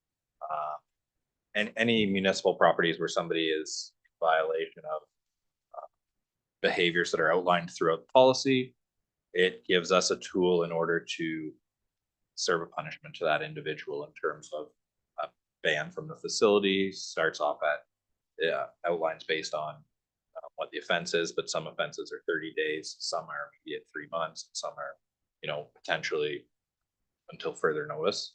[SPEAKER 6] and any municipal properties where somebody is in violation of behaviors that are outlined throughout the policy. It gives us a tool in order to serve a punishment to that individual in terms of a ban from the facility. Starts off at outlines based on what the offense is, but some offenses are 30 days, some are immediate 3 months, some are, potentially until further notice.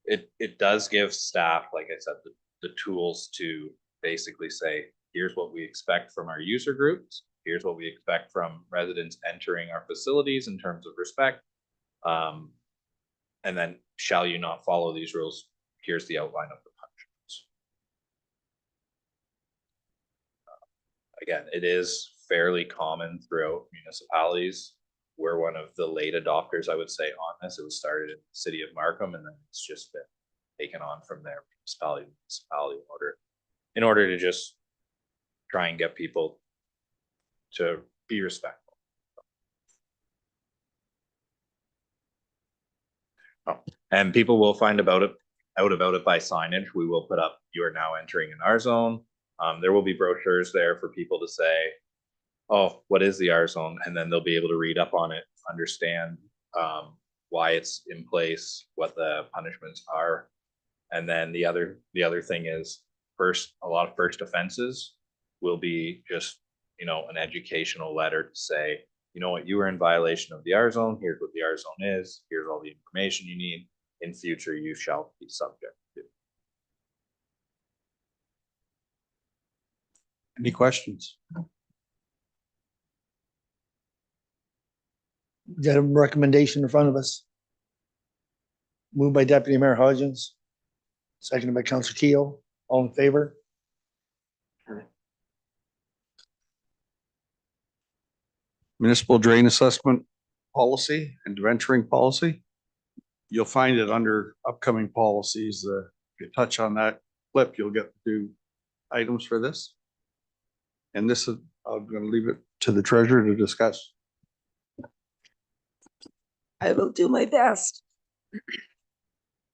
[SPEAKER 6] It does give staff, like I said, the tools to basically say, here's what we expect from our user groups. Here's what we expect from residents entering our facilities in terms of respect. And then, shall you not follow these rules? Here's the outline of the punishments. Again, it is fairly common throughout municipalities. We're one of the late adopters, I would say, on this. It was started in the city of Markham, and then it's just been taken on from there, municipality to municipality, in order to just try and get people to be respectful. And people will find out about it by signage. We will put up, you are now entering an R zone. There will be brochures there for people to say, oh, what is the R zone? And then they'll be able to read up on it, understand why it's in place, what the punishments are. And then the other thing is, a lot of first offenses will be just, an educational letter to say, you know what, you were in violation of the R zone. Here's what the R zone is. Here's all the information you need. In future, you shall be subject to.
[SPEAKER 10] Any questions?
[SPEAKER 1] Is that a recommendation in front of us? Moved by Deputy Mayor Hodgins, seconded by Councilor Keel. All in favor?
[SPEAKER 10] Municipal drain assessment policy and venturing policy. You'll find it under upcoming policies. If you touch on that flip, you'll get to items for this. And this is, I'm going to leave it to the treasurer to discuss.
[SPEAKER 21] I will do my best.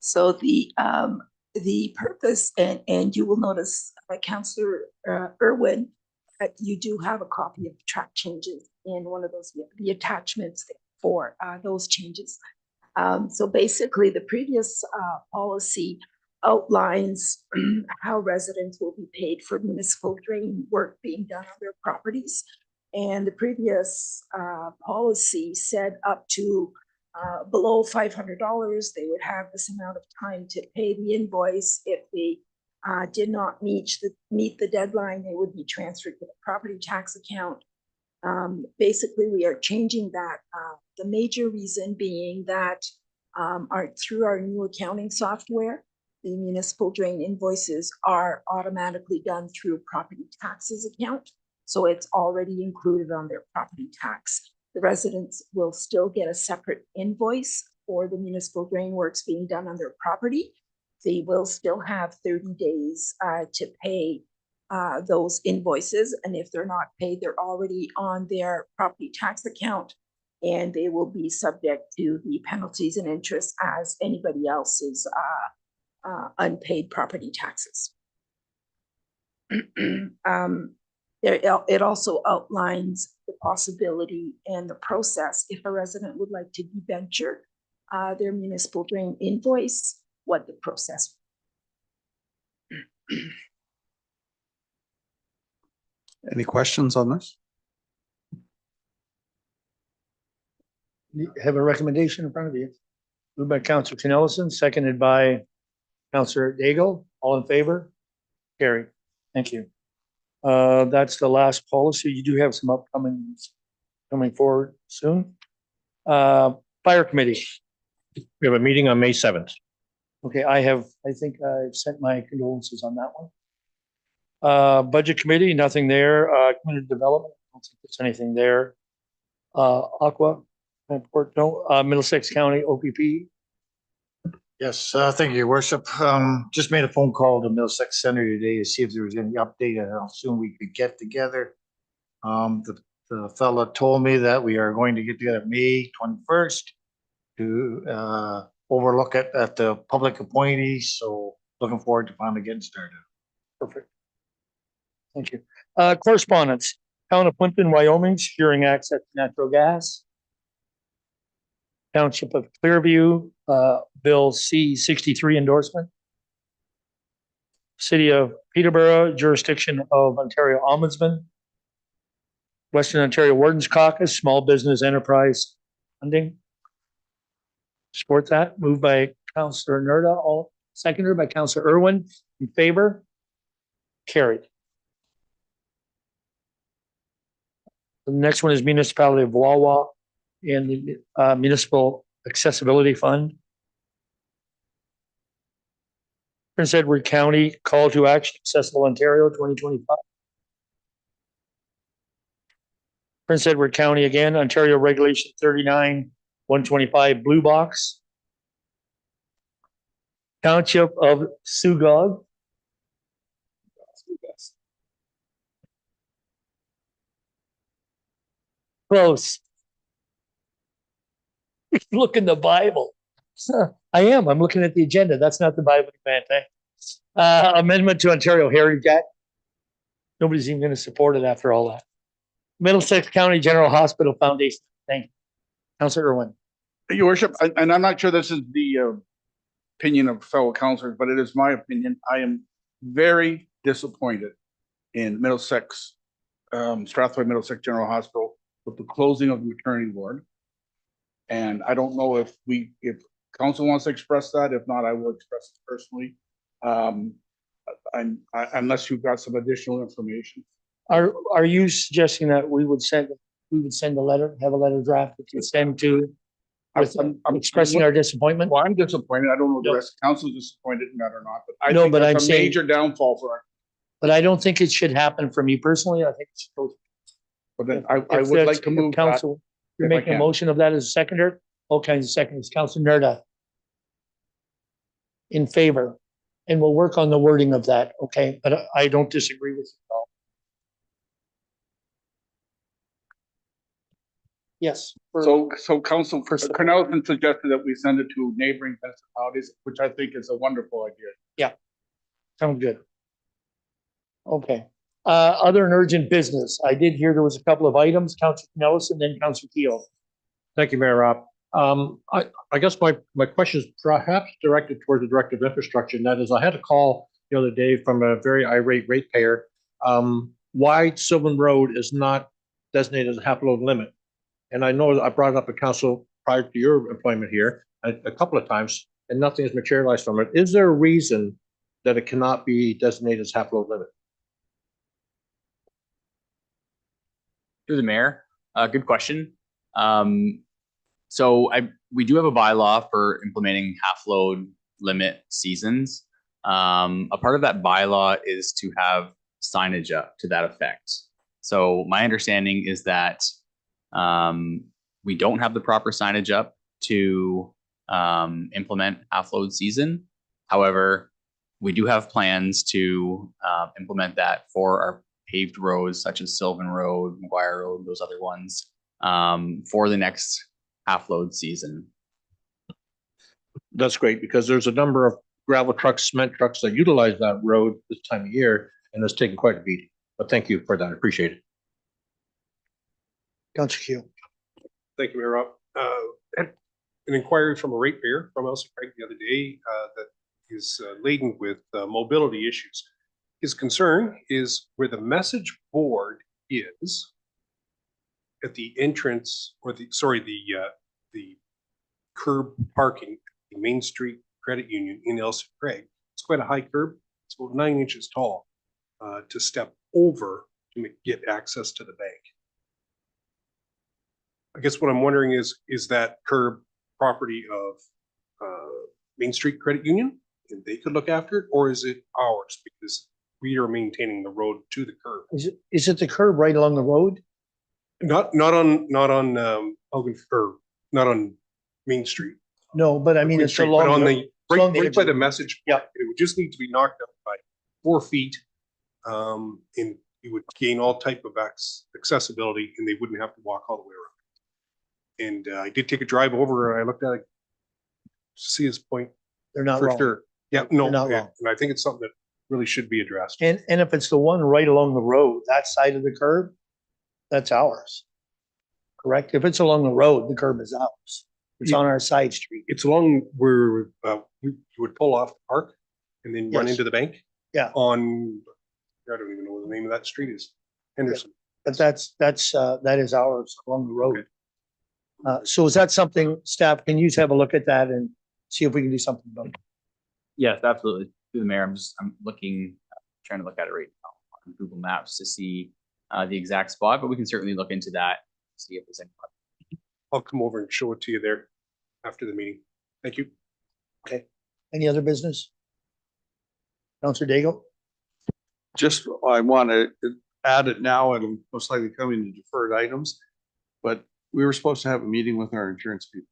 [SPEAKER 21] So the purpose, and you will notice, Councillor Irwin, you do have a copy of the track changes in one of those, the attachments for those changes. So basically, the previous policy outlines how residents will be paid for municipal drain work being done on their properties. And the previous policy said up to below $500, they would have this amount of time to pay the invoice. If they did not meet the deadline, they would be transferred to the property tax account. Basically, we are changing that. The major reason being that through our new accounting software, the municipal drain invoices are automatically done through property taxes account. So it's already included on their property tax. The residents will still get a separate invoice for the municipal drain works being done on their property. They will still have 30 days to pay those invoices. And if they're not paid, they're already on their property tax account, and they will be subject to the penalties and interest as anybody else's unpaid property taxes. It also outlines the possibility and the process if a resident would like to debenture their municipal drain invoice, what the process.
[SPEAKER 10] Any questions on this?
[SPEAKER 1] You have a recommendation in front of you. Moved by Councilor Knellison, seconded by Councilor Daigle. All in favor? Carried. Thank you. That's the last policy. You do have some upcoming coming forward soon. Fire Committee.
[SPEAKER 4] We have a meeting on May 7th.
[SPEAKER 1] Okay, I think I've sent my condolences on that one. Budget Committee, nothing there. Community Development, I don't think there's anything there. Aqua, Middlesex County OPP.
[SPEAKER 12] Yes, thank you, Your Worship. Just made a phone call to Middlesex Center today to see if there was any update and how soon we could get together. The fella told me that we are going to get together May 21st to overlook at the public appointees. So looking forward to finally getting started.
[SPEAKER 1] Perfect. Thank you. Correspondence. Town of Plimpton, Wyoming, securing access to natural gas. Township of Clearview, Bill C-63 endorsement. City of Peterborough, jurisdiction of Ontario Ombudsman. Western Ontario Wardens Caucus, small business enterprise funding. Support that. Moved by Councilor Nerda, all seconded by Councilor Irwin. In favor? Carried. The next one is Municipality of Wawa and the Municipal Accessibility Fund. Prince Edward County Call to Action Accessible Ontario 2025. Prince Edward County again, Ontario Regulation 39-125 Blue Box. Township of Sugog. Close. Look in the Bible. I am. I'm looking at the agenda. That's not the Bible, man. Amendment to Ontario Heritage Act. Nobody's even going to support it after all that. Middlesex County General Hospital Foundation. Thank you. Councilor Irwin.
[SPEAKER 15] Your Worship, and I'm not sure this is the opinion of fellow councilors, but it is my opinion. I am very disappointed in Middlesex, Strathroy Middlesex General Hospital with the closing of the maternity ward. And I don't know if council wants to express that. If not, I will express it personally. Unless you've got some additional information.
[SPEAKER 1] Are you suggesting that we would send a letter, have a letter drafted to send to with
[SPEAKER 15] I'm
[SPEAKER 1] expressing our disappointment?
[SPEAKER 15] Well, I'm disappointed. I don't know if the
[SPEAKER 1] No.
[SPEAKER 15] rest of council is disappointed in that or not, but I
[SPEAKER 1] No,
[SPEAKER 15] think
[SPEAKER 1] but
[SPEAKER 15] that's
[SPEAKER 1] I'm
[SPEAKER 15] a
[SPEAKER 1] saying-
[SPEAKER 15] major downfall for our,
[SPEAKER 1] But I don't think it should happen for me personally. I think it should go.
[SPEAKER 15] but then I
[SPEAKER 1] If
[SPEAKER 15] would
[SPEAKER 1] that's-
[SPEAKER 15] like to
[SPEAKER 1] if
[SPEAKER 15] move that.
[SPEAKER 1] Council, you're
[SPEAKER 15] if I
[SPEAKER 1] making a
[SPEAKER 15] can.
[SPEAKER 1] motion of that as a seconder? All kinds of seconds. Council Nerda. In favor. And we'll work on the wording of that, okay? But I don't disagree with you at all. Yes.
[SPEAKER 15] So Council Cornelison suggested that we send it to neighboring municipalities, which I think is a wonderful idea.
[SPEAKER 1] Yeah. Sounds good. Okay. Other and urgent business. I did hear there was a couple of items, Council Nelson, then Council Keel.
[SPEAKER 4] Thank you, Mayor Rob. I guess my question is perhaps directed towards the Director of Infrastructure, and that is, I had a call the other day from a very irate ratepayer. Why Sylvan Road is not designated as a half load limit? And I know that I brought it up at council prior to your employment here a couple of times, and nothing has materialized from it. Is there a reason that it cannot be designated as half load limit?
[SPEAKER 17] Through the mayor, good question. So we do have a bylaw for implementing half load limit seasons. A part of that bylaw is to have signage up to that effect. So my understanding is that we don't have the proper signage up to implement half load season. However, we do have plans to implement that for our paved roads such as Sylvan Road, McGuire Road, those other ones for the next half load season.
[SPEAKER 4] That's great, because there's a number of gravel trucks, cement trucks that utilize that road this time of year, and it's taken quite a beating. But thank you for that. I appreciate it.
[SPEAKER 1] Council Keel.
[SPEAKER 14] Thank you, Mayor Rob. An inquiry from a ratepayer from Elsie Craig the other day that is laden with mobility issues. His concern is where the message board is at the entrance, or the curb parking, the Main Street Credit Union in Elsie Craig. It's quite a high curb. It's about 9 inches tall to step over to get access to the bank. I guess what I'm wondering is that curb property of Main Street Credit Union, and they could look after it, or is it ours because we are maintaining the road to the curb?
[SPEAKER 1] Is it the curb right along the road?
[SPEAKER 14] Not on Hogan, or not on Main Street.
[SPEAKER 1] No, but I mean,
[SPEAKER 14] Queen
[SPEAKER 1] it's
[SPEAKER 14] Street,
[SPEAKER 1] along
[SPEAKER 14] but on
[SPEAKER 1] the.
[SPEAKER 14] the
[SPEAKER 1] along the
[SPEAKER 14] right
[SPEAKER 1] edge
[SPEAKER 14] by
[SPEAKER 1] of
[SPEAKER 14] the message.
[SPEAKER 1] Yeah.
[SPEAKER 14] It would just need to be knocked out by 4 feet. And you would gain all type of accessibility, and they wouldn't have to walk all the way around. And I did take a drive over, and I looked at it to see his point.
[SPEAKER 1] They're not
[SPEAKER 14] For
[SPEAKER 1] wrong.
[SPEAKER 14] sure. Yeah, no,
[SPEAKER 1] They're not wrong.
[SPEAKER 14] and I think it's something that really should be addressed.
[SPEAKER 1] And if it's the one right along the road, that side of the curb, that's ours. Correct? If it's along the road, the curb is ours. It's on our side street.
[SPEAKER 14] It's along where you would pull off the park and then run
[SPEAKER 1] Yes.
[SPEAKER 14] into the bank.
[SPEAKER 1] Yeah.
[SPEAKER 14] On, I don't even know what the name of that street is. Henderson.
[SPEAKER 1] But that is ours along the road. So is that something, staff, can you have a look at that and see if we can do something about it?
[SPEAKER 17] Yes, absolutely. Through the mayor, I'm looking, trying to look at it right now on Google Maps to see the exact spot, but we can certainly look into that, see if there's any.
[SPEAKER 14] I'll come over and show it to you there after the meeting. Thank you.
[SPEAKER 1] Okay. Any other business? Councilor Daigle?
[SPEAKER 10] Just, I want to add it now, and most likely coming to deferred items, but we were supposed to have a meeting with our insurance people.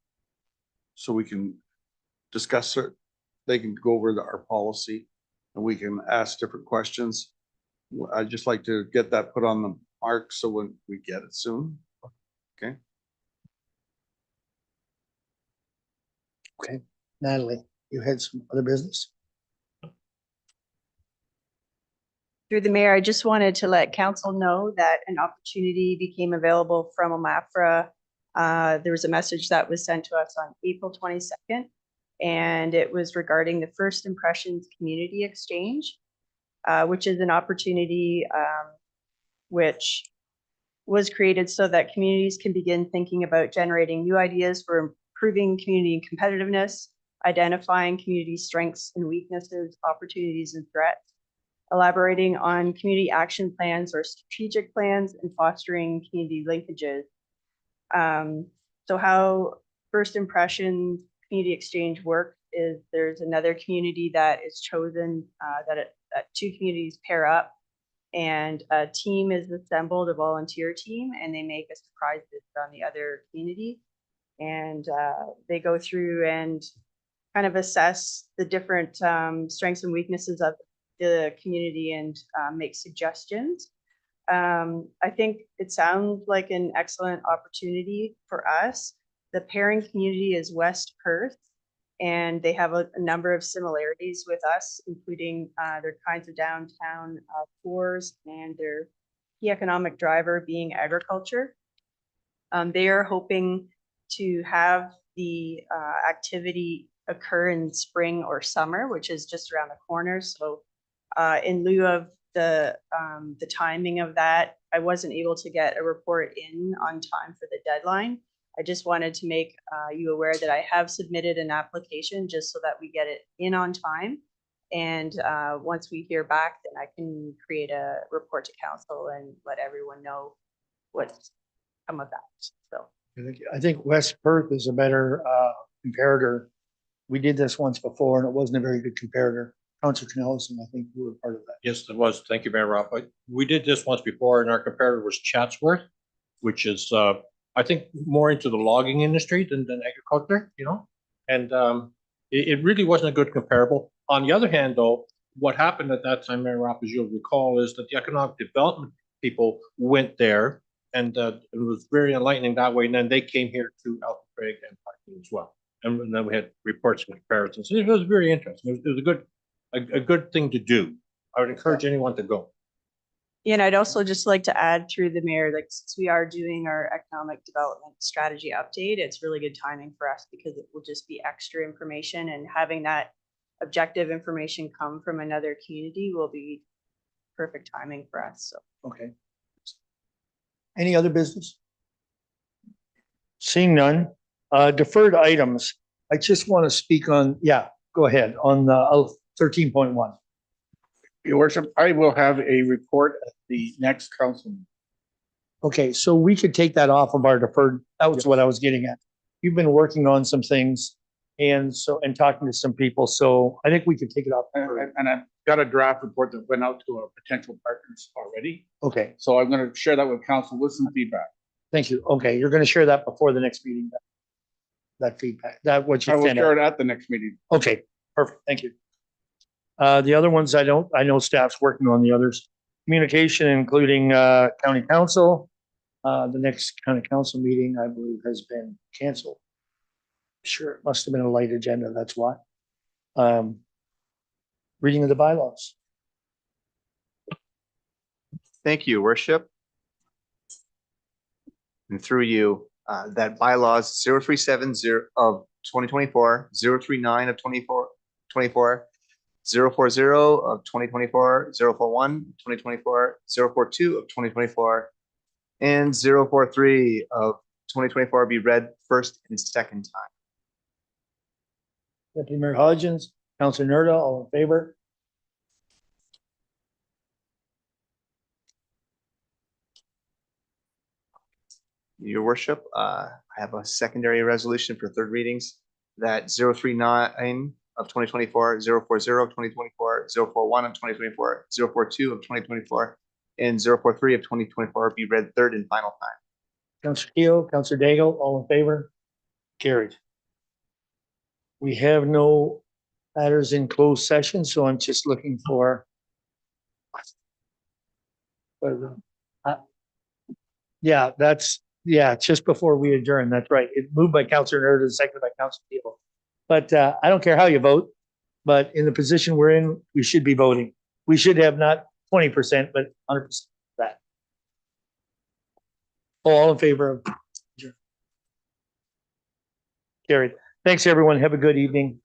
[SPEAKER 10] So we can discuss it, they can go over our policy, and we can ask different questions. I'd just like to get that put on the mark, so when we get it soon. Okay.
[SPEAKER 1] Okay. Natalie, you had some other business?
[SPEAKER 2] Through the mayor, I just wanted to let council know that an opportunity became available from OMAFRA. There was a message that was sent to us on April 22nd, and it was regarding the First Impressions Community Exchange, which is an opportunity which was created so that communities can begin thinking about generating new ideas for improving community competitiveness, identifying community strengths and weaknesses, opportunities and threats, elaborating on community action plans or strategic plans and fostering community linkages. So how first impressions community exchange works is there's another community that is chosen, that two communities pair up, and a team is assembled, a volunteer team, and they make a surprise visit on the other community. And they go through and kind of assess the different strengths and weaknesses of the community and make suggestions. I think it sounds like an excellent opportunity for us. The pairing community is West Perth, and they have a number of similarities with us, including their kinds of downtown cores and their key economic driver being agriculture. They are hoping to have the activity occur in spring or summer, which is just around the corner. So in lieu of the timing of that, I wasn't able to get a report in on time for the deadline. I just wanted to make you aware that I have submitted an application just so that we get it in on time. And once we hear back, then I can create a report to council and let everyone know what's come of that. So
[SPEAKER 1] I think West Perth is a better comparator. We did this once before and it wasn't a very good comparator. Councilor Canellison, I think you were part of that.
[SPEAKER 4] Yes, it was. Thank you, Mayor Rob. We did this once before and our comparator was Chatsworth, which is, I think, more into the logging industry than agriculture, you know? And it really wasn't a good comparable. On the other hand, though, what happened at that time, Mayor Rob, as you'll recall, is that the economic development people went there and it was very enlightening that way. And then they came here to Alpha Craig and Parkview as well. And then we had reports and comparisons. It was very interesting. It was a good thing to do. I would encourage anyone to go.
[SPEAKER 2] Yeah, and I'd also just like to add through the mayor, like since we are doing our economic development strategy update, it's really good timing for us because it will just be extra information, and having that objective information come from another community will be perfect timing for us. So
[SPEAKER 1] Okay. Any other business? Seeing none, deferred items. I just want to speak on, yeah, go ahead, on 13.1.
[SPEAKER 15] Your worship, I will have a report at the next council meeting.
[SPEAKER 1] Okay, so we could take that off of our deferred, that was what I was getting at. You've been working on some things and talking to some people, so I think we could take it off.
[SPEAKER 15] And I've got a draft report that went out to our potential partners already.
[SPEAKER 1] Okay,
[SPEAKER 15] So I'm going to share that with council with some feedback.
[SPEAKER 1] thank you. Okay, you're going to share that before the next meeting, that feedback, that what you
[SPEAKER 15] I will
[SPEAKER 1] sent
[SPEAKER 15] share
[SPEAKER 1] out.
[SPEAKER 15] it at the next meeting.
[SPEAKER 1] Okay, perfect, thank you. The other ones I know staff's working on the others. Communication, including county council. The next county council meeting, I believe, has been canceled. Sure, it must have been a light agenda, that's why. Reading of the bylaws.
[SPEAKER 3] Thank you, Worship. And through you, that bylaws 0370 of 2024, 039 of 24, 040 of 2024, 041, 2024, 042 of 2024, and 043 of 2024 be read first and second time.
[SPEAKER 1] Deputy Mayor Hodgins, Councilor Nerda, all in favor?
[SPEAKER 3] Your Worship, I have a secondary resolution for third readings that 039 of 2024, 040 of 2024, 041 of 2024, 042 of 2024, and 043 of 2024 be read third and final time.
[SPEAKER 1] Councilor Keel, Councilor Daigle, all in favor? Carried. We have no matters in closed session, so I'm just looking for. Yeah, it's just before we adjourn. That's right. It moved by Councilor Nerda, seconded by Councilor Keel. But I don't care how you vote, but in the position we're in, we should be voting. We should have not 20%, but 100% of that. All in favor of adjourn. Carried. Thanks, everyone. Have a good evening.